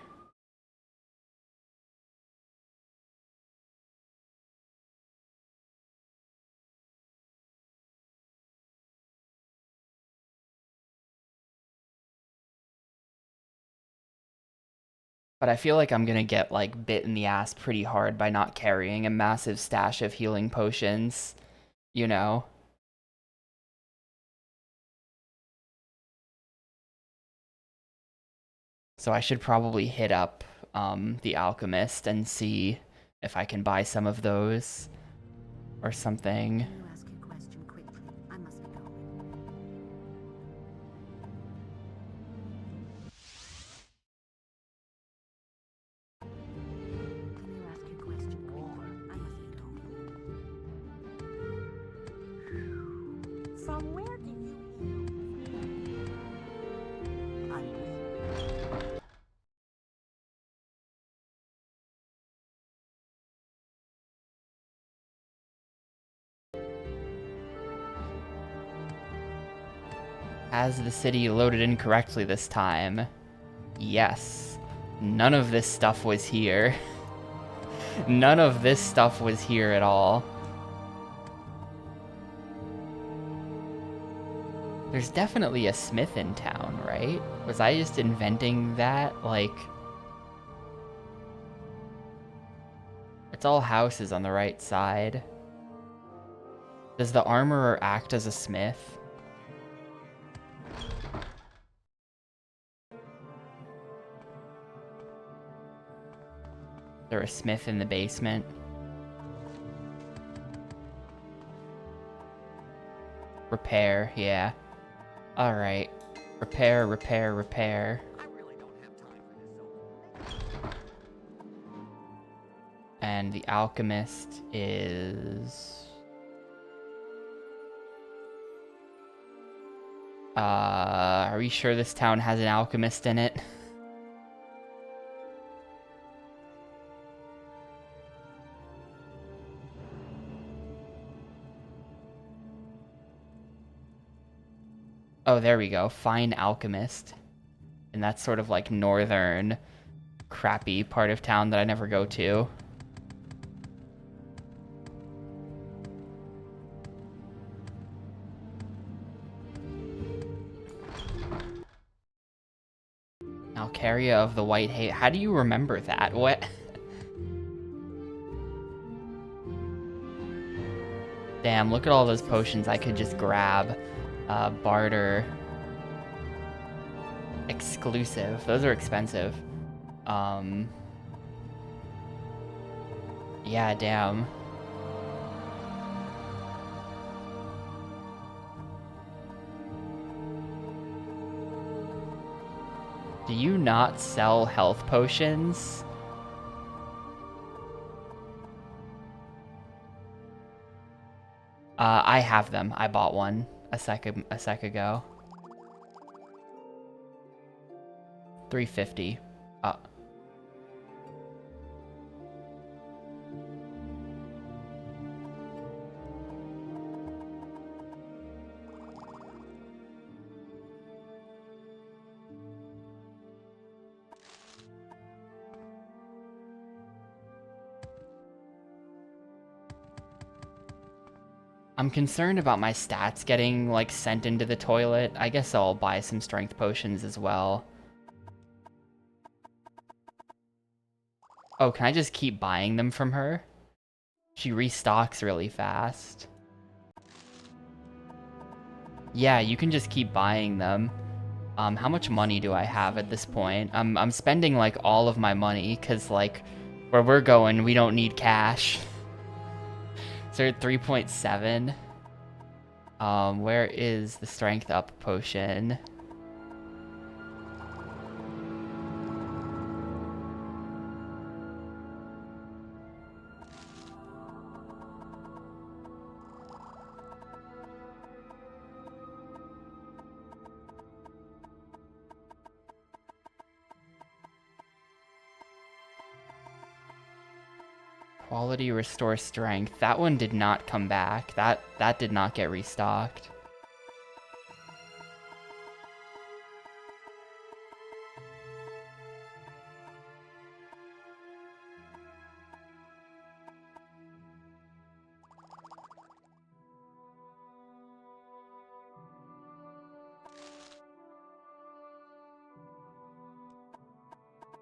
But I feel like I'm gonna get like bit in the ass pretty hard by not carrying a massive stash of healing potions, you know? So I should probably hit up the alchemist and see if I can buy some of those or something. Can you ask your question quickly? I must go. Can you ask your question quickly? I must go. From where did you... I'm listening. Has the city loaded in correctly this time? Yes. None of this stuff was here. None of this stuff was here at all. There's definitely a smith in town, right? Was I just inventing that? Like, it's all houses on the right side. Does the armorer act as a smith? Is there a smith in the basement? Repair, yeah. Alright. Repair, repair, repair. I really don't have time for this. And the alchemist is... are we sure this town has an alchemist in it? Oh, there we go. Find alchemist. And that's sort of like northern, crappy part of town that I never go to. Alcaria of the White Hay. How do you remember that? What? Damn, look at all those potions I could just grab. Barter. Exclusive. Those are expensive. Yeah, damn. Do you not sell health potions? I have them. I bought one a sec ago. 350. Uh, I'm concerned about my stats getting, like, sent into the toilet. I guess I'll buy some strength potions as well. Oh, can I just keep buying them from her? She restocks really fast. Yeah, you can just keep buying them. How much money do I have at this point? I'm spending, like, all of my money, because, like, where we're going, we don't need cash. So at 3.7. Where is the strength up potion? Quality restore strength. That one did not come back. That did not get restocked.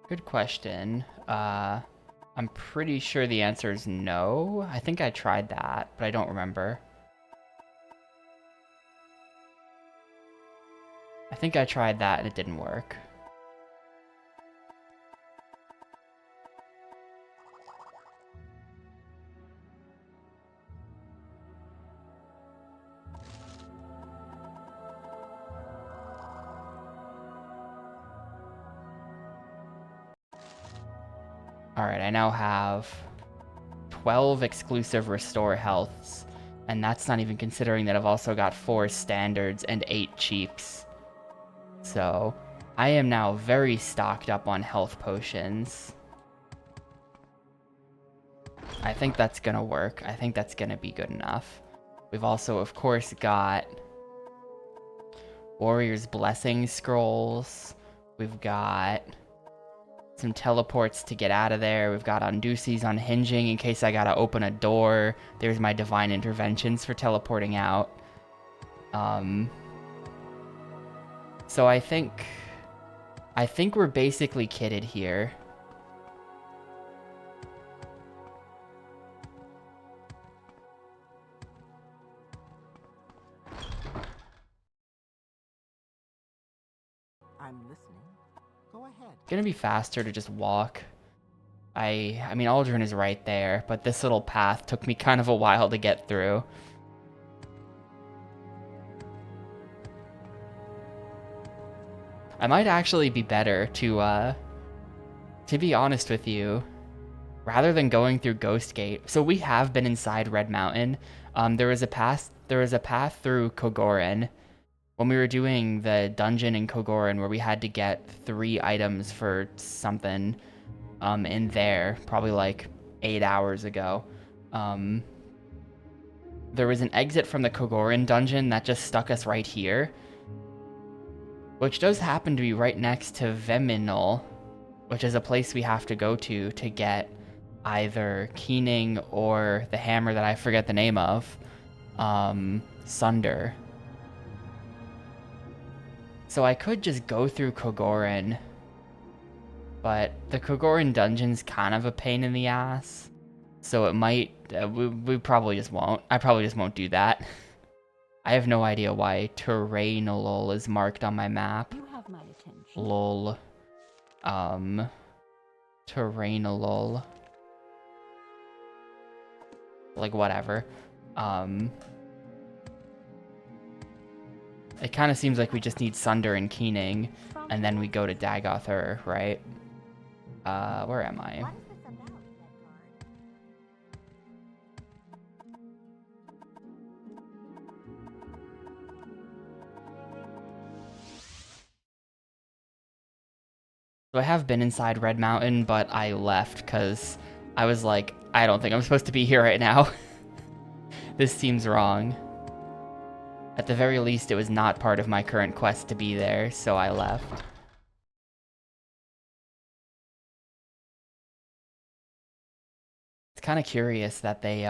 Good question. I'm pretty sure the answer is no. I think I tried that, but I don't remember. I think I tried that and it didn't work. Alright, I now have 12 exclusive restore healths, and that's not even considering that I've also got 4 standards and 8 cheaps. So, I am now very stocked up on health potions. I think that's gonna work. I think that's gonna be good enough. We've also, of course, got Warrior's Blessing scrolls. We've got some teleports to get out of there. We've got Unduces unhinging in case I gotta open a door. There's my divine interventions for teleporting out. So I think we're basically kitted here. I'm listening. Go ahead. Gonna be faster to just walk. I mean, Aldrin is right there, but this little path took me kind of a while to get through. I might actually be better to be honest with you, rather than going through Ghost Gate. So we have been inside Red Mountain. There was a path through Kogorin when we were doing the dungeon in Kogorin where we had to get 3 items for something in there, probably like 8 hours ago. There was an exit from the Kogorin dungeon that just stuck us right here, which does happen to be right next to Veminol, which is a place we have to go to get either Keening or the hammer that I forget the name of, Sunder. So I could just go through Kogorin, but the Kogorin dungeon's kind of a pain in the ass, so it might, we probably just won't. I probably just won't do that. I have no idea why Terrainolol is marked on my map. You have my attention. Lol. Terrainolol. Like, whatever. It kind of seems like we just need Sunder and Keening, and then we go to Dagoth, right? Where am I? What is this about, Edward? I have been inside Red Mountain, but I left because I was like, I don't think I'm supposed to be here right now. This seems wrong. At the very least, it was not part of my current quest to be there, so I left. It's kind of curious that they,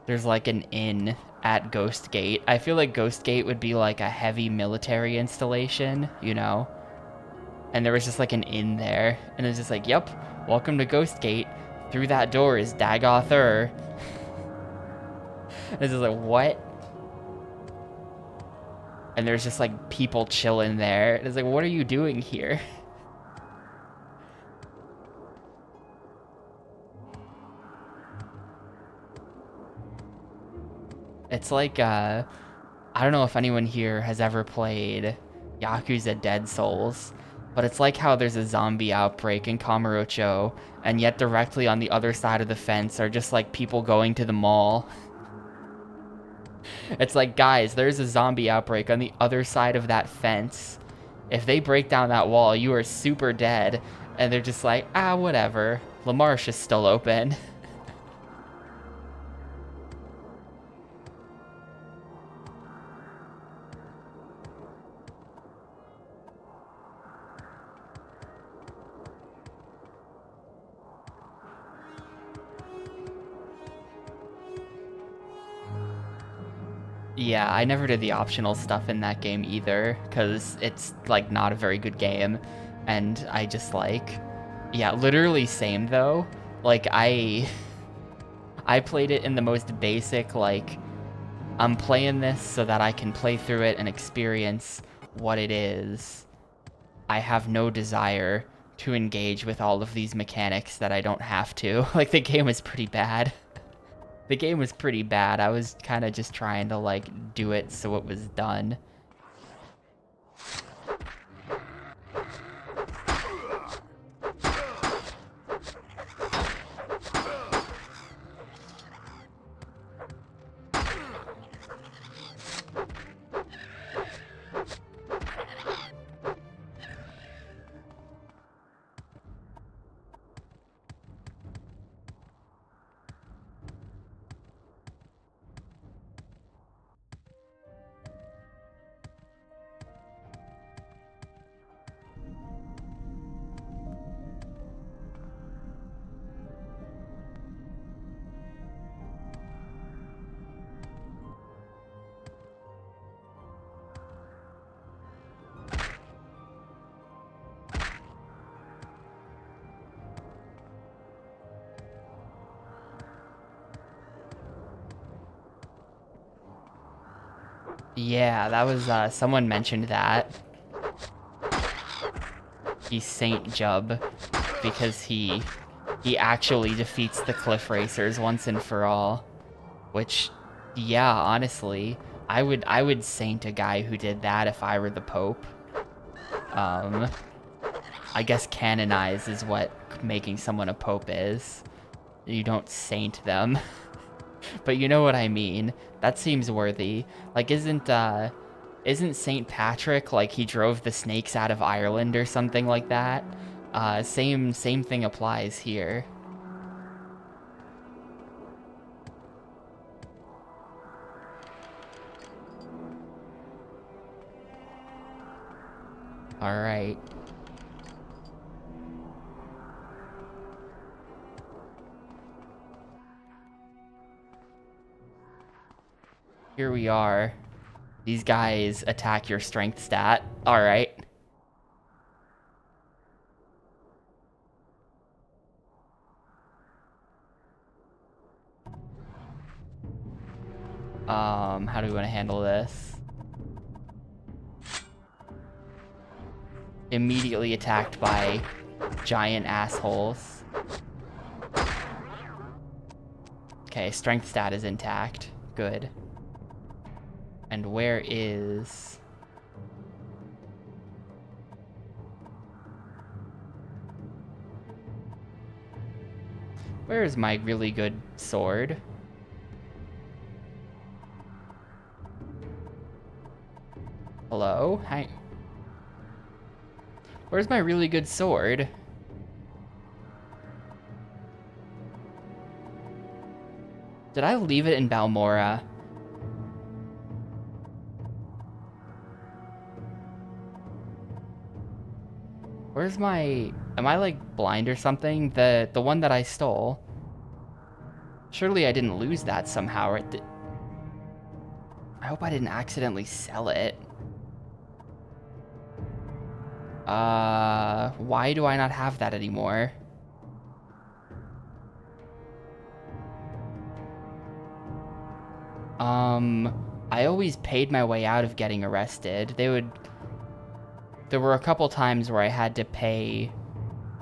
there's like an inn at Ghost Gate. I feel like Ghost Gate would be like a heavy military installation, you know? And there was just like an inn there. And it's just like, yep, welcome to Ghost Gate. Through that door is Dagoth Ur. It's just like, what? And there's just like people chilling there. It's like, what are you doing here? It's like, I don't know if anyone here has ever played Yakuza Dead Souls, but it's like how there's a zombie outbreak in Kamurocho, and yet directly on the other side of the fence are just like people going to the mall. It's like, guys, there's a zombie outbreak on the other side of that fence. If they break down that wall, you are super dead. And they're just like, ah, whatever. La Marche is still open. Yeah, I never did the optional stuff in that game either, because it's, like, not a very good game. And I just, like... Yeah, literally same, though. Like, I played it in the most basic, like... I'm playing this so that I can play through it and experience what it is. I have no desire to engage with all of these mechanics that I don't have to. Like, the game is pretty bad. The game was pretty bad. I was kind of just trying to, like, do it so it was done. Yeah, that was, someone mentioned that. He's Saint Jub, because he actually defeats the Cliff Racers once and for all. Which, yeah, honestly, I would saint a guy who did that if I were the Pope. I guess canonize is what making someone a Pope is. You don't saint them. But you know what I mean. That seems worthy. Like, isn't St. Patrick, like, he drove the snakes out of Ireland or something like that? Same thing applies here. Alright. Here we are. These guys attack your strength stat. Alright. How do we want to handle this? Immediately attacked by giant assholes. Okay, strength stat is intact. Good. And where is... Where is my really good sword? Hello? Hi. Where's my really good sword? Did I leave it in Balmora? Where's my... Am I, like, blind or something? The one that I stole. Surely I didn't lose that somehow, or I hope I didn't accidentally sell it. Why do I not have that anymore? I always paid my way out of getting arrested. There were a couple times where I had to pay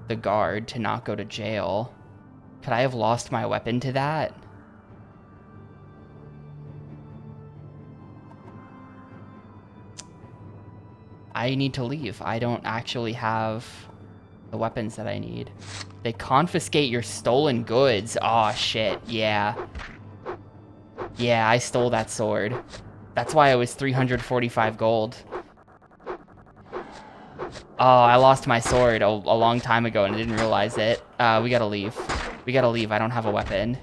the guard to not go to jail. Could I have lost my weapon to that? I need to leave. I don't actually have the weapons that I need. They confiscate your stolen goods. Aw, shit. Yeah. Yeah, I stole that sword. That's why it was 345 gold. Oh, I lost my sword a long time ago and I didn't realize it. We gotta leave. We gotta leave. I don't have a weapon.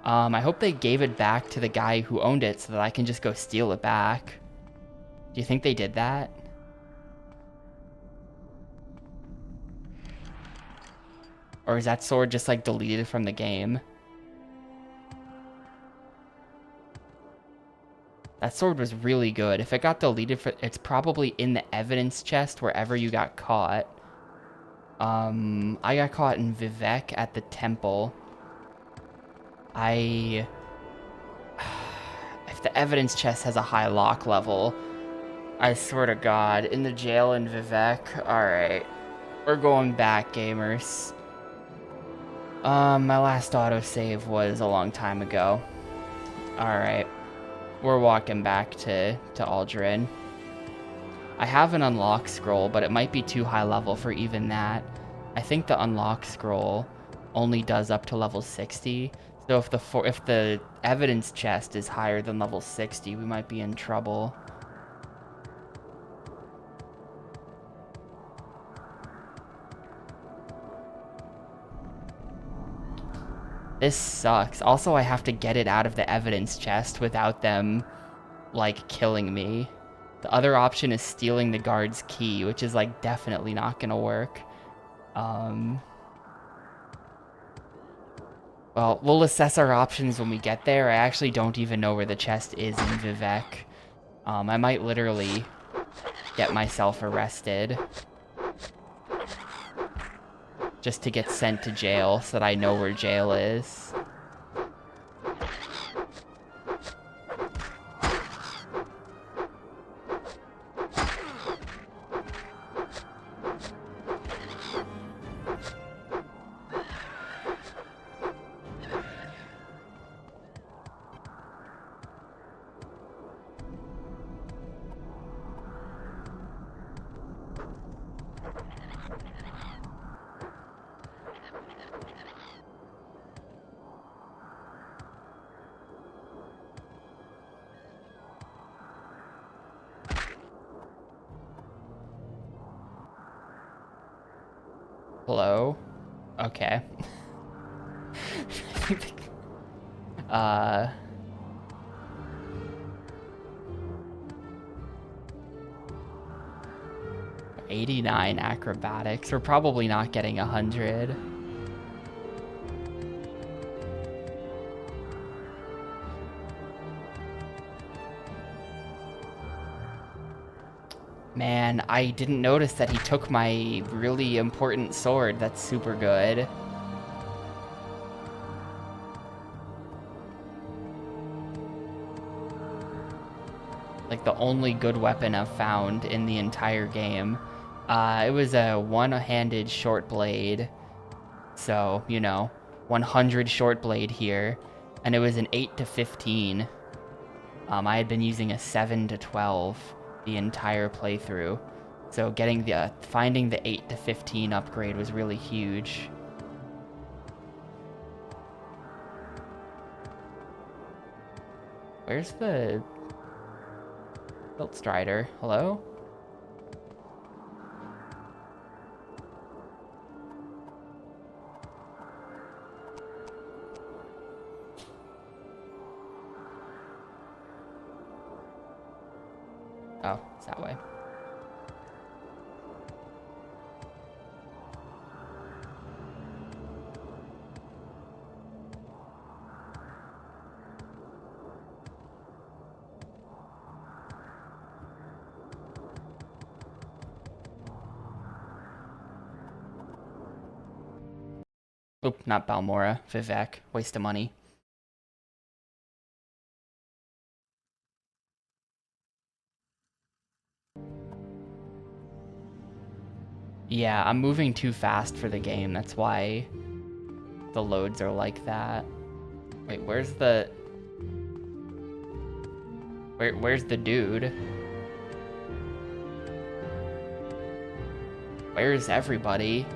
I hope they gave it back to the guy who owned it so that I can just go steal it back. Do you think they did that? Or is that sword just like deleted from the game? That sword was really good. If it got deleted, it's probably in the evidence chest wherever you got caught. I got caught in Vivek at the temple. If the evidence chest has a high lock level, I swear to God, in the jail in Vivek. Alright. We're going back, gamers. My last autosave was a long time ago. Alright. We're walking back to Aldrin. I have an unlock scroll, but it might be too high level for even that. I think the unlock scroll only does up to level 60. So if the evidence chest is higher than level 60, we might be in trouble. This sucks. Also, I have to get it out of the evidence chest without them, like, killing me. The other option is stealing the guard's key, which is, like, definitely not gonna work. Well, we'll assess our options when we get there. I actually don't even know where the chest is in Vivek. I might literally get myself arrested just to get sent to jail so that I know where jail is. Hello? Okay. uh... 89 acrobatics. We're probably not getting 100. Man, I didn't notice that he took my really important sword. That's super good. Like the only good weapon I've found in the entire game. It was a one-handed short blade. So, you know, 100 short blade here. And it was an 8 to 15. I had been using a 7 to 12 the entire playthrough. So finding the 8 to 15 upgrade was really huge. Where's the... Silt Strider, hello? Oh, it's that way. Oop, not Balmora, Vivek. Waste of money. Yeah, I'm moving too fast for the game. That's why the loads are like that. Wait, where's the... Where's the dude? Where's everybody?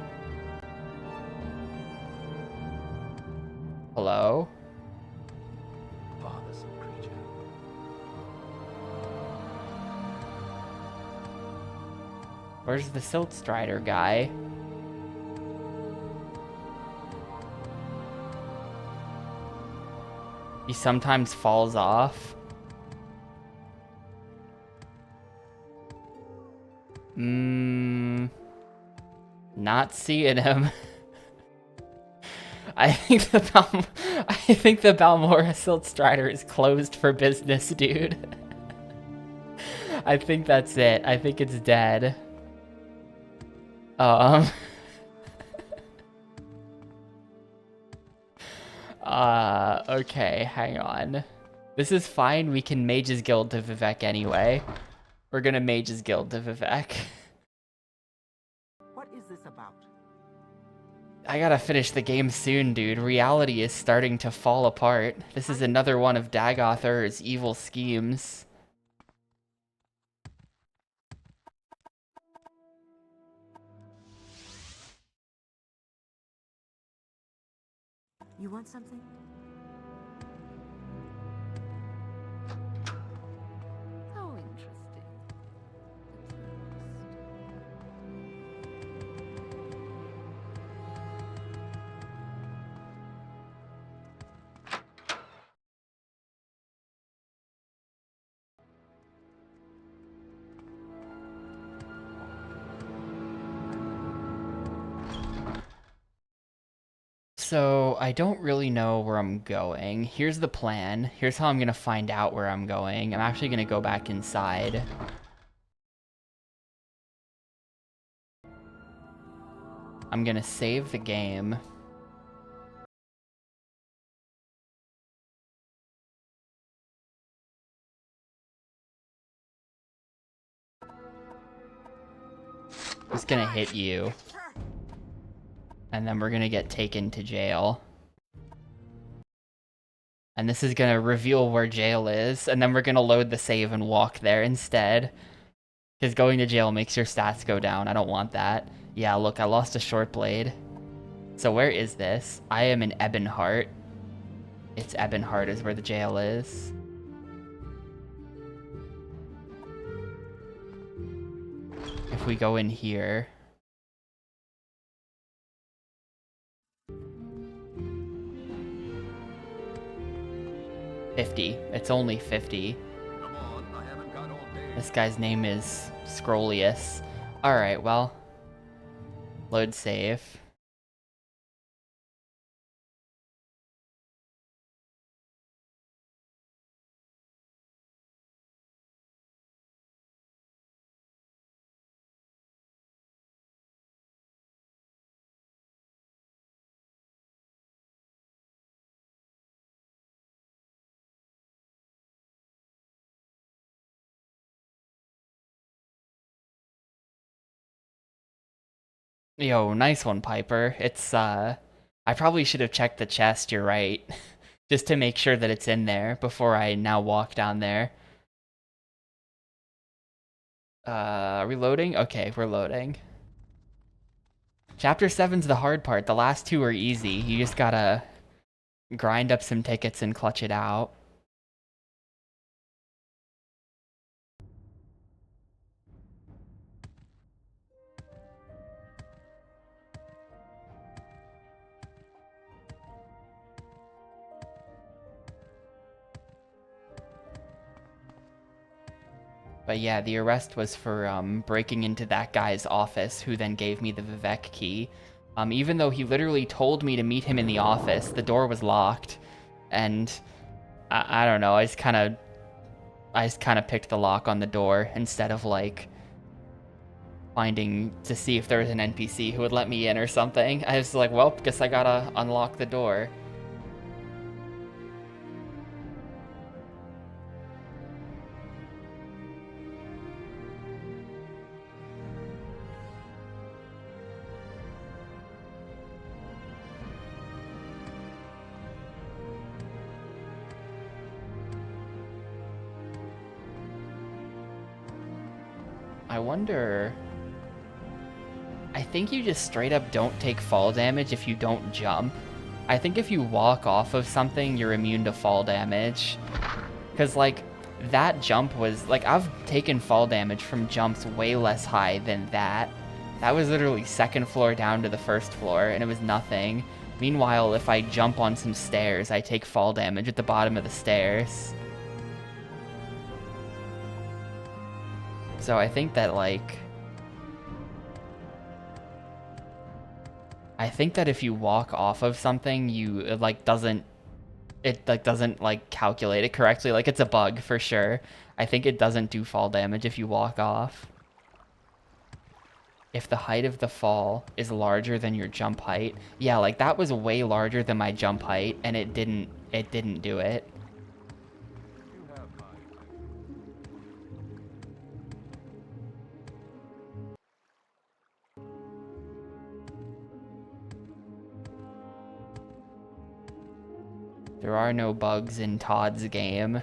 Hello? Bothersome creature. Where's the Silt Strider guy? He sometimes falls off. Not seeing him. I think the Balmora Silt Strider is closed for business, dude. I think that's it. I think it's dead. Okay, hang on. This is fine. We can Mage's Guild to Vivek anyway. We're gonna Mage's Guild to Vivek. What is this about? I gotta finish the game soon, dude. Reality is starting to fall apart. This is another one of Dagoth's evil schemes. You want something? How interesting. So, I don't really know where I'm going. Here's the plan. Here's how I'm gonna find out where I'm going. I'm actually gonna go back inside. I'm gonna save the game. Just gonna hit you. And then we're gonna get taken to jail. And this is gonna reveal where jail is, and then we're gonna load the save and walk there instead. Because going to jail makes your stats go down. I don't want that. Yeah, look, I lost a short blade. So where is this? I am in Ebonheart. It's Ebonheart is where the jail is. If we go in here... 50. It's only 50. Come on, I haven't got all day. This guy's name is Scrolius. Alright, well. Load save. Yo, nice one, Piper. It's, I probably should have checked the chest, you're right. Just to make sure that it's in there before I now walk down there. Are we loading? Okay, we're loading. Chapter 7's the hard part. The last two are easy. You just gotta grind up some tickets and clutch it out. But yeah, the arrest was for breaking into that guy's office, who then gave me the Vivek key. Even though he literally told me to meet him in the office, the door was locked, and I don't know. I just kind of picked the lock on the door instead of like finding to see if there was an NPC who would let me in or something. I was like, well, guess I gotta unlock the door. I wonder... I think you just straight up don't take fall damage if you don't jump. I think if you walk off of something, you're immune to fall damage. Because, like, that jump was... Like, I've taken fall damage from jumps way less high than that. That was literally second floor down to the first floor, and it was nothing. Meanwhile, if I jump on some stairs, I take fall damage at the bottom of the stairs. So I think that, like... I think that if you walk off of something, it doesn't calculate it correctly. Like, it's a bug for sure. I think it doesn't do fall damage if you walk off. If the height of the fall is larger than your jump height. Yeah, like that was way larger than my jump height, and it didn't do it. There are no bugs in Todd's game.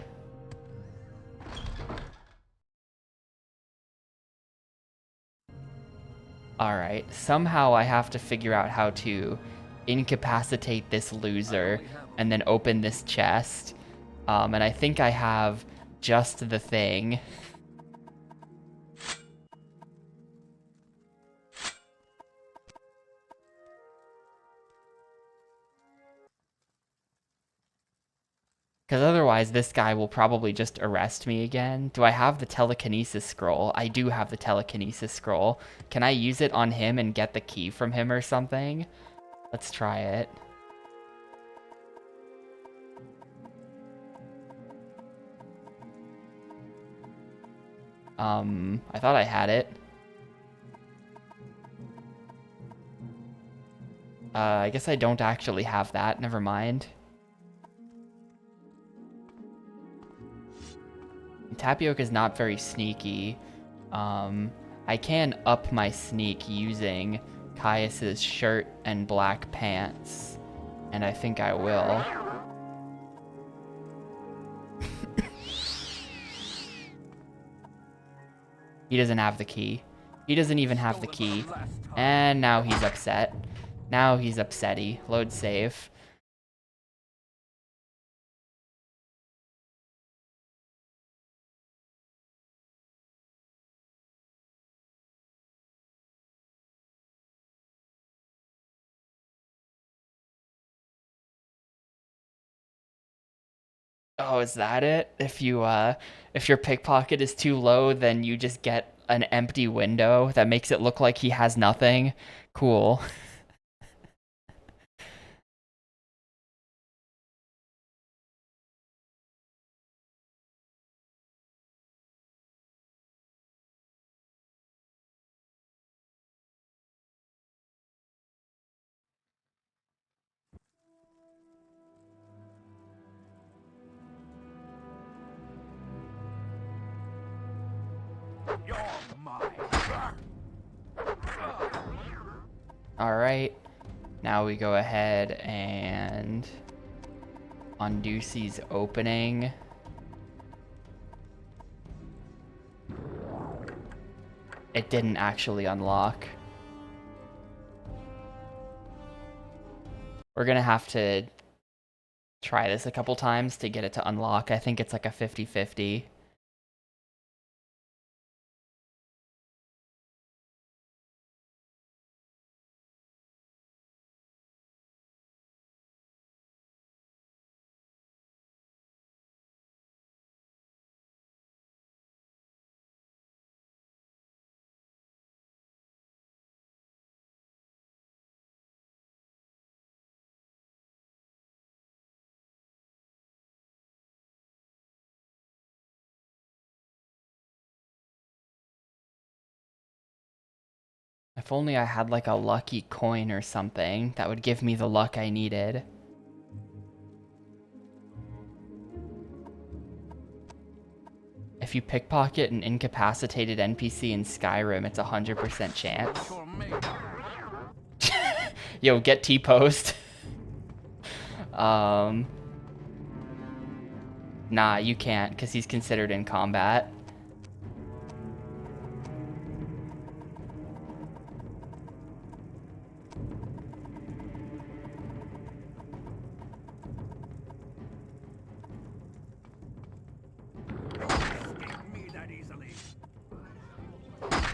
Alright, somehow I have to figure out how to incapacitate this loser and then open this chest. And I think I have just the thing. Because otherwise this guy will probably just arrest me again. Do I have the telekinesis scroll? I do have the telekinesis scroll. Can I use it on him and get the key from him or something? Let's try it. I thought I had it. I guess I don't actually have that. Never mind. Tapioca is not very sneaky. I can up my sneak using Caius's shirt and black pants, and I think I will. He doesn't have the key. He doesn't even have the key. And now he's upset. Now he's upsetty. Load save. Oh, is that it? If your pickpocket is too low, then you just get an empty window that makes it look like he has nothing. Cool. You're mine. Alright. Now we go ahead and undo C's opening. It didn't actually unlock. We're gonna have to try this a couple times to get it to unlock. I think it's like a 50-50. If only I had like a lucky coin or something that would give me the luck I needed. If you pickpocket an incapacitated NPC in Skyrim, it's 100% chance. Yo, get T-post. Nah, you can't, because he's considered in combat.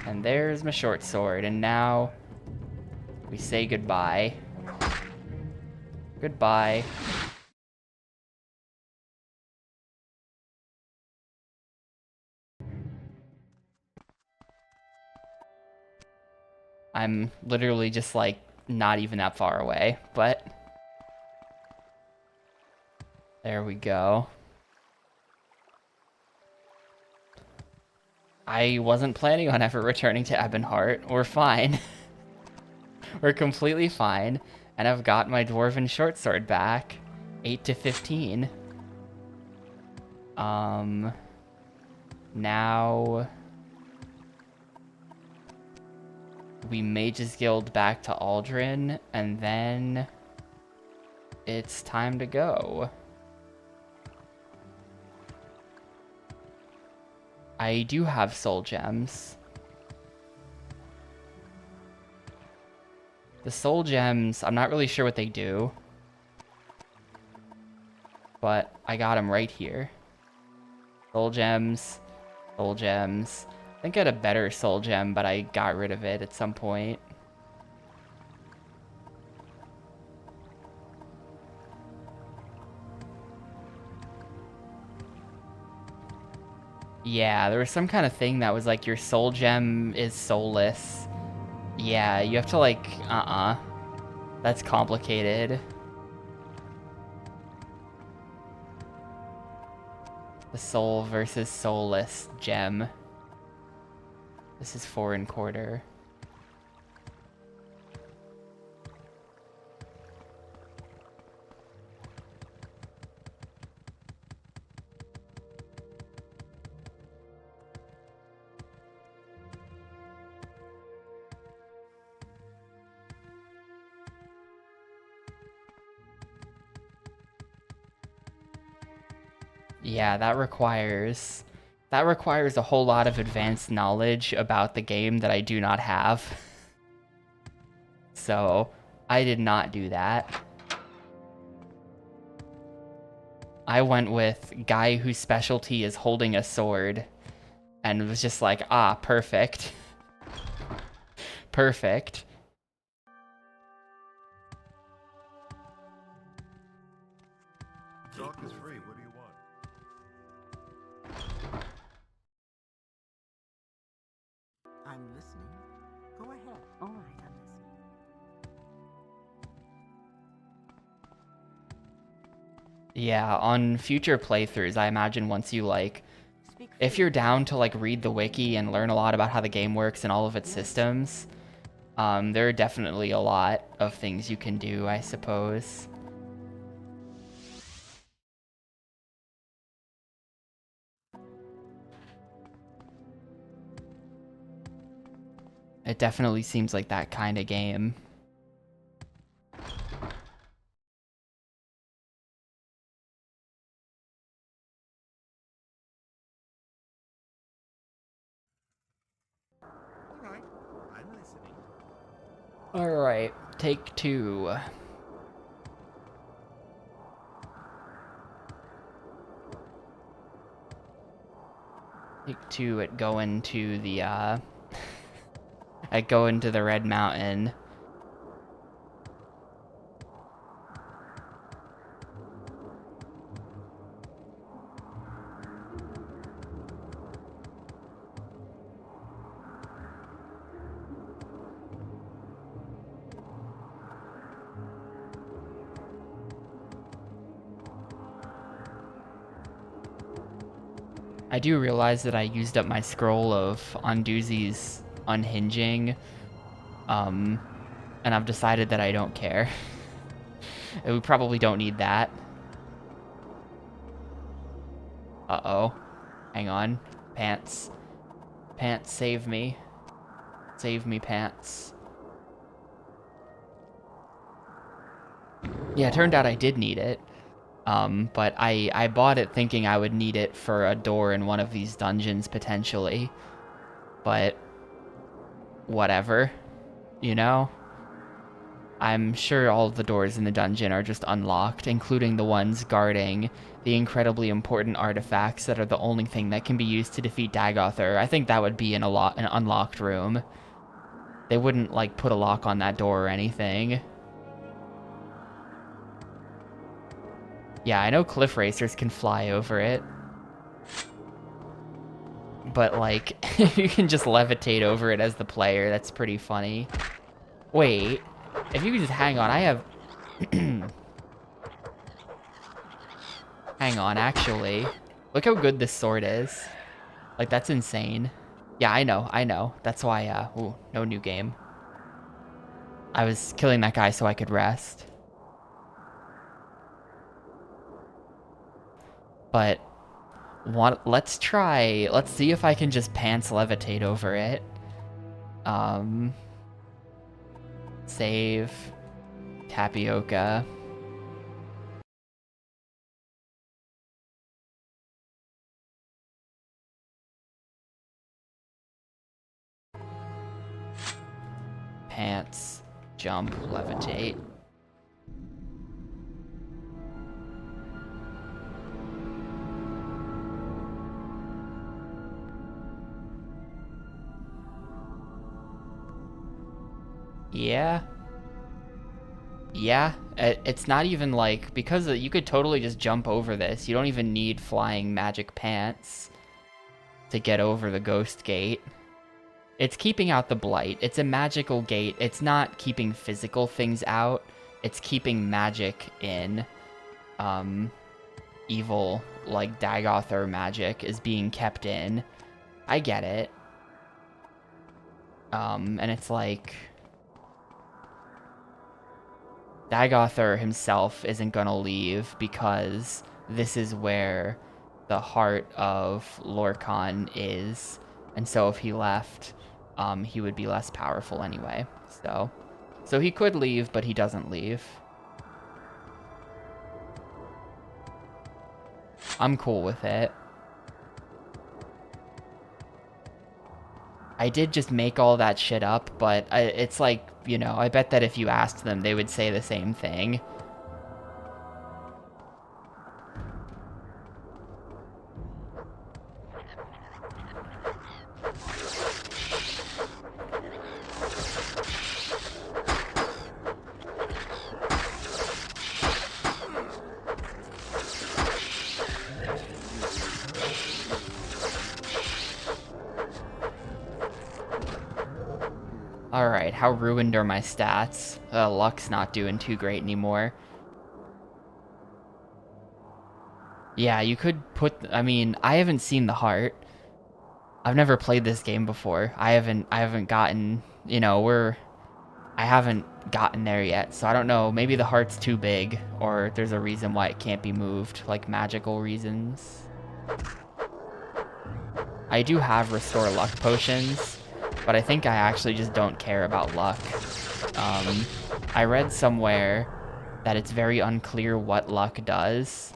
And there's my short sword, and now we say goodbye. Goodbye. I'm literally just like not even that far away, but there we go. I wasn't planning on ever returning to Ebonheart. We're fine. We're completely fine. And I've got my Dwarven short sword back. 8 to 15. Now we Mage's Guild back to Aldrin, and then it's time to go. I do have soul gems. The soul gems, I'm not really sure what they do, but I got them right here. Soul gems, soul gems. I think I had a better soul gem, but I got rid of it at some point. Yeah, there was some kind of thing that was like your soul gem is soulless. Yeah, you have to like, That's complicated. The soul versus soulless gem. This is 4 1/4. Yeah, that requires a whole lot of advanced knowledge about the game that I do not have. So, I did not do that. I went with guy whose specialty is holding a sword and was just like, ah, perfect. Perfect. Talk is free. What do you want? I'm listening. Go ahead. All right, I'm listening. Yeah, on future playthroughs, I imagine once you like, if you're down to like read the wiki and learn a lot about how the game works and all of its systems, there are definitely a lot of things you can do, I suppose. It definitely seems like that kind of game. All right, I'm listening. Alright, take 2. Take 2 at going to the, at going to the Red Mountain. I do realize that I used up my scroll of Undoozy's unhinging And I've decided that I don't care. We probably don't need that. Uh-oh. Hang on. Pants. Pants, save me. Save me, pants. Yeah, it turned out I did need it. But I bought it thinking I would need it for a door in one of these dungeons, potentially. But whatever, you know? I'm sure all of the doors in the dungeon are just unlocked, including the ones guarding the incredibly important artifacts that are the only thing that can be used to defeat Dagothar. I think that would be an unlocked room. They wouldn't, like, put a lock on that door or anything. Yeah, I know cliff racers can fly over it. But, like, you can just levitate over it as the player. That's pretty funny. Wait, if you could just hang on, I have... Hang on, actually. Look how good this sword is. Like, that's insane. Yeah, I know. That's why, ooh, no new game. I was killing that guy so I could rest. But, let's see if I can just pants levitate over it. Save. Tapioca. Pants. Jump. Levitate. Yeah. Yeah, it's not even like, because you could totally just jump over this. You don't even need flying magic pants to get over the ghost gate. It's keeping out the blight. It's a magical gate. It's not keeping physical things out. It's keeping magic in. Evil, like Dagothar magic is being kept in. I get it. And it's like... Dagothar himself isn't gonna leave because this is where the heart of Lorkhan is, and so if he left, he would be less powerful anyway. So he could leave, but he doesn't leave. I'm cool with it. I did just make all that shit up, but it's like, you know, I bet that if you asked them, they would say the same thing. Alright, how ruined are my stats? Luck's not doing too great anymore. Yeah, you could put... I mean, I haven't seen the heart. I've never played this game before. I haven't gotten... You know, I haven't gotten there yet, so I don't know. Maybe the heart's too big, or there's a reason why it can't be moved, like magical reasons. I do have restore luck potions, but I think I actually just don't care about luck. I read somewhere that it's very unclear what luck does,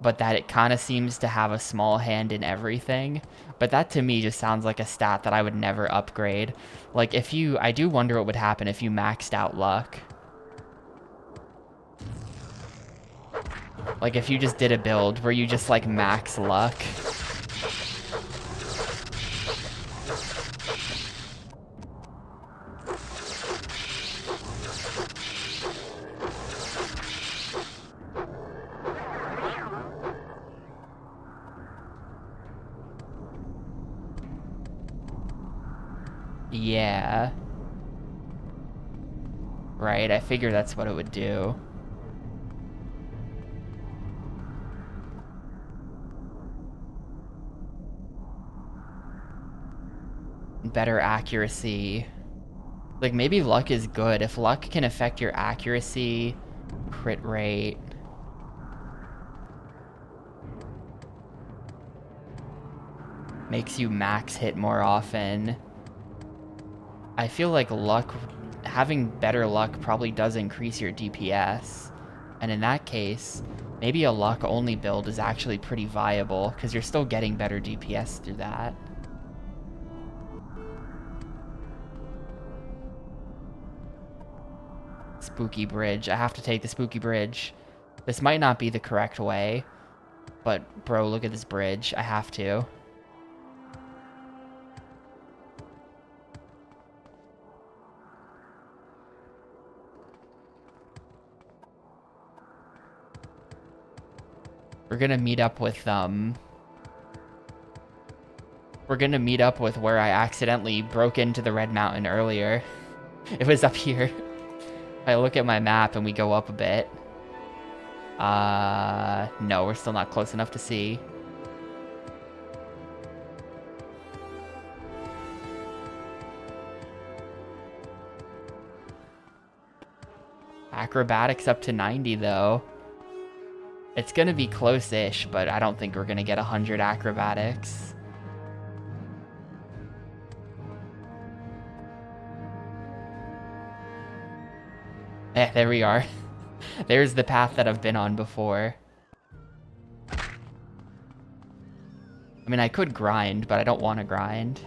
but that it kind of seems to have a small hand in everything. But that to me just sounds like a stat that I would never upgrade. Like I do wonder what would happen if you maxed out luck. Like if you just did a build where you just like max luck. Yeah. Right, I figure that's what it would do. Better accuracy. Like, maybe luck is good. If luck can affect your accuracy, crit rate... makes you max hit more often. I feel like luck, having better luck probably does increase your DPS. And in that case, maybe a luck only build is actually pretty viable because you're still getting better DPS through that. Spooky bridge. I have to take the spooky bridge. This might not be the correct way, but bro, look at this bridge. I have to. We're gonna meet up with where I accidentally broke into the Red Mountain earlier. It was up here. I look at my map and we go up a bit. No, we're still not close enough to see. Acrobatics up to 90 though. It's gonna be close-ish, but I don't think we're gonna get 100 acrobatics. There we are. There's the path that I've been on before. I mean, I could grind, but I don't want to grind.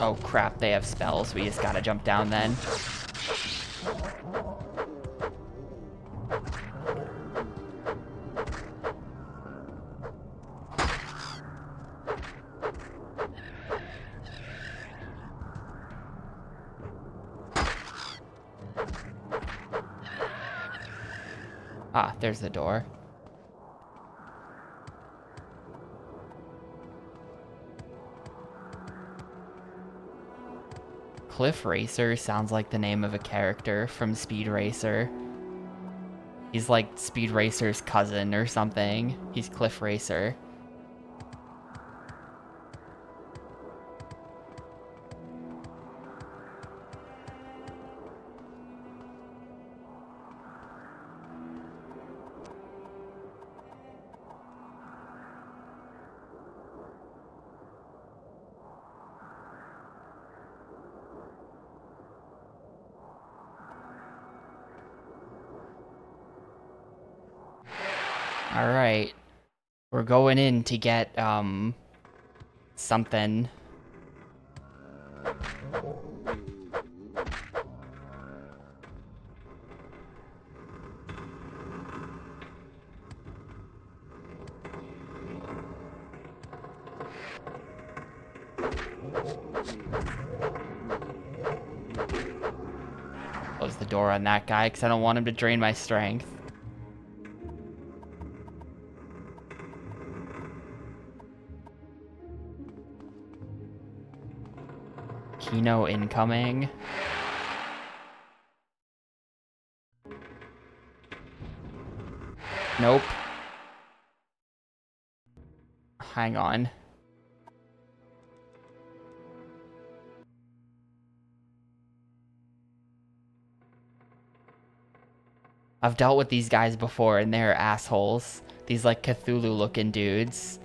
Oh crap, they have spells. We just gotta jump down then. Ah, there's the door. Cliff Racer sounds like the name of a character from Speed Racer. He's like Speed Racer's cousin or something. He's Cliff Racer. Alright. We're going in to get, something. Close the door on that guy because I don't want him to drain my strength. Kino incoming. Nope. Hang on. I've dealt with these guys before and they're assholes. These like Cthulhu looking dudes.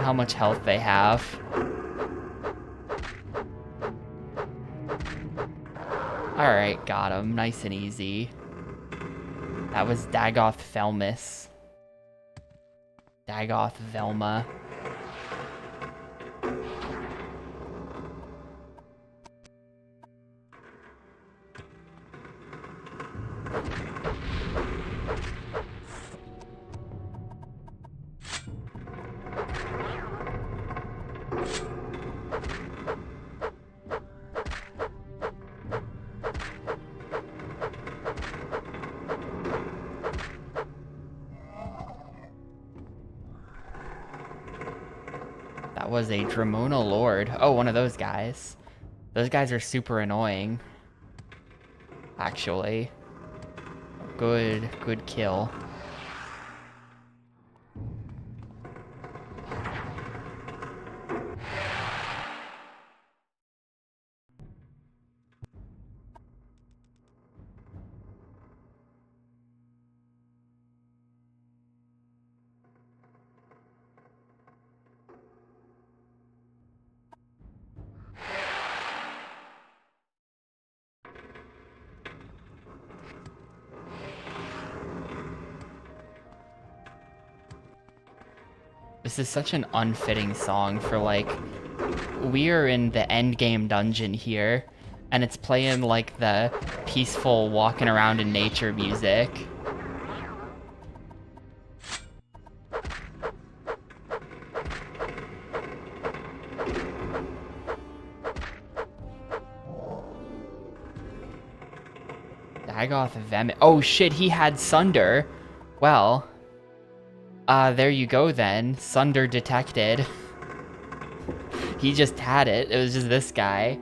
how much health they have. Alright, got him. Nice and easy. That was Dagoth Velmus. Dagoth Velma. That was a Dramona Lord. Oh, one of those guys. Those guys are super annoying. Actually. Good kill. This is such an unfitting song for, like, we are in the end game dungeon here, and it's playing, like, the peaceful walking around in nature music. Dagoth Vem. Oh shit, he had Sunder. Well, there you go then. Sunder detected. He just had it. It was just this guy.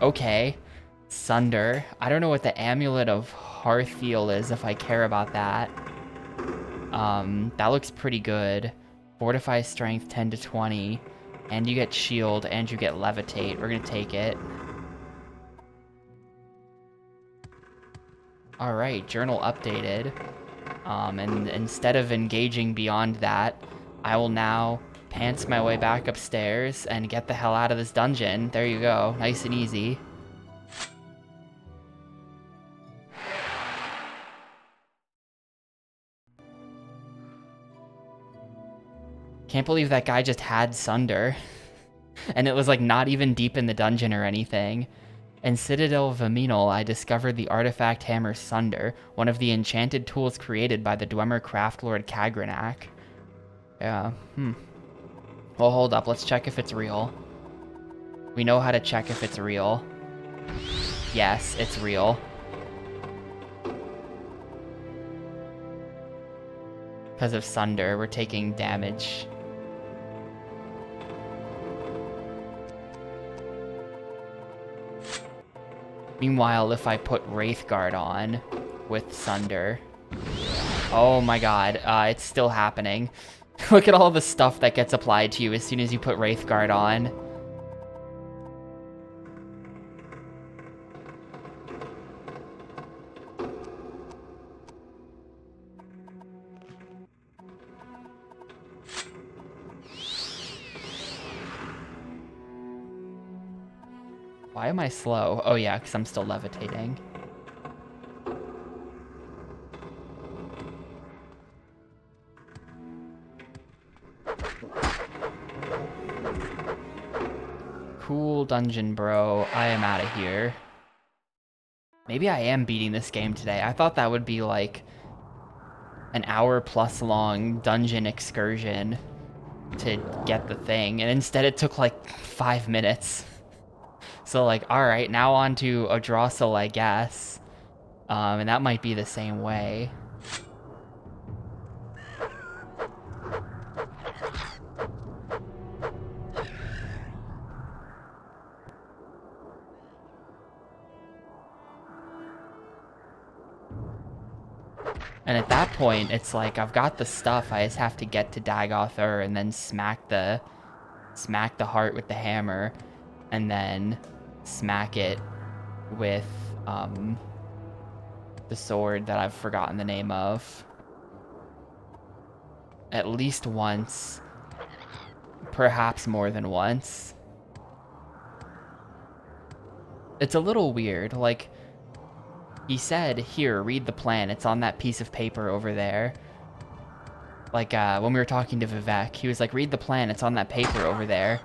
Okay. Sunder. I don't know what the Amulet of Hearthiel is, if I care about that. That looks pretty good. Fortify Strength 10 to 20. And you get Shield, and you get Levitate. We're gonna take it. Alright, journal updated. And instead of engaging beyond that, I will now pants my way back upstairs and get the hell out of this dungeon. There you go. Nice and easy. Can't believe that guy just had Sunder. And it was like not even deep in the dungeon or anything. In Citadel Viminal, I discovered the artifact hammer Sunder, one of the enchanted tools created by the Dwemer Craftlord Kagranak. Yeah, Well, hold up, let's check if it's real. We know how to check if it's real. Yes, it's real. Because of Sunder, we're taking damage. Meanwhile, if I put Wraithguard on with Sunder... Oh my god, it's still happening. Look at all the stuff that gets applied to you as soon as you put Wraithguard on. Why am I slow? Oh yeah, because I'm still levitating. Cool dungeon, bro. I am out of here. Maybe I am beating this game today. I thought that would be like an hour plus long dungeon excursion to get the thing, and instead it took like 5 minutes. So like, alright, now on to Adrassil, I guess. And that might be the same way. And at that point, it's like, I've got the stuff, I just have to get to Dagoth Ur and then smack the heart with the hammer, and then smack it with the sword that I've forgotten the name of. At least once. Perhaps more than once. It's a little weird. Like, he said, here, read the plan. It's on that piece of paper over there. Like, when we were talking to Vivek, he was like, read the plan. It's on that paper over there.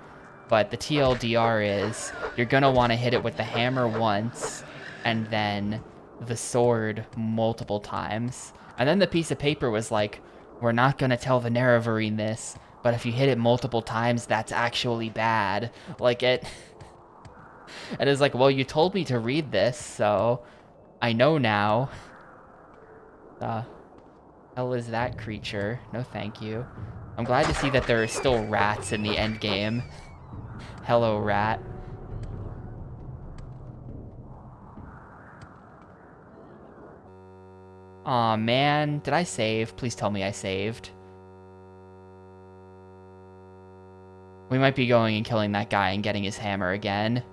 But the TLDR is, you're gonna want to hit it with the hammer once, and then the sword multiple times. And then the piece of paper was like, we're not gonna tell the Nerevarine this, but if you hit it multiple times, that's actually bad. Like, it... And it's like, well, you told me to read this, so I know now. Hell is that creature? No thank you. I'm glad to see that there are still rats in the end game. Hello, rat. Aw, man. Did I save? Please tell me I saved. We might be going and killing that guy and getting his hammer again.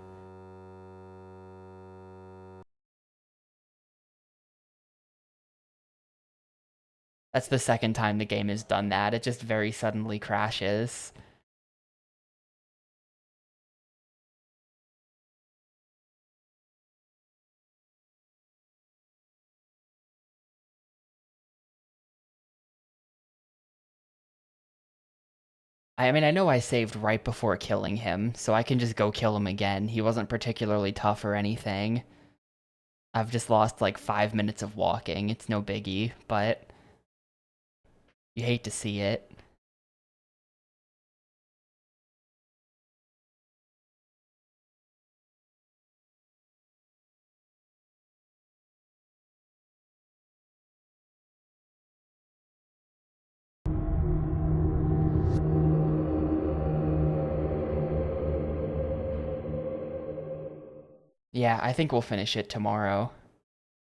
That's the second time the game has done that. It just very suddenly crashes. I mean, I know I saved right before killing him, so I can just go kill him again. He wasn't particularly tough or anything. I've just lost like 5 minutes of walking. It's no biggie, but you hate to see it. Yeah, I think we'll finish it tomorrow.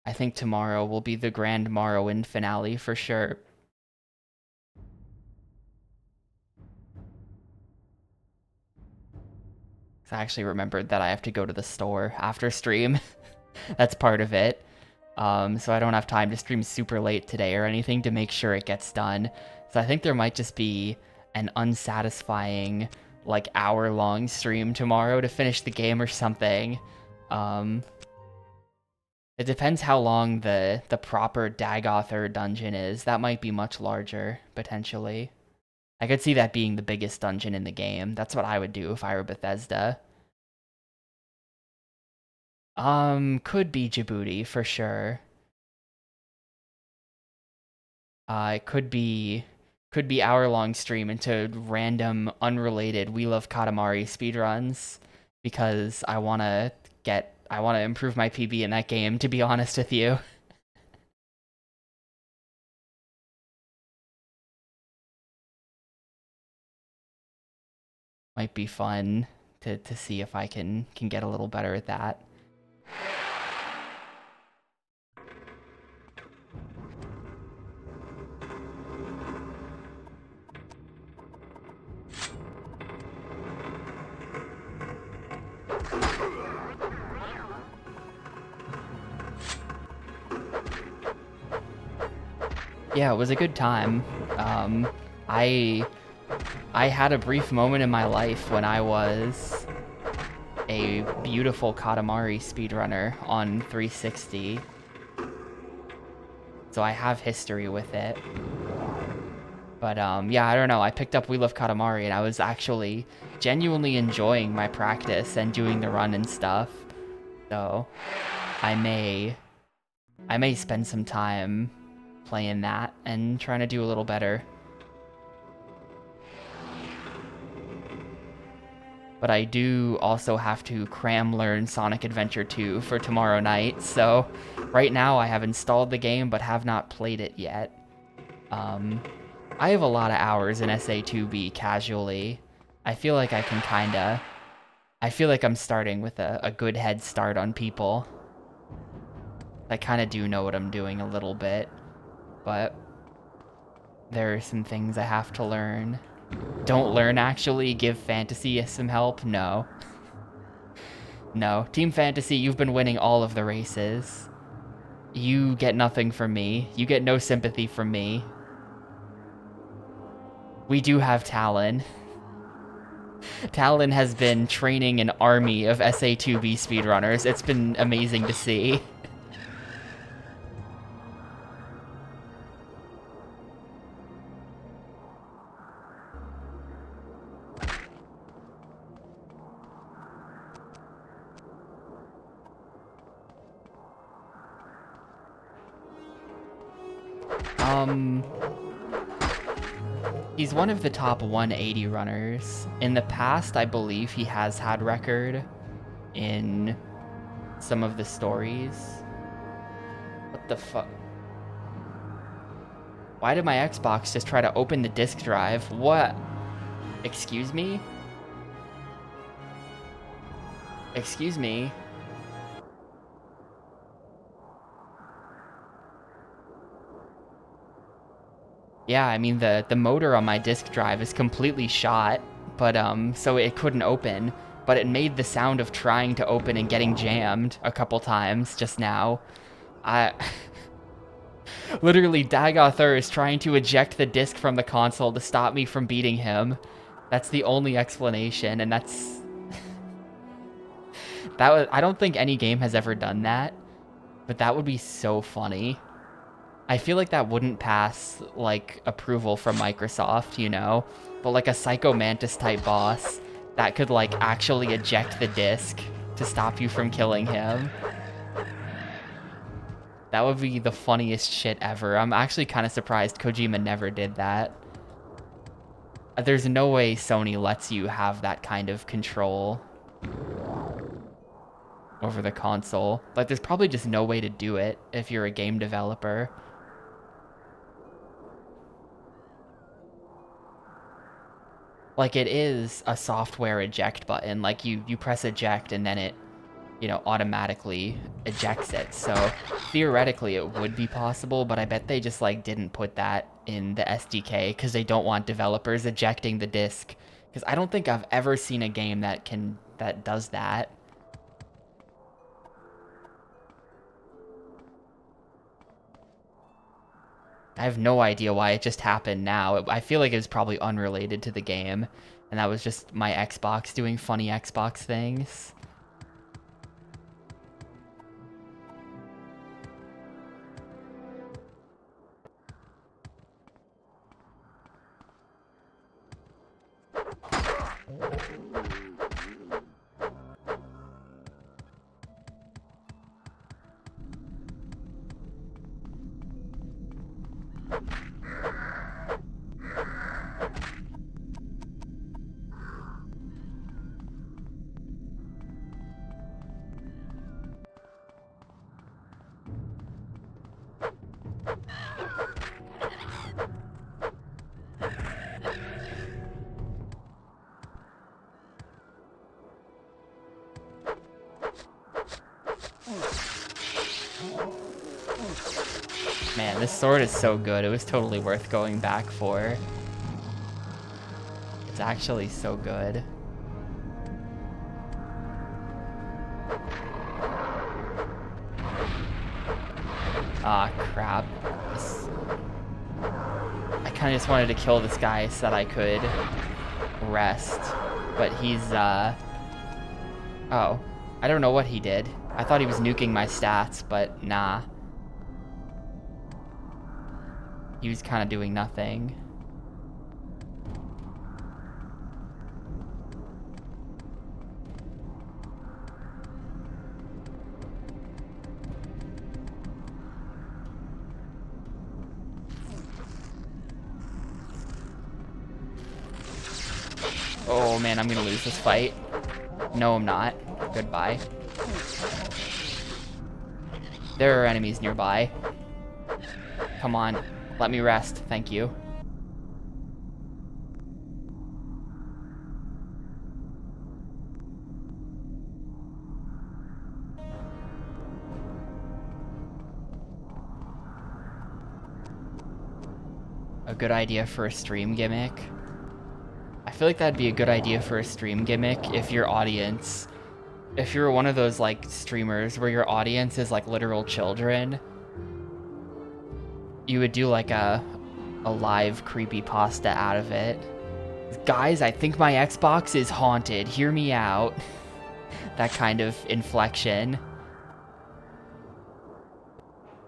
I think tomorrow will be the grand Morrowind finale for sure. I actually remembered that I have to go to the store after stream. That's part of it. So I don't have time to stream super late today or anything to make sure it gets done. So I think there might just be an unsatisfying, like, hour-long stream tomorrow to finish the game or something. It depends how long the proper Dagoth dungeon is. That might be much larger, potentially. I could see that being the biggest dungeon in the game. That's what I would do if I were Bethesda. Could be Djibouti, for sure. It could be hour-long stream into random, unrelated We Love Katamari speedruns, because I wanna improve my PB in that game, to be honest with you. Might be fun to see if I can get a little better at that. Yeah, it was a good time. I had a brief moment in my life when I was a beautiful Katamari speedrunner on 360. So I have history with it. But yeah, I don't know. I picked up We Love Katamari and I was actually genuinely enjoying my practice and doing the run and stuff. So I may spend some time playing that and trying to do a little better. But I do also have to cram learn Sonic Adventure 2 for tomorrow night, so right now I have installed the game but have not played it yet. I have a lot of hours in SA2B casually. I feel like I can I feel like I'm starting with a good head start on people. I kinda do know what I'm doing a little bit, but there are some things I have to learn. Don't learn, actually. Give Fantasy some help? No. No. Team Fantasy, you've been winning all of the races. You get nothing from me. You get no sympathy from me. We do have Talon. Talon has been training an army of SA2B speedrunners. It's been amazing to see. He's one of the top 180 runners. In the past, I believe he has had record in some of the stories. What the fuck? Why did my Xbox just try to open the disk drive? What? Excuse me? Excuse me? Yeah, I mean, the motor on my disk drive is completely shot, but, so it couldn't open, but it made the sound of trying to open and getting jammed a couple times just now. Literally, Dagothur is trying to eject the disc from the console to stop me from beating him. That's the only explanation, and that's... I don't think any game has ever done that, but that would be so funny. I feel like that wouldn't pass, like, approval from Microsoft, you know? But, like, a Psycho Mantis type boss that could, like, actually eject the disc to stop you from killing him. That would be the funniest shit ever. I'm actually kind of surprised Kojima never did that. There's no way Sony lets you have that kind of control over the console. Like, there's probably just no way to do it if you're a game developer. Like, it is a software eject button. Like, you press eject and then it, you know, automatically ejects it. So theoretically it would be possible, but I bet they just, like, didn't put that in the SDK because they don't want developers ejecting the disc. Because I don't think I've ever seen a game that does that. I have no idea why it just happened now. I feel like it was probably unrelated to the game, and that was just my Xbox doing funny Xbox things. Man, this sword is so good. It was totally worth going back for. It's actually so good. Ah, crap. I kind of just wanted to kill this guy so that I could rest. But he's, oh. I don't know what he did. I thought he was nuking my stats, but nah. He was kind of doing nothing. Oh man, I'm gonna lose this fight. No, I'm not. Goodbye. There are enemies nearby. Come on, let me rest. Thank you. A good idea for a stream gimmick. I feel like that'd be a good idea for a stream gimmick if your audience, if you're one of those like streamers where your audience is like literal children You would do like a live creepypasta out of it. Guys, I think my Xbox is haunted. Hear me out. That kind of inflection.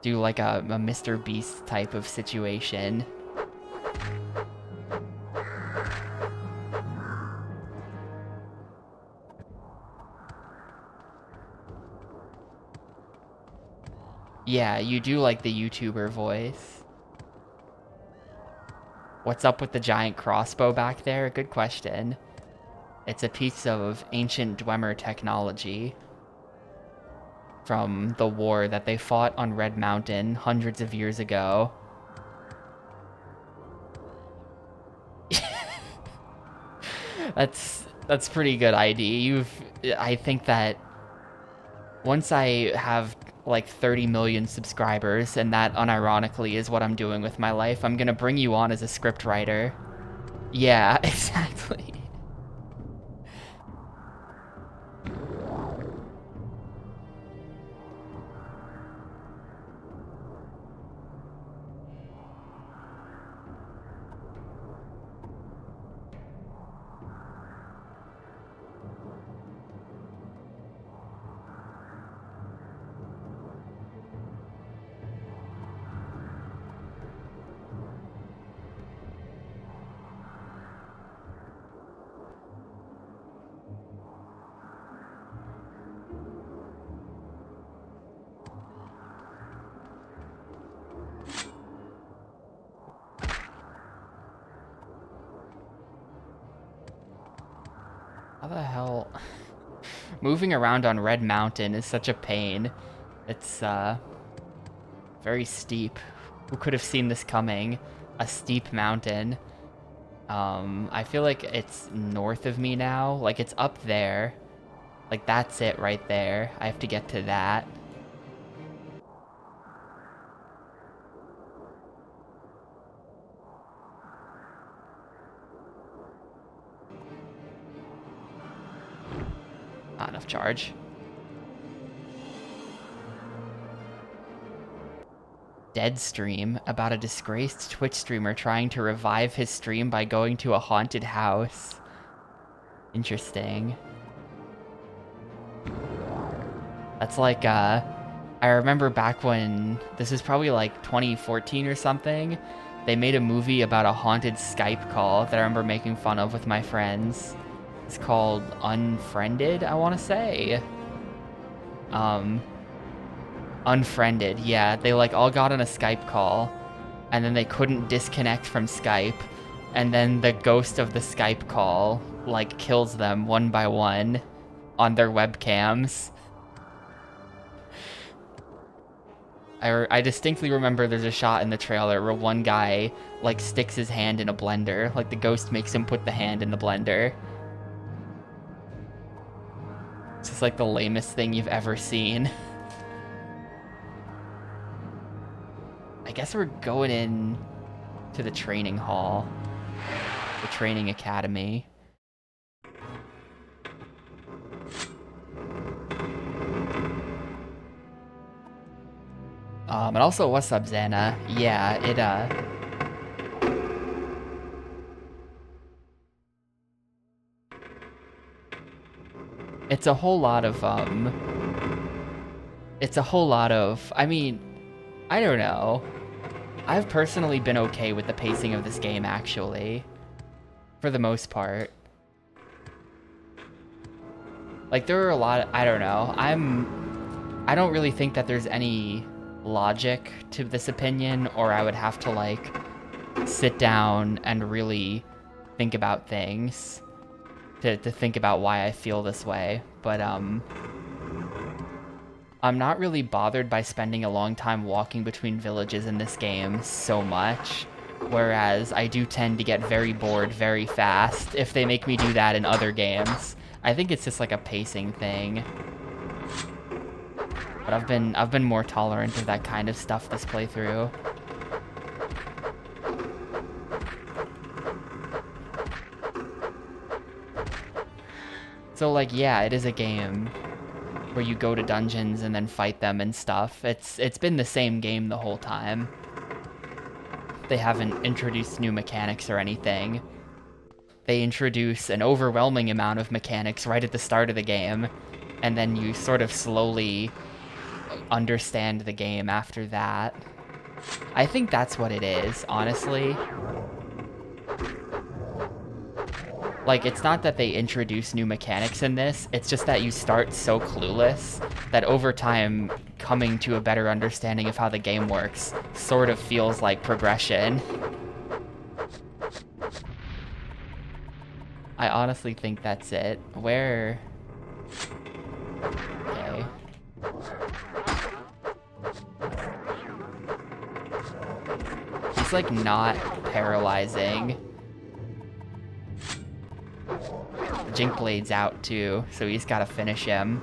Do like a Mr. Beast type of situation. Yeah, you do like the YouTuber voice. What's up with the giant crossbow back there? Good question. It's a piece of ancient Dwemer technology from the war that they fought on Red Mountain hundreds of years ago. That's pretty good ID. I think that once I have like 30 million subscribers, and that unironically is what I'm doing with my life, I'm gonna bring you on as a script writer. Yeah, exactly. How the hell? Moving around on Red Mountain is such a pain. It's, very steep. Who could have seen this coming? A steep mountain. I feel like it's north of me now. Like, it's up there. Like, that's it right there. I have to get to that. Not enough charge. Dead stream about a disgraced Twitch streamer trying to revive his stream by going to a haunted house. Interesting. That's like, I remember back when, this is probably like 2014 or something, they made a movie about a haunted Skype call that I remember making fun of with my friends. It's called Unfriended, I want to say. Unfriended, yeah. They like all got on a Skype call, and then they couldn't disconnect from Skype, and then the ghost of the Skype call like kills them one by one on their webcams. I distinctly remember there's a shot in the trailer where one guy like sticks his hand in a blender, like the ghost makes him put the hand in the blender. It's just like the lamest thing you've ever seen. I guess we're going in to the training hall, the training academy. And also, what's up, Xana? Yeah, it's a whole lot of, I mean, I don't know. I've personally been okay with the pacing of this game, actually. For the most part. Like, there are a lot, I don't know. I don't really think that there's any logic to this opinion, or I would have to, like, sit down and really think about things to think about why I feel this way. But, I'm not really bothered by spending a long time walking between villages in this game so much, whereas I do tend to get very bored very fast if they make me do that in other games. I think it's just like a pacing thing. But I've been more tolerant of that kind of stuff this playthrough. So like, yeah, it is a game where you go to dungeons and then fight them and stuff. It's been the same game the whole time. They haven't introduced new mechanics or anything. They introduce an overwhelming amount of mechanics right at the start of the game, and then you sort of slowly understand the game after that. I think that's what it is, honestly. Like, it's not that they introduce new mechanics in this, it's just that you start so clueless that over time, coming to a better understanding of how the game works sort of feels like progression. I honestly think that's it. Where... Okay. He's, like, not paralyzing. Jinkblade's out, too, so he's gotta finish him.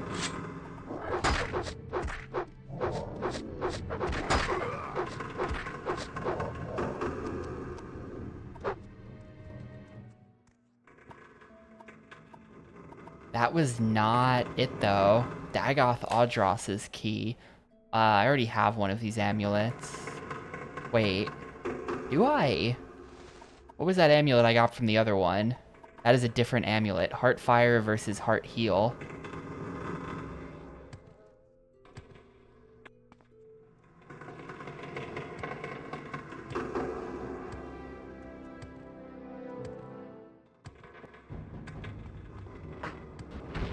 That was not it, though. Dagoth Audros' key. I already have one of these amulets. Wait. Do I? What was that amulet I got from the other one? That is a different amulet. Heartfire versus Heart Heal.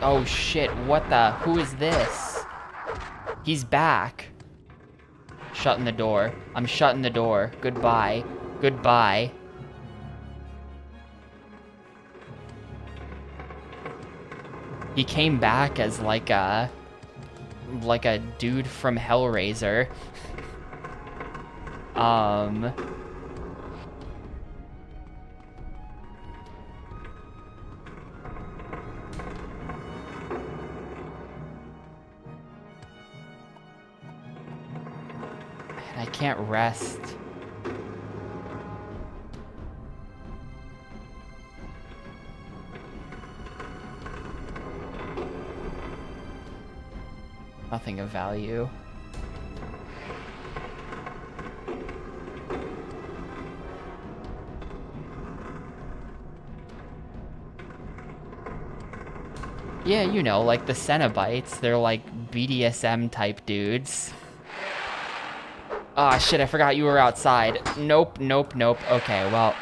Oh shit, what the? Who is this? He's back. Shutting the door. I'm shutting the door. Goodbye. Goodbye. He came back as like a dude from Hellraiser. I can't rest. Nothing of value. Yeah, you know, like the Cenobites, they're like BDSM type dudes. Ah, shit, I forgot you were outside. Nope, nope, nope. Okay, well,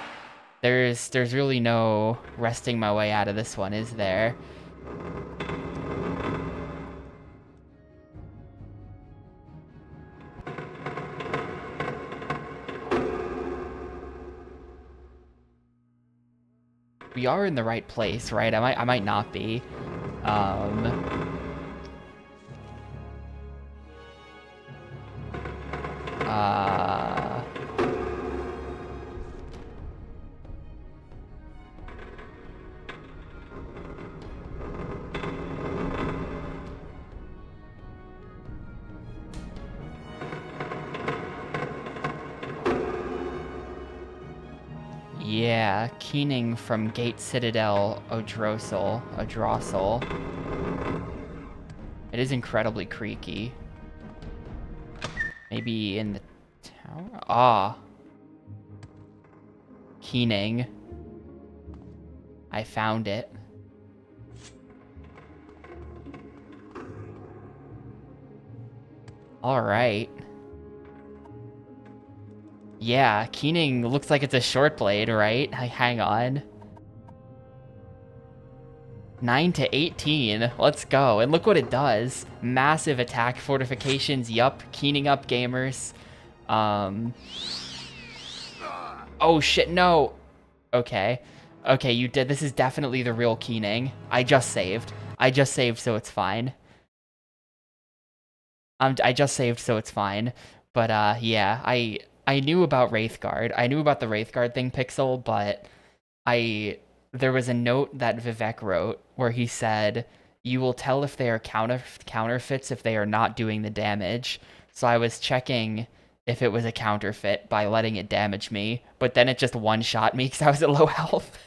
there's really no resting my way out of this one, is there? We are in the right place, right? I might not be. Yeah, Keening from Gate Citadel, Odrosel. It is incredibly creaky. Maybe in the tower? Ah. Keening. I found it. Alright. Yeah, Keening looks like it's a short blade, right? Hang on. 9 to 18. Let's go. And look what it does. Massive attack fortifications. Yup. Keening up, gamers. Oh, shit. No. Okay. Okay, you did. This is definitely the real Keening. I just saved, so it's fine. I just saved, so it's fine. But, yeah. I knew about Wraithguard. I knew about the Wraithguard thing, Pixel, but there was a note that Vivek wrote where he said, you will tell if they are counterfeits if they are not doing the damage. So I was checking if it was a counterfeit by letting it damage me, but then it just one-shot me because I was at low health.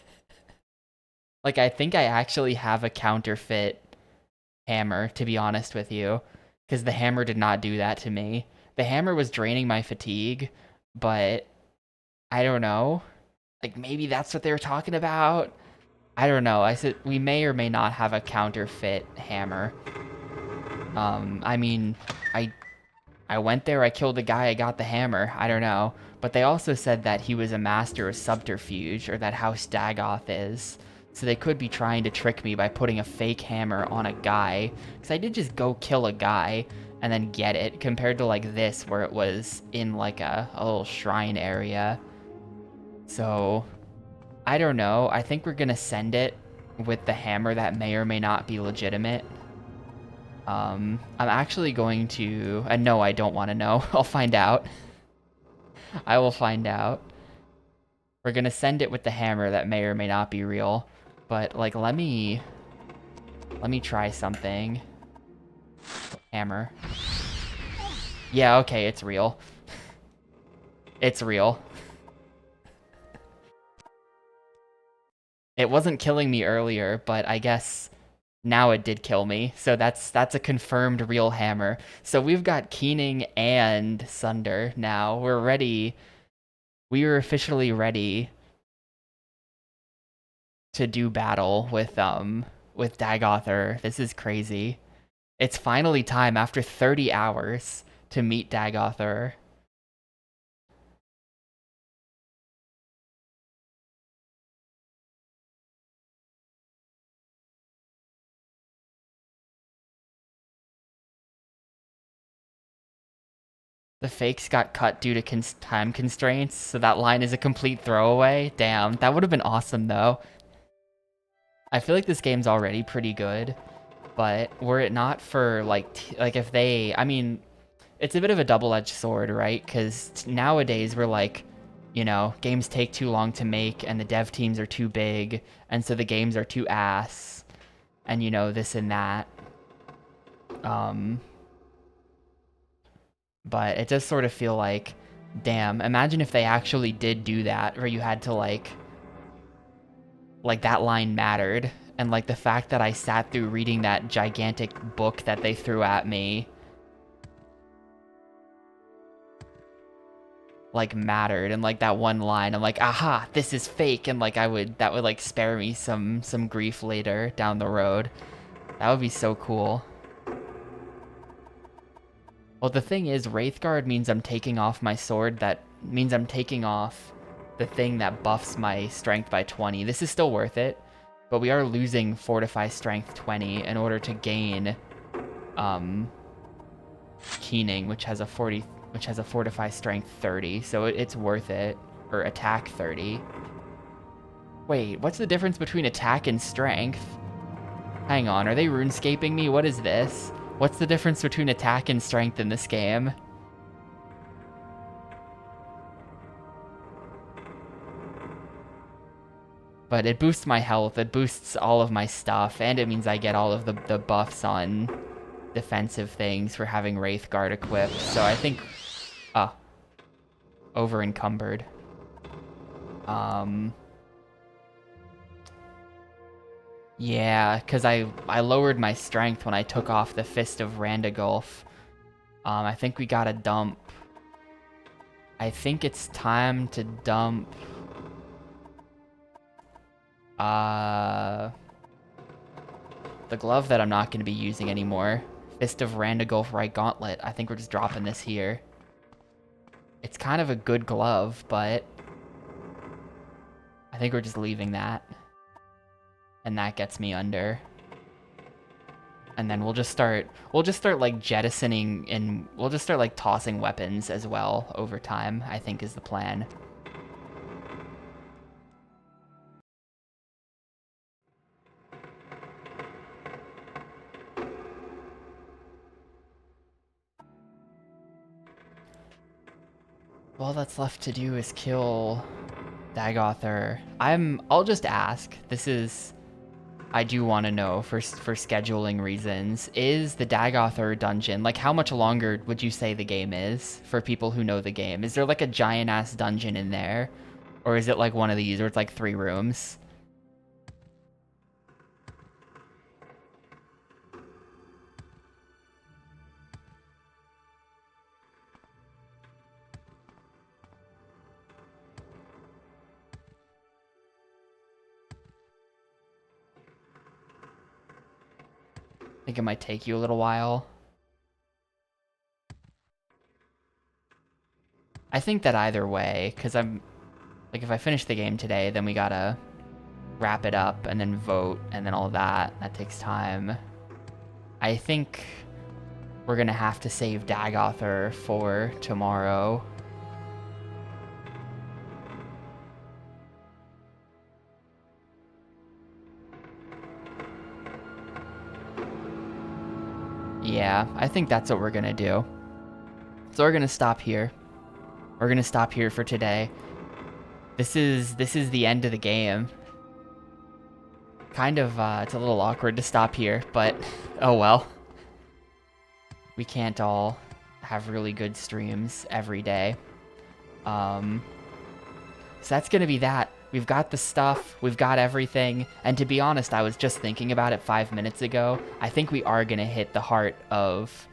Like, I think I actually have a counterfeit hammer, to be honest with you, because the hammer did not do that to me. The hammer was draining my fatigue, but I don't know. Like, maybe that's what they were talking about. I don't know. I said we may or may not have a counterfeit hammer. I mean, I I went there, I killed the guy, I got the hammer. I don't know. But they also said that he was a master of subterfuge, or that House Dagoth is. So they could be trying to trick me by putting a fake hammer on a guy. Because I did just go kill a guy and then get it, compared to like this, where it was in like a little shrine area. So, I don't know. I think we're gonna send it with the hammer that may or may not be legitimate. I'm actually going to... no, I don't want to know. I'll find out. I will find out. We're gonna send it with the hammer that may or may not be real. But, like, let me try something. Hammer. Yeah, okay, it's real. It's real. It wasn't killing me earlier, but I guess now it did kill me. So that's a confirmed real hammer. So we've got Keening and Sunder now. We're ready. We are officially ready to do battle with Dagother. This is crazy. It's finally time after 30 hours to meet Dagother. The fakes got cut due to time constraints, so that line is a complete throwaway. Damn, that would have been awesome though. I feel like this game's already pretty good, but were it not for like if they, I mean, it's a bit of a double-edged sword, right? Because nowadays we're like, you know, games take too long to make and the dev teams are too big, and so the games are too ass, and you know, this and that. But it does sort of feel like, damn, imagine if they actually did do that, where you had to like that line mattered, and like the fact that I sat through reading that gigantic book that they threw at me like mattered, and like that one line, I'm like, aha, this is fake, and like that would like spare me some grief later down the road. That would be so cool. Well, the thing is, Wraithguard means I'm taking off my sword. That means I'm taking off the thing that buffs my strength by 20. This is still worth it, but we are losing Fortify Strength 20 in order to gain Keening, which has a Fortify Strength 30, so it's worth it. Or Attack 30. Wait, what's the difference between attack and strength? Hang on, are they runescaping me? What is this? What's the difference between attack and strength in this game? But it boosts my health, it boosts all of my stuff, and it means I get all of the buffs on defensive things for having Wraithguard equipped. So I think... over encumbered. Yeah, because I lowered my strength when I took off the Fist of Randagulf. I think we gotta dump... I think it's time to dump... the glove that I'm not going to be using anymore. Fist of Randagulf Right Gauntlet. I think we're just dropping this here. It's kind of a good glove, but I think we're just leaving that. And that gets me under. And then we'll just start like jettisoning, and we'll just start like tossing weapons as well over time, I think is the plan. All that's left to do is kill Dagother. I'll just ask. This is... I do want to know, for scheduling reasons, is the Dagother dungeon, like how much longer would you say the game is for people who know the game? Is there like a giant-ass dungeon in there? Or is it like one of these where it's like 3 rooms? think it might take you a little while. I think that either way, because I'm like, if I finish the game today, then we gotta wrap it up and then vote and then all that. That takes time. I think we're gonna have to save Dagother for tomorrow. Yeah, I think that's what we're gonna do. So we're gonna stop here. We're gonna stop here for today. This is the end of the game. Kind of, it's a little awkward to stop here, but oh well. We can't all have really good streams every day. So that's gonna be that. We've got the stuff, we've got everything, and to be honest, I was just thinking about it 5 minutes ago. I think we are gonna hit the heart of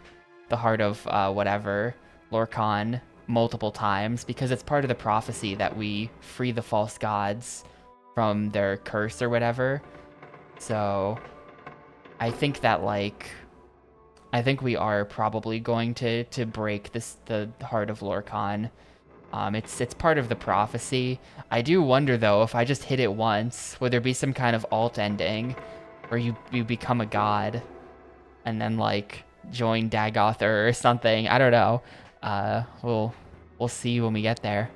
whatever, Lorcan, multiple times, because it's part of the prophecy that we free the false gods from their curse or whatever. So I think that, like, I think we are probably going to break the heart of Lorcan. It's part of the prophecy. I do wonder though, if I just hit it once, would there be some kind of alt ending where you become a god and then like join Dagother or something? I don't know. We'll see when we get there.